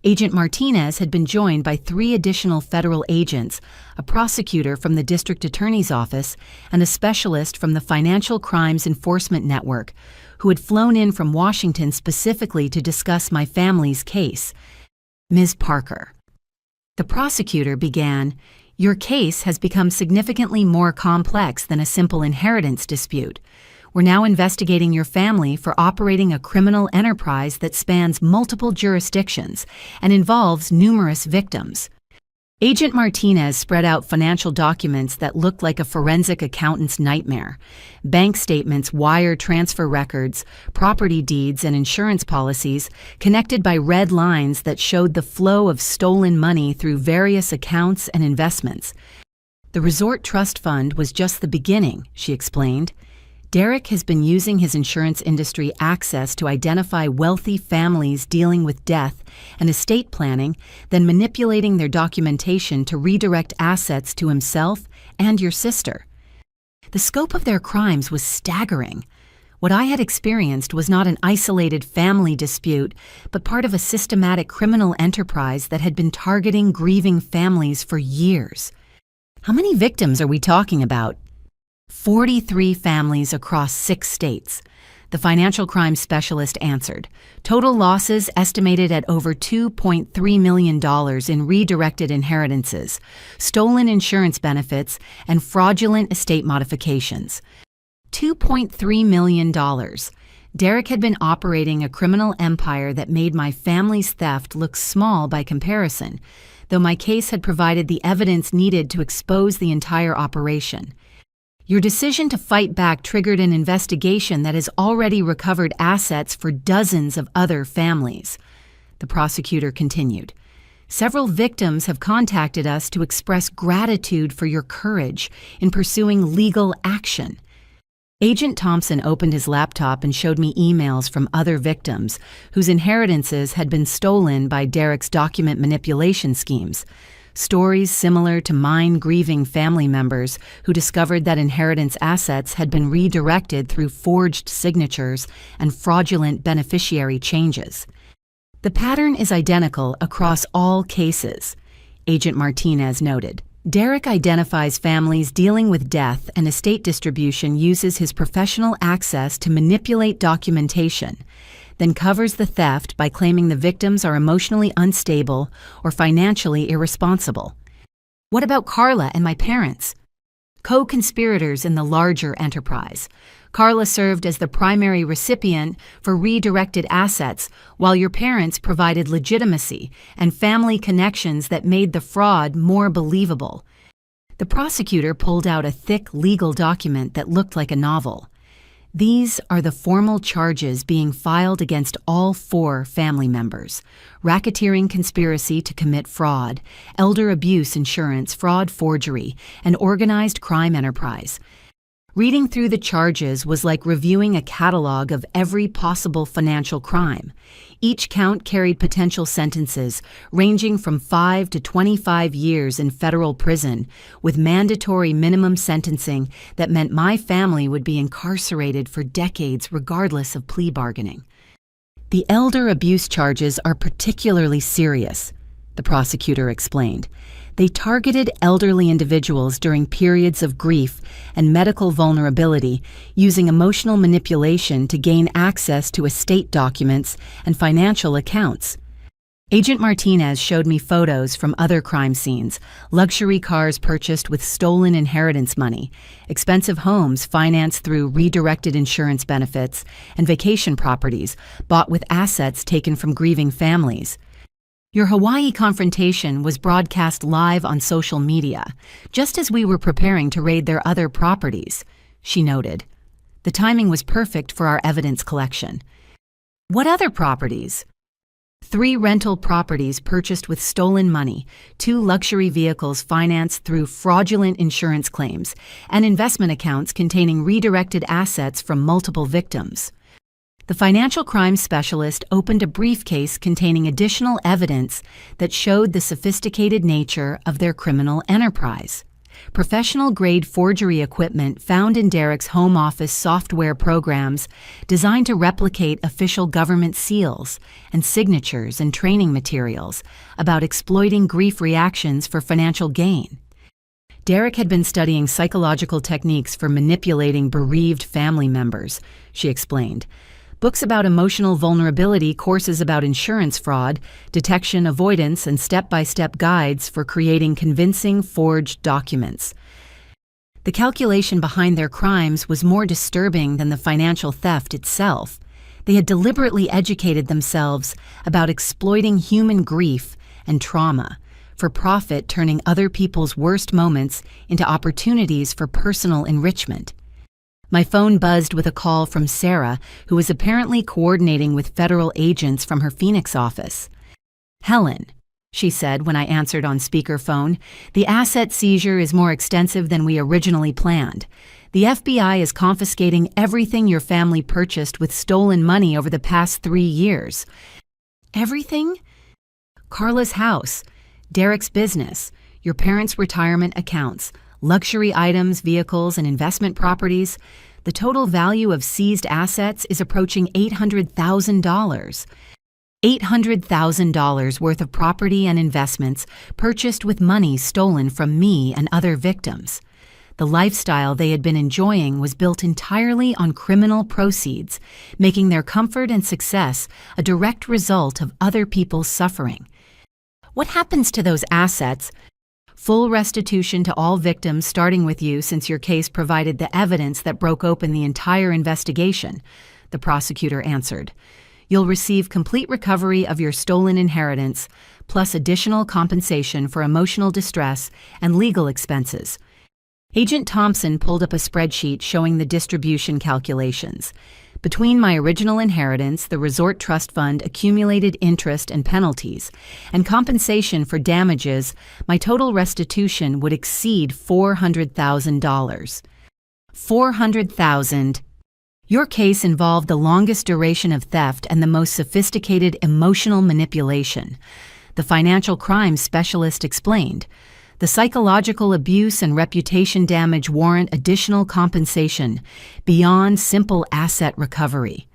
[SPEAKER 1] Agent Martinez had been joined by 3 additional federal agents, a prosecutor from the district attorney's office, and a specialist from the Financial Crimes Enforcement Network, who had flown in from Washington specifically to discuss my family's case. Ms. Parker. The prosecutor began, "Your case has become significantly more complex than a simple inheritance dispute. We're now investigating your family for operating a criminal enterprise that spans multiple jurisdictions and involves numerous victims." Agent Martinez spread out financial documents that looked like a forensic accountant's nightmare. Bank statements, wire transfer records, property deeds, and insurance policies connected by red lines that showed the flow of stolen money through various accounts and investments. The Resort Trust Fund was just the beginning, she explained. Derek has been using his insurance industry access to identify wealthy families dealing with death and estate planning, then manipulating their documentation to redirect assets to himself and your sister. The scope of their crimes was staggering. What I had experienced was not an isolated family dispute, but part of a systematic criminal enterprise that had been targeting grieving families for years. How many victims are we talking about? 43 families across 6 states. The financial crimes specialist answered. Total losses estimated at over $2.3 million in redirected inheritances, stolen insurance benefits, and fraudulent estate modifications. $2.3 million. Derek had been operating a criminal empire that made my family's theft look small by comparison, though my case had provided the evidence needed to expose the entire operation. Your decision to fight back triggered an investigation that has already recovered assets for dozens of other families. The prosecutor continued. Several victims have contacted us to express gratitude for your courage in pursuing legal action. Agent Thompson opened his laptop and showed me emails from other victims whose inheritances had been stolen by Derek's document manipulation schemes. Stories similar to mine grieving family members who discovered that inheritance assets had been redirected through forged signatures and fraudulent beneficiary changes. The pattern is identical across all cases, Agent Martinez noted. Derek identifies families dealing with death and estate distribution, uses his professional access to manipulate documentation, then covers the theft by claiming the victims are emotionally unstable or financially irresponsible. What about Carla and my parents? Co-conspirators in the larger enterprise. Carla served as the primary recipient for redirected assets, while your parents provided legitimacy and family connections that made the fraud more believable. The prosecutor pulled out a thick legal document that looked like a novel. These are the formal charges being filed against all 4 family members: racketeering conspiracy to commit fraud, elder abuse insurance fraud forgery, and organized crime enterprise. Reading through the charges was like reviewing a catalog of every possible financial crime. Each count carried potential sentences ranging from 5 to 25 years in federal prison, with mandatory minimum sentencing that meant my family would be incarcerated for decades regardless of plea bargaining. The elder abuse charges are particularly serious, the prosecutor explained. They targeted elderly individuals during periods of grief and medical vulnerability, using emotional manipulation to gain access to estate documents and financial accounts. Agent Martinez showed me photos from other crime scenes: luxury cars purchased with stolen inheritance money, expensive homes financed through redirected insurance benefits, and vacation properties bought with assets taken from grieving families. Your Hawaii confrontation was broadcast live on social media, just as we were preparing to raid their other properties, she noted. The timing was perfect for our evidence collection. What other properties? 3 rental properties purchased with stolen money, 2 luxury vehicles financed through fraudulent insurance claims, and investment accounts containing redirected assets from multiple victims. The financial crimes specialist opened a briefcase containing additional evidence that showed the sophisticated nature of their criminal enterprise. Professional-grade forgery equipment found in Derek's home office software programs designed to replicate official government seals and signatures and training materials about exploiting grief reactions for financial gain. Derek had been studying psychological techniques for manipulating bereaved family members, she explained. Books about emotional vulnerability, courses about insurance fraud, detection avoidance, and step-by-step guides for creating convincing forged documents. The calculation behind their crimes was more disturbing than the financial theft itself. They had deliberately educated themselves about exploiting human grief and trauma for profit, turning other people's worst moments into opportunities for personal enrichment. My phone buzzed with a call from Sarah, who was apparently coordinating with federal agents from her Phoenix office. "Helen," she said when I answered on speakerphone, "the asset seizure is more extensive than we originally planned. The FBI is confiscating everything your family purchased with stolen money over the past 3 years." "Everything?" "Carla's house, Derek's business, your parents' retirement accounts, luxury items, vehicles, and investment properties. The total value of seized assets is approaching $800,000. $800,000 worth of property and investments purchased with money stolen from me and other victims. The lifestyle they had been enjoying was built entirely on criminal proceeds, making their comfort and success a direct result of other people's suffering. What happens to those assets? Full restitution to all victims, starting with you since your case provided the evidence that broke open the entire investigation," the prosecutor answered. You'll receive complete recovery of your stolen inheritance, plus additional compensation for emotional distress and legal expenses. Agent Thompson pulled up a spreadsheet showing the distribution calculations. Between my original inheritance, the resort trust fund accumulated interest and penalties, and compensation for damages, my total restitution would exceed $400,000. $400,000. Your case involved the longest duration of theft and the most sophisticated emotional manipulation, the financial crimes specialist explained. The psychological abuse and reputation damage warrant additional compensation beyond simple asset recovery.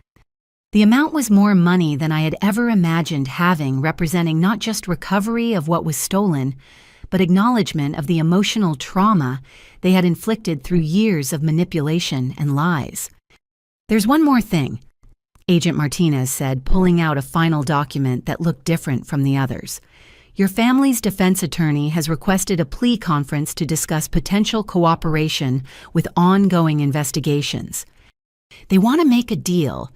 [SPEAKER 1] The amount was more money than I had ever imagined having, representing not just recovery of what was stolen, but acknowledgement of the emotional trauma they had inflicted through years of manipulation and lies. There's one more thing, Agent Martinez said, pulling out a final document that looked different from the others. Your family's defense attorney has requested a plea conference to discuss potential cooperation with ongoing investigations. They want to make a deal.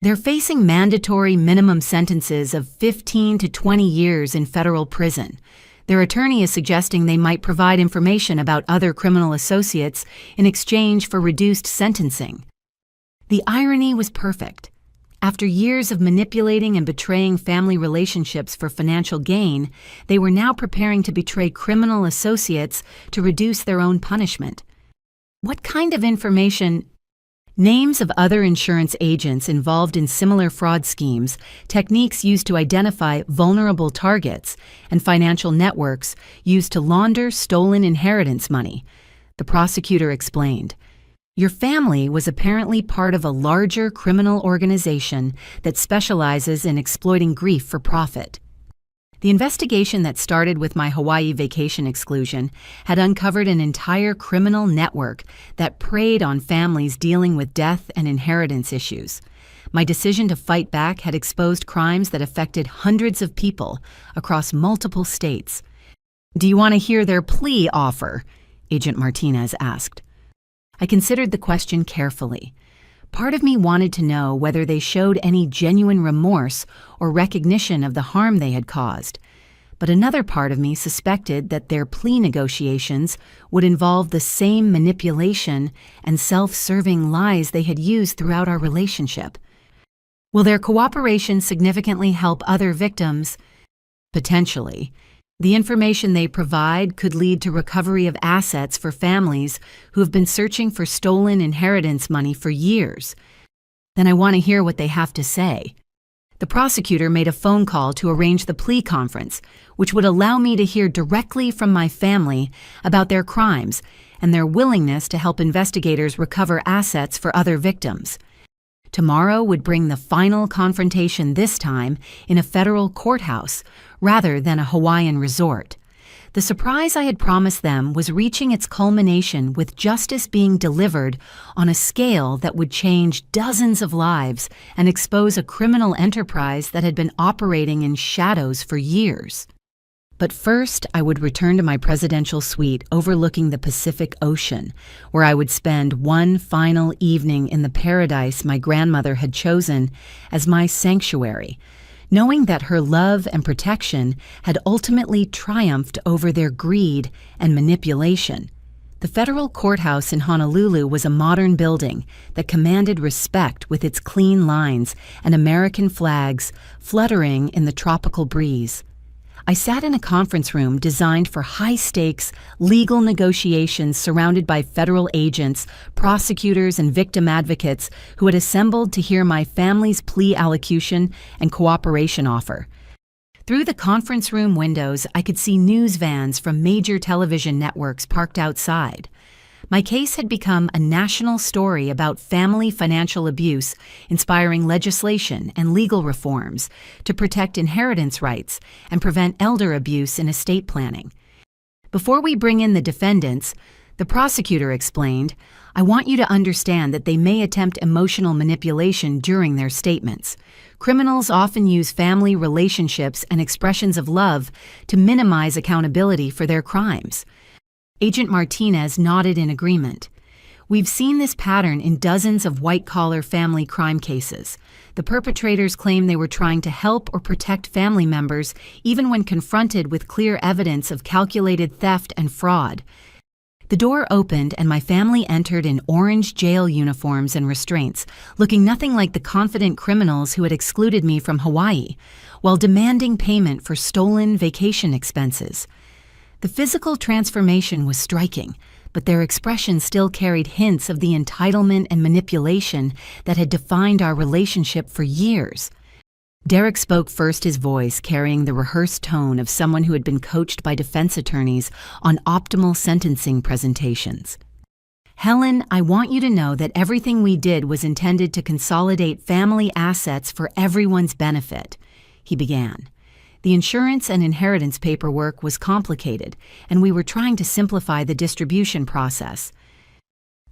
[SPEAKER 1] They're facing mandatory minimum sentences of 15 to 20 years in federal prison. Their attorney is suggesting they might provide information about other criminal associates in exchange for reduced sentencing. The irony was perfect. After years of manipulating and betraying family relationships for financial gain, they were now preparing to betray criminal associates to reduce their own punishment. What kind of information? Names of other insurance agents involved in similar fraud schemes, techniques used to identify vulnerable targets, and financial networks used to launder stolen inheritance money, the prosecutor explained. Your family was apparently part of a larger criminal organization that specializes in exploiting grief for profit. The investigation that started with my Hawaii vacation exclusion had uncovered an entire criminal network that preyed on families dealing with death and inheritance issues. My decision to fight back had exposed crimes that affected hundreds of people across multiple states. Do you want to hear their plea offer? Agent Martinez asked. I considered the question carefully. Part of me wanted to know whether they showed any genuine remorse or recognition of the harm they had caused. But another part of me suspected that their plea negotiations would involve the same manipulation and self-serving lies they had used throughout our relationship. Will their cooperation significantly help other victims? Potentially. The information they provide could lead to recovery of assets for families who have been searching for stolen inheritance money for years. Then I want to hear what they have to say. The prosecutor made a phone call to arrange the plea conference, which would allow me to hear directly from my family about their crimes and their willingness to help investigators recover assets for other victims. Tomorrow would bring the final confrontation, this time in a federal courthouse rather than a Hawaiian resort. The surprise I had promised them was reaching its culmination with justice being delivered on a scale that would change dozens of lives and expose a criminal enterprise that had been operating in shadows for years. But first, I would return to my presidential suite overlooking the Pacific Ocean, where I would spend one final evening in the paradise my grandmother had chosen as my sanctuary, knowing that her love and protection had ultimately triumphed over their greed and manipulation. The federal courthouse in Honolulu was a modern building that commanded respect with its clean lines and American flags fluttering in the tropical breeze. I sat in a conference room designed for high-stakes legal negotiations surrounded by federal agents, prosecutors, and victim advocates who had assembled to hear my family's plea allocution and cooperation offer. Through the conference room windows, I could see news vans from major television networks parked outside. My case had become a national story about family financial abuse, inspiring legislation and legal reforms to protect inheritance rights and prevent elder abuse in estate planning. Before we bring in the defendants, the prosecutor explained, I want you to understand that they may attempt emotional manipulation during their statements. Criminals often use family relationships and expressions of love to minimize accountability for their crimes. Agent Martinez nodded in agreement. We've seen this pattern in dozens of white-collar family crime cases. The perpetrators claim they were trying to help or protect family members, even when confronted with clear evidence of calculated theft and fraud. The door opened and my family entered in orange jail uniforms and restraints, looking nothing like the confident criminals who had excluded me from Hawaii, while demanding payment for stolen vacation expenses. The physical transformation was striking, but their expression still carried hints of the entitlement and manipulation that had defined our relationship for years. Derek spoke first, his voice carrying the rehearsed tone of someone who had been coached by defense attorneys on optimal sentencing presentations. "Helen, I want you to know that everything we did was intended to consolidate family assets for everyone's benefit," he began. "The insurance and inheritance paperwork was complicated, and we were trying to simplify the distribution process."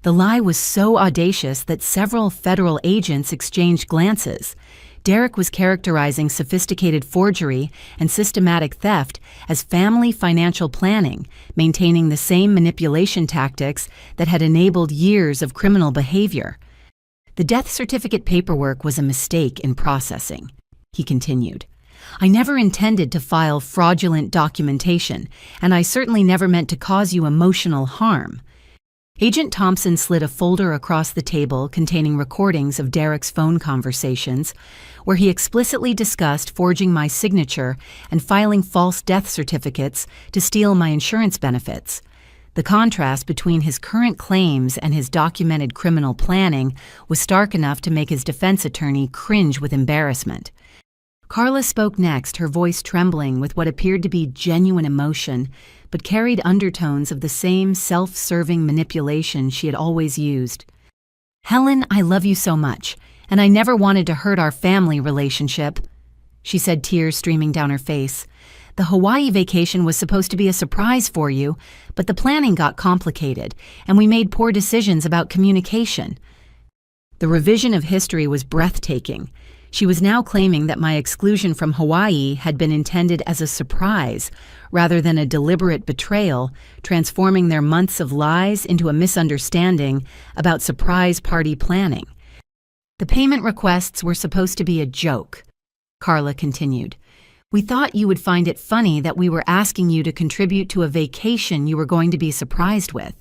[SPEAKER 1] The lie was so audacious that several federal agents exchanged glances. Derek was characterizing sophisticated forgery and systematic theft as family financial planning, maintaining the same manipulation tactics that had enabled years of criminal behavior. "The death certificate paperwork was a mistake in processing," he continued. "I never intended to file fraudulent documentation, and I certainly never meant to cause you emotional harm." Agent Thompson slid a folder across the table containing recordings of Derek's phone conversations, where he explicitly discussed forging my signature and filing false death certificates to steal my insurance benefits. The contrast between his current claims and his documented criminal planning was stark enough to make his defense attorney cringe with embarrassment. Carla spoke next, her voice trembling with what appeared to be genuine emotion, but carried undertones of the same self-serving manipulation she had always used. "Helen, I love you so much, and I never wanted to hurt our family relationship," she said, tears streaming down her face. "The Hawaii vacation was supposed to be a surprise for you, but the planning got complicated, and we made poor decisions about communication." The revision of history was breathtaking. She was now claiming that my exclusion from Hawaii had been intended as a surprise rather than a deliberate betrayal, transforming their months of lies into a misunderstanding about surprise party planning. "The payment requests were supposed to be a joke," Carla continued. "We thought you would find it funny that we were asking you to contribute to a vacation you were going to be surprised with."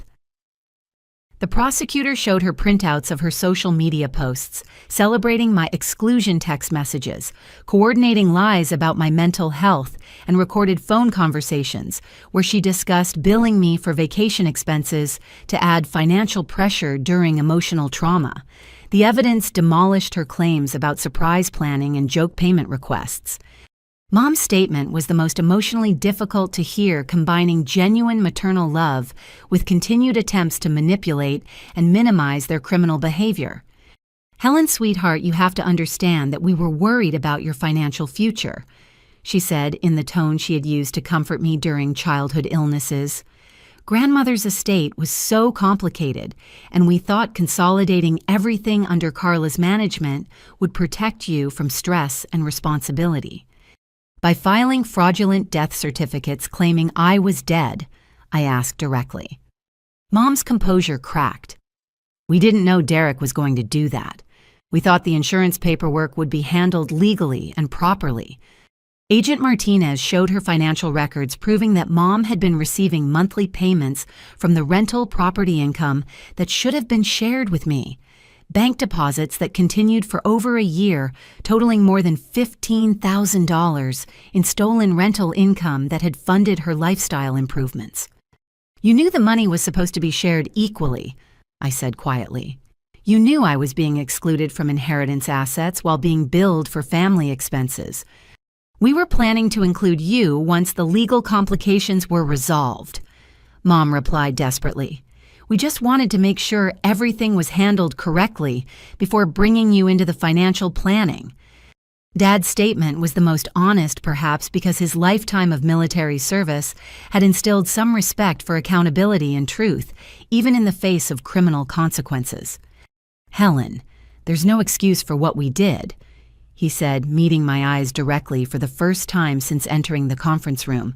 [SPEAKER 1] The prosecutor showed her printouts of her social media posts, celebrating my exclusion text messages, coordinating lies about my mental health, and recorded phone conversations where she discussed billing me for vacation expenses to add financial pressure during emotional trauma. The evidence demolished her claims about surprise planning and joke payment requests. Mom's statement was the most emotionally difficult to hear, combining genuine maternal love with continued attempts to manipulate and minimize their criminal behavior. "Helen, sweetheart, you have to understand that we were worried about your financial future," she said in the tone she had used to comfort me during childhood illnesses. "Grandmother's estate was so complicated, and we thought consolidating everything under Carla's management would protect you from stress and responsibility." By filing fraudulent death certificates claiming I was dead, I asked directly. Mom's composure cracked. "We didn't know Derek was going to do that. We thought the insurance paperwork would be handled legally and properly." Agent Martinez showed her financial records proving that Mom had been receiving monthly payments from the rental property income that should have been shared with me. Bank deposits that continued for over a year, totaling more than $15,000 in stolen rental income that had funded her lifestyle improvements. "You knew the money was supposed to be shared equally," I said quietly. "You knew I was being excluded from inheritance assets while being billed for family expenses. We were planning to include you once the legal complications were resolved," Mom replied desperately. "We just wanted to make sure everything was handled correctly before bringing you into the financial planning." Dad's statement was the most honest, perhaps because his lifetime of military service had instilled some respect for accountability and truth, even in the face of criminal consequences. "Helen, there's no excuse for what we did," he said, meeting my eyes directly for the first time since entering the conference room.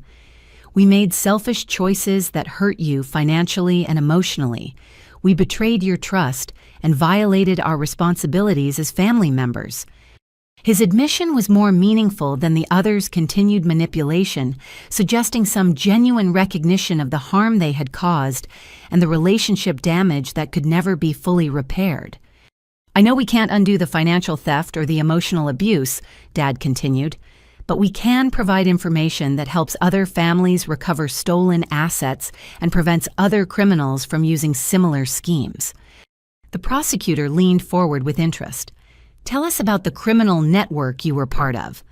[SPEAKER 1] "We made selfish choices that hurt you financially and emotionally. We betrayed your trust and violated our responsibilities as family members." His admission was more meaningful than the others' continued manipulation, suggesting some genuine recognition of the harm they had caused and the relationship damage that could never be fully repaired. "I know we can't undo the financial theft or the emotional abuse," Dad continued, "but we can provide information that helps other families recover stolen assets and prevents other criminals from using similar schemes." The prosecutor leaned forward with interest. "Tell us about the criminal network you were part of."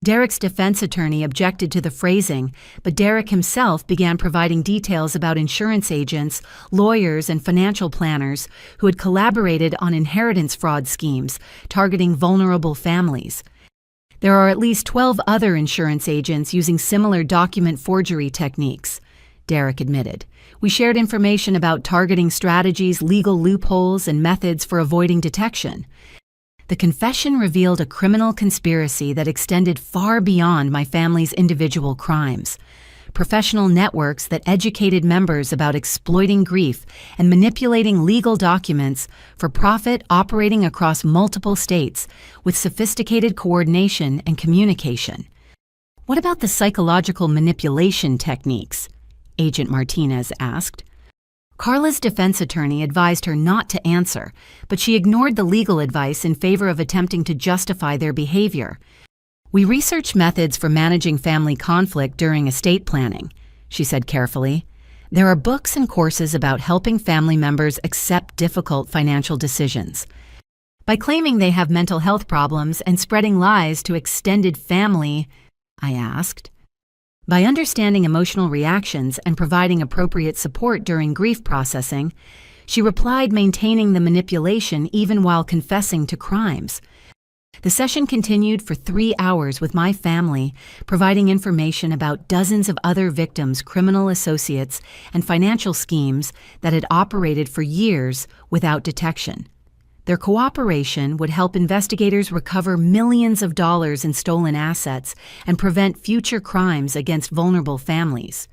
[SPEAKER 1] Derek's defense attorney objected to the phrasing, but Derek himself began providing details about insurance agents, lawyers, and financial planners who had collaborated on inheritance fraud schemes targeting vulnerable families. "There are at least 12 other insurance agents using similar document forgery techniques," Derek admitted. "We shared information about targeting strategies, legal loopholes, and methods for avoiding detection." The confession revealed a criminal conspiracy that extended far beyond my family's individual crimes. Professional networks that educated members about exploiting grief and manipulating legal documents for profit, operating across multiple states with sophisticated coordination and communication. "What about the psychological manipulation techniques?" Agent Martinez asked. Carla's defense attorney advised her not to answer, but she ignored the legal advice in favor of attempting to justify their behavior. "We researched methods for managing family conflict during estate planning," she said carefully. "There are books and courses about helping family members accept difficult financial decisions. By claiming they have mental health problems and spreading lies to extended family," I asked. "By understanding emotional reactions and providing appropriate support during grief processing," she replied, maintaining the manipulation even while confessing to crimes. The session continued for 3 hours with my family, providing information about dozens of other victims' criminal associates and financial schemes that had operated for years without detection. Their cooperation would help investigators recover millions of dollars in stolen assets and prevent future crimes against vulnerable families.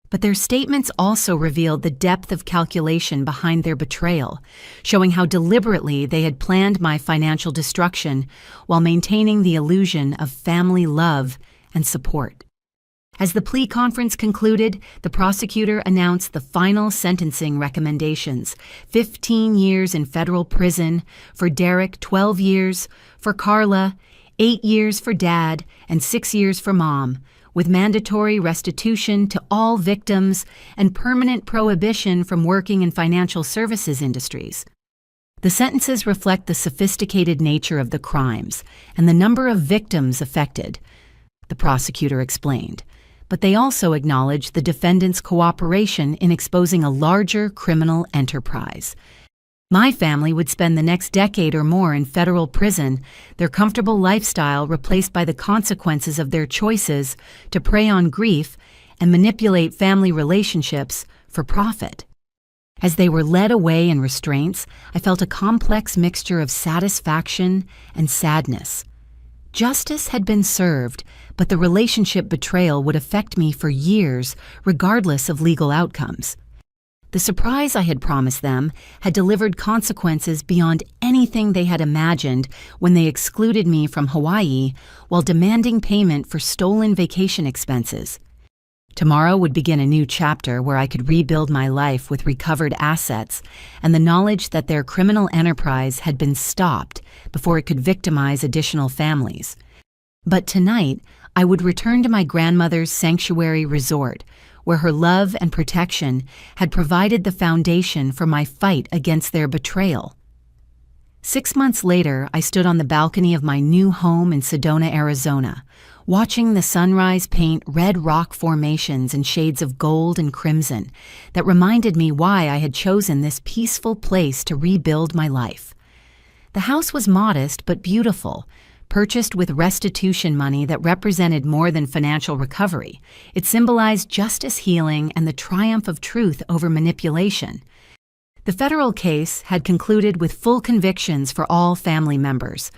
[SPEAKER 1] But their statements also revealed the depth of calculation behind their betrayal, showing how deliberately they had planned my financial destruction while maintaining the illusion of family love and support. As the plea conference concluded, the prosecutor announced the final sentencing recommendations: 15 years in federal prison, for Derek 12 years, for Carla 8 years for Dad, and 6 years for Mom, with mandatory restitution to all victims and permanent prohibition from working in financial services industries. The sentences reflect the sophisticated nature of the crimes and the number of victims affected, the prosecutor explained. But they also acknowledge the defendant's cooperation in exposing a larger criminal enterprise. My family would spend the next decade or more in federal prison, their comfortable lifestyle replaced by the consequences of their choices to prey on grief and manipulate family relationships for profit. As they were led away in restraints, I felt a complex mixture of satisfaction and sadness. Justice had been served, but the relationship betrayal would affect me for years, regardless of legal outcomes. The surprise I had promised them had delivered consequences beyond anything they had imagined when they excluded me from Hawaii while demanding payment for stolen vacation expenses. Tomorrow would begin a new chapter where I could rebuild my life with recovered assets and the knowledge that their criminal enterprise had been stopped before it could victimize additional families. But tonight, I would return to my grandmother's sanctuary resort, where her love and protection had provided the foundation for my fight against their betrayal. 6 months later, I stood on the balcony of my new home in Sedona, Arizona, watching the sunrise paint red rock formations in shades of gold and crimson that reminded me why I had chosen this peaceful place to rebuild my life. The house was modest but beautiful, purchased with restitution money that represented more than financial recovery. It symbolized justice, healing, and the triumph of truth over manipulation. The federal case had concluded with full convictions for all family members.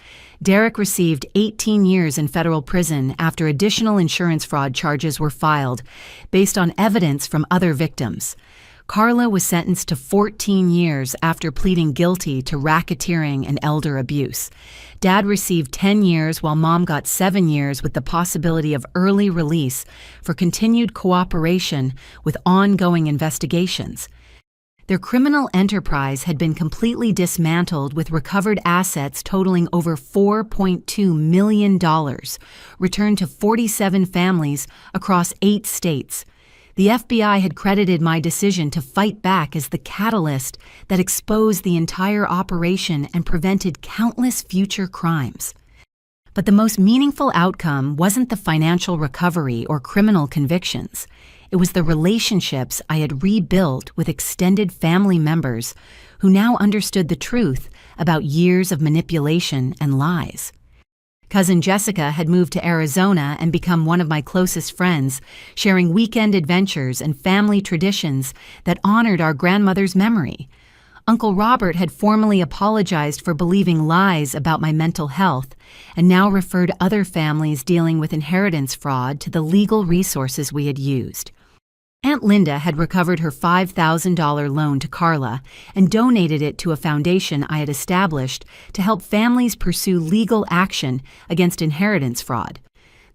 [SPEAKER 1] Derek received 18 years in federal prison after additional insurance fraud charges were filed, based on evidence from other victims. Carla was sentenced to 14 years after pleading guilty to racketeering and elder abuse. Dad received 10 years while Mom got 7 years with the possibility of early release for continued cooperation with ongoing investigations. Their criminal enterprise had been completely dismantled with recovered assets totaling over $4.2 million, returned to 47 families across 8 states. The FBI had credited my decision to fight back as the catalyst that exposed the entire operation and prevented countless future crimes. But the most meaningful outcome wasn't the financial recovery or criminal convictions. It was the relationships I had rebuilt with extended family members who now understood the truth about years of manipulation and lies. Cousin Jessica had moved to Arizona and become one of my closest friends, sharing weekend adventures and family traditions that honored our grandmother's memory. Uncle Robert had formally apologized for believing lies about my mental health and now referred other families dealing with inheritance fraud to the legal resources we had used. Aunt Linda had recovered her $5,000 loan to Carla and donated it to a foundation I had established to help families pursue legal action against inheritance fraud.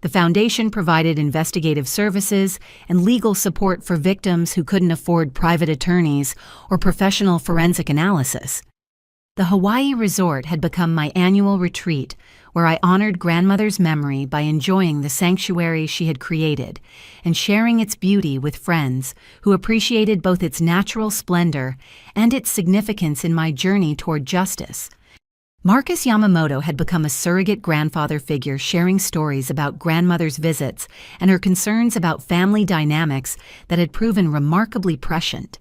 [SPEAKER 1] The foundation provided investigative services and legal support for victims who couldn't afford private attorneys or professional forensic analysis. The Hawaii resort had become my annual retreat, where I honored grandmother's memory by enjoying the sanctuary she had created and sharing its beauty with friends who appreciated both its natural splendor and its significance in my journey toward justice. Marcus Yamamoto had become a surrogate grandfather figure, sharing stories about grandmother's visits and her concerns about family dynamics that had proven remarkably prescient.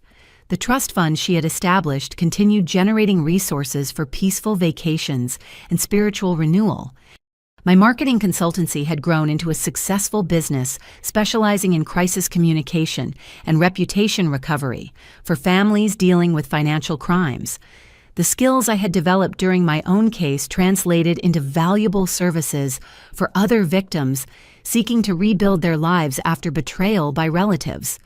[SPEAKER 1] The trust fund she had established continued generating resources for peaceful vacations and spiritual renewal. My marketing consultancy had grown into a successful business specializing in crisis communication and reputation recovery for families dealing with financial crimes. The skills I had developed during my own case translated into valuable services for other victims seeking to rebuild their lives after betrayal by relatives.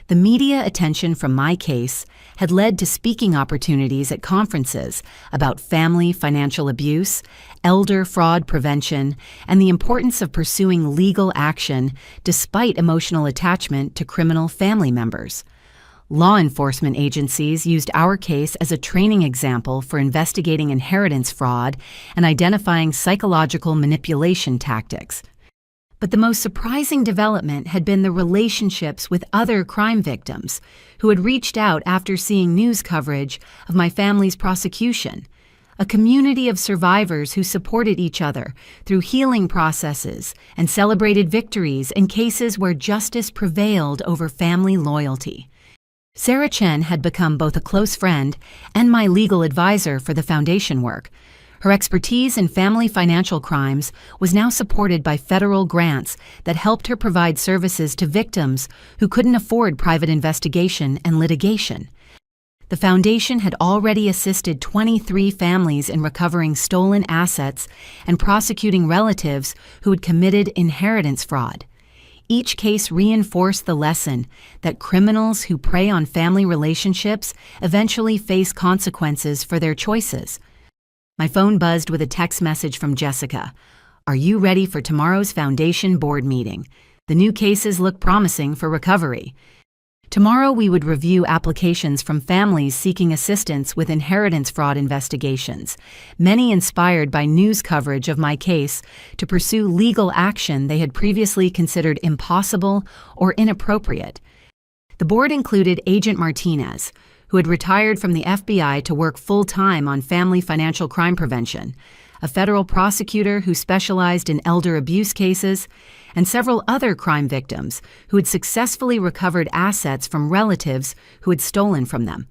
[SPEAKER 1] The media attention from my case had led to speaking opportunities at conferences about family financial abuse, elder fraud prevention, and the importance of pursuing legal action despite emotional attachment to criminal family members. Law enforcement agencies used our case as a training example for investigating inheritance fraud and identifying psychological manipulation tactics. But the most surprising development had been the relationships with other crime victims who had reached out after seeing news coverage of my family's prosecution. A community of survivors who supported each other through healing processes and celebrated victories in cases where justice prevailed over family loyalty. Sarah Chen had become both a close friend and my legal advisor for the foundation work. Her expertise in family financial crimes was now supported by federal grants that helped her provide services to victims who couldn't afford private investigation and litigation. The foundation had already assisted 23 families in recovering stolen assets and prosecuting relatives who had committed inheritance fraud. Each case reinforced the lesson that criminals who prey on family relationships eventually face consequences for their choices. My phone buzzed with a text message from Jessica. "Are you ready for tomorrow's foundation board meeting? The new cases look promising for recovery." Tomorrow we would review applications from families seeking assistance with inheritance fraud investigations, many inspired by news coverage of my case to pursue legal action they had previously considered impossible or inappropriate. The board included Agent Martinez, who had retired from the FBI to work full-time on family financial crime prevention, a federal prosecutor who specialized in elder abuse cases, and several other crime victims who had successfully recovered assets from relatives who had stolen from them.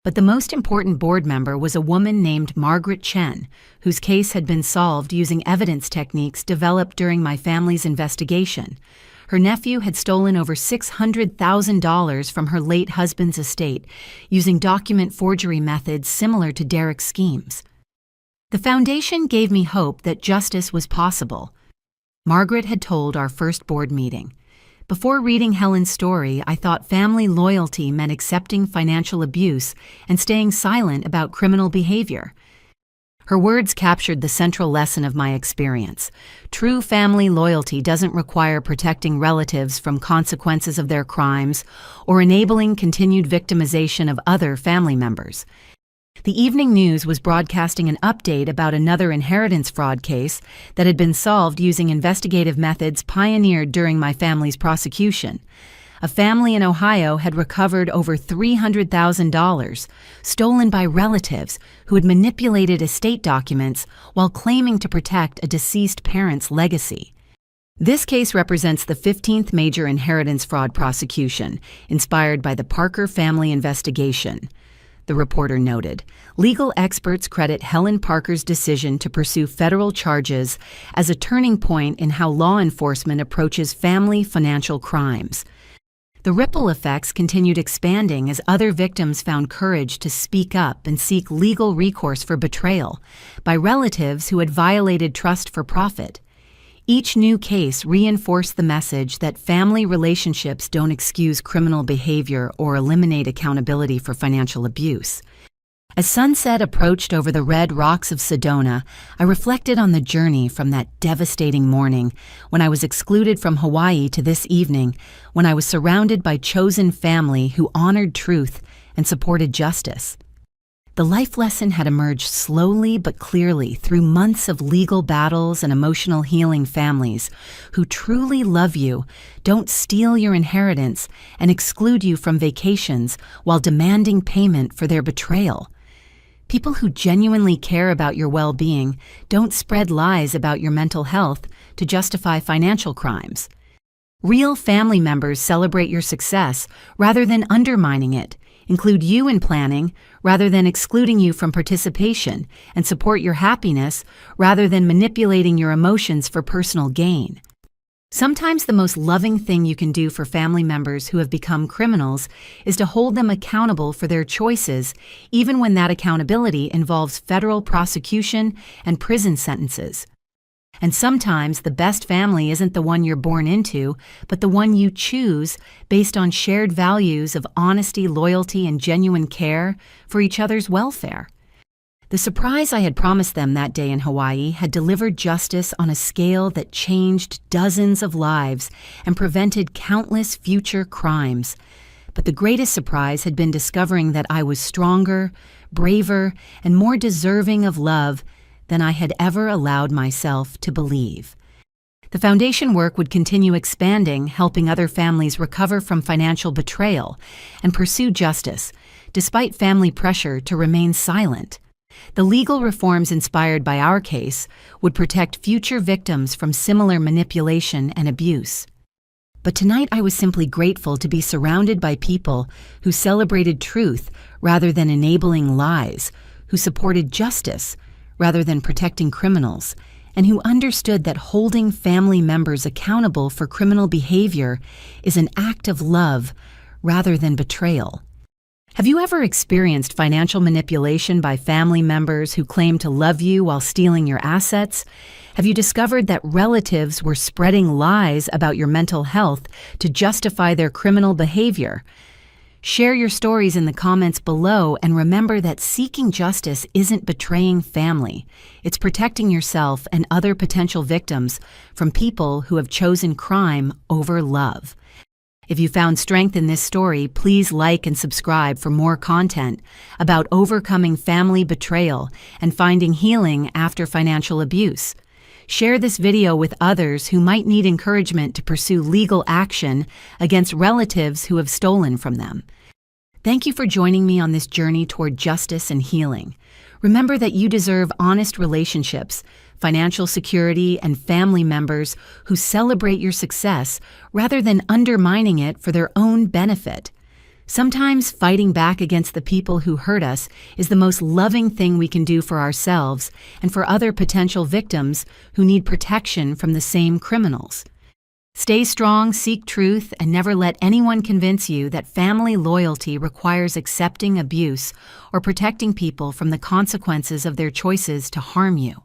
[SPEAKER 1] But the most important board member was a woman named Margaret Chen, whose case had been solved using evidence techniques developed during my family's investigation. Her nephew had stolen over $600,000 from her late husband's estate using document forgery methods similar to Derek's schemes. The foundation gave me hope that justice was possible. Margaret had told our first board meeting, Before reading Helen's story, I thought family loyalty meant accepting financial abuse and staying silent about criminal behavior. Her words captured the central lesson of my experience. True family loyalty doesn't require protecting relatives from consequences of their crimes or enabling continued victimization of other family members. The evening news was broadcasting an update about another inheritance fraud case that had been solved using investigative methods pioneered during my family's prosecution. A family in Ohio had recovered over $300,000, stolen by relatives who had manipulated estate documents while claiming to protect a deceased parent's legacy. This case represents the 15th major inheritance fraud prosecution, inspired by the Parker family investigation. The reporter noted, legal experts credit Helen Parker's decision to pursue federal charges as a turning point in how law enforcement approaches family financial crimes. The ripple effects continued expanding as other victims found courage to speak up and seek legal recourse for betrayal by relatives who had violated trust for profit. Each new case reinforced the message that family relationships don't excuse criminal behavior or eliminate accountability for financial abuse. As sunset approached over the red rocks of Sedona, I reflected on the journey from that devastating morning when I was excluded from Hawaii to this evening when I was surrounded by chosen family who honored truth and supported justice. The life lesson had emerged slowly but clearly through months of legal battles and emotional healing. Families who truly love you don't steal your inheritance and exclude you from vacations while demanding payment for their betrayal. People who genuinely care about your well-being don't spread lies about your mental health to justify financial crimes. Real family members celebrate your success rather than undermining it, include you in planning rather than excluding you from participation, and support your happiness rather than manipulating your emotions for personal gain. Sometimes the most loving thing you can do for family members who have become criminals is to hold them accountable for their choices, even when that accountability involves federal prosecution and prison sentences. And sometimes the best family isn't the one you're born into, but the one you choose based on shared values of honesty, loyalty, and genuine care for each other's welfare. The surprise I had promised them that day in Hawaii had delivered justice on a scale that changed dozens of lives and prevented countless future crimes. But the greatest surprise had been discovering that I was stronger, braver, and more deserving of love than I had ever allowed myself to believe. The foundation work would continue expanding, helping other families recover from financial betrayal and pursue justice, despite family pressure to remain silent. The legal reforms inspired by our case would protect future victims from similar manipulation and abuse. But tonight I was simply grateful to be surrounded by people who celebrated truth rather than enabling lies, who supported justice rather than protecting criminals, and who understood that holding family members accountable for criminal behavior is an act of love rather than betrayal. Have you ever experienced financial manipulation by family members who claim to love you while stealing your assets? Have you discovered that relatives were spreading lies about your mental health to justify their criminal behavior? Share your stories in the comments below, and remember that seeking justice isn't betraying family. It's protecting yourself and other potential victims from people who have chosen crime over love. If you found strength in this story, please like and subscribe for more content about overcoming family betrayal and finding healing after financial abuse. Share this video with others who might need encouragement to pursue legal action against relatives who have stolen from them. Thank you for joining me on this journey toward justice and healing. Remember that you deserve honest relationships, financial security, and family members who celebrate your success rather than undermining it for their own benefit. Sometimes fighting back against the people who hurt us is the most loving thing we can do for ourselves and for other potential victims who need protection from the same criminals. Stay strong, seek truth, and never let anyone convince you that family loyalty requires accepting abuse or protecting people from the consequences of their choices to harm you.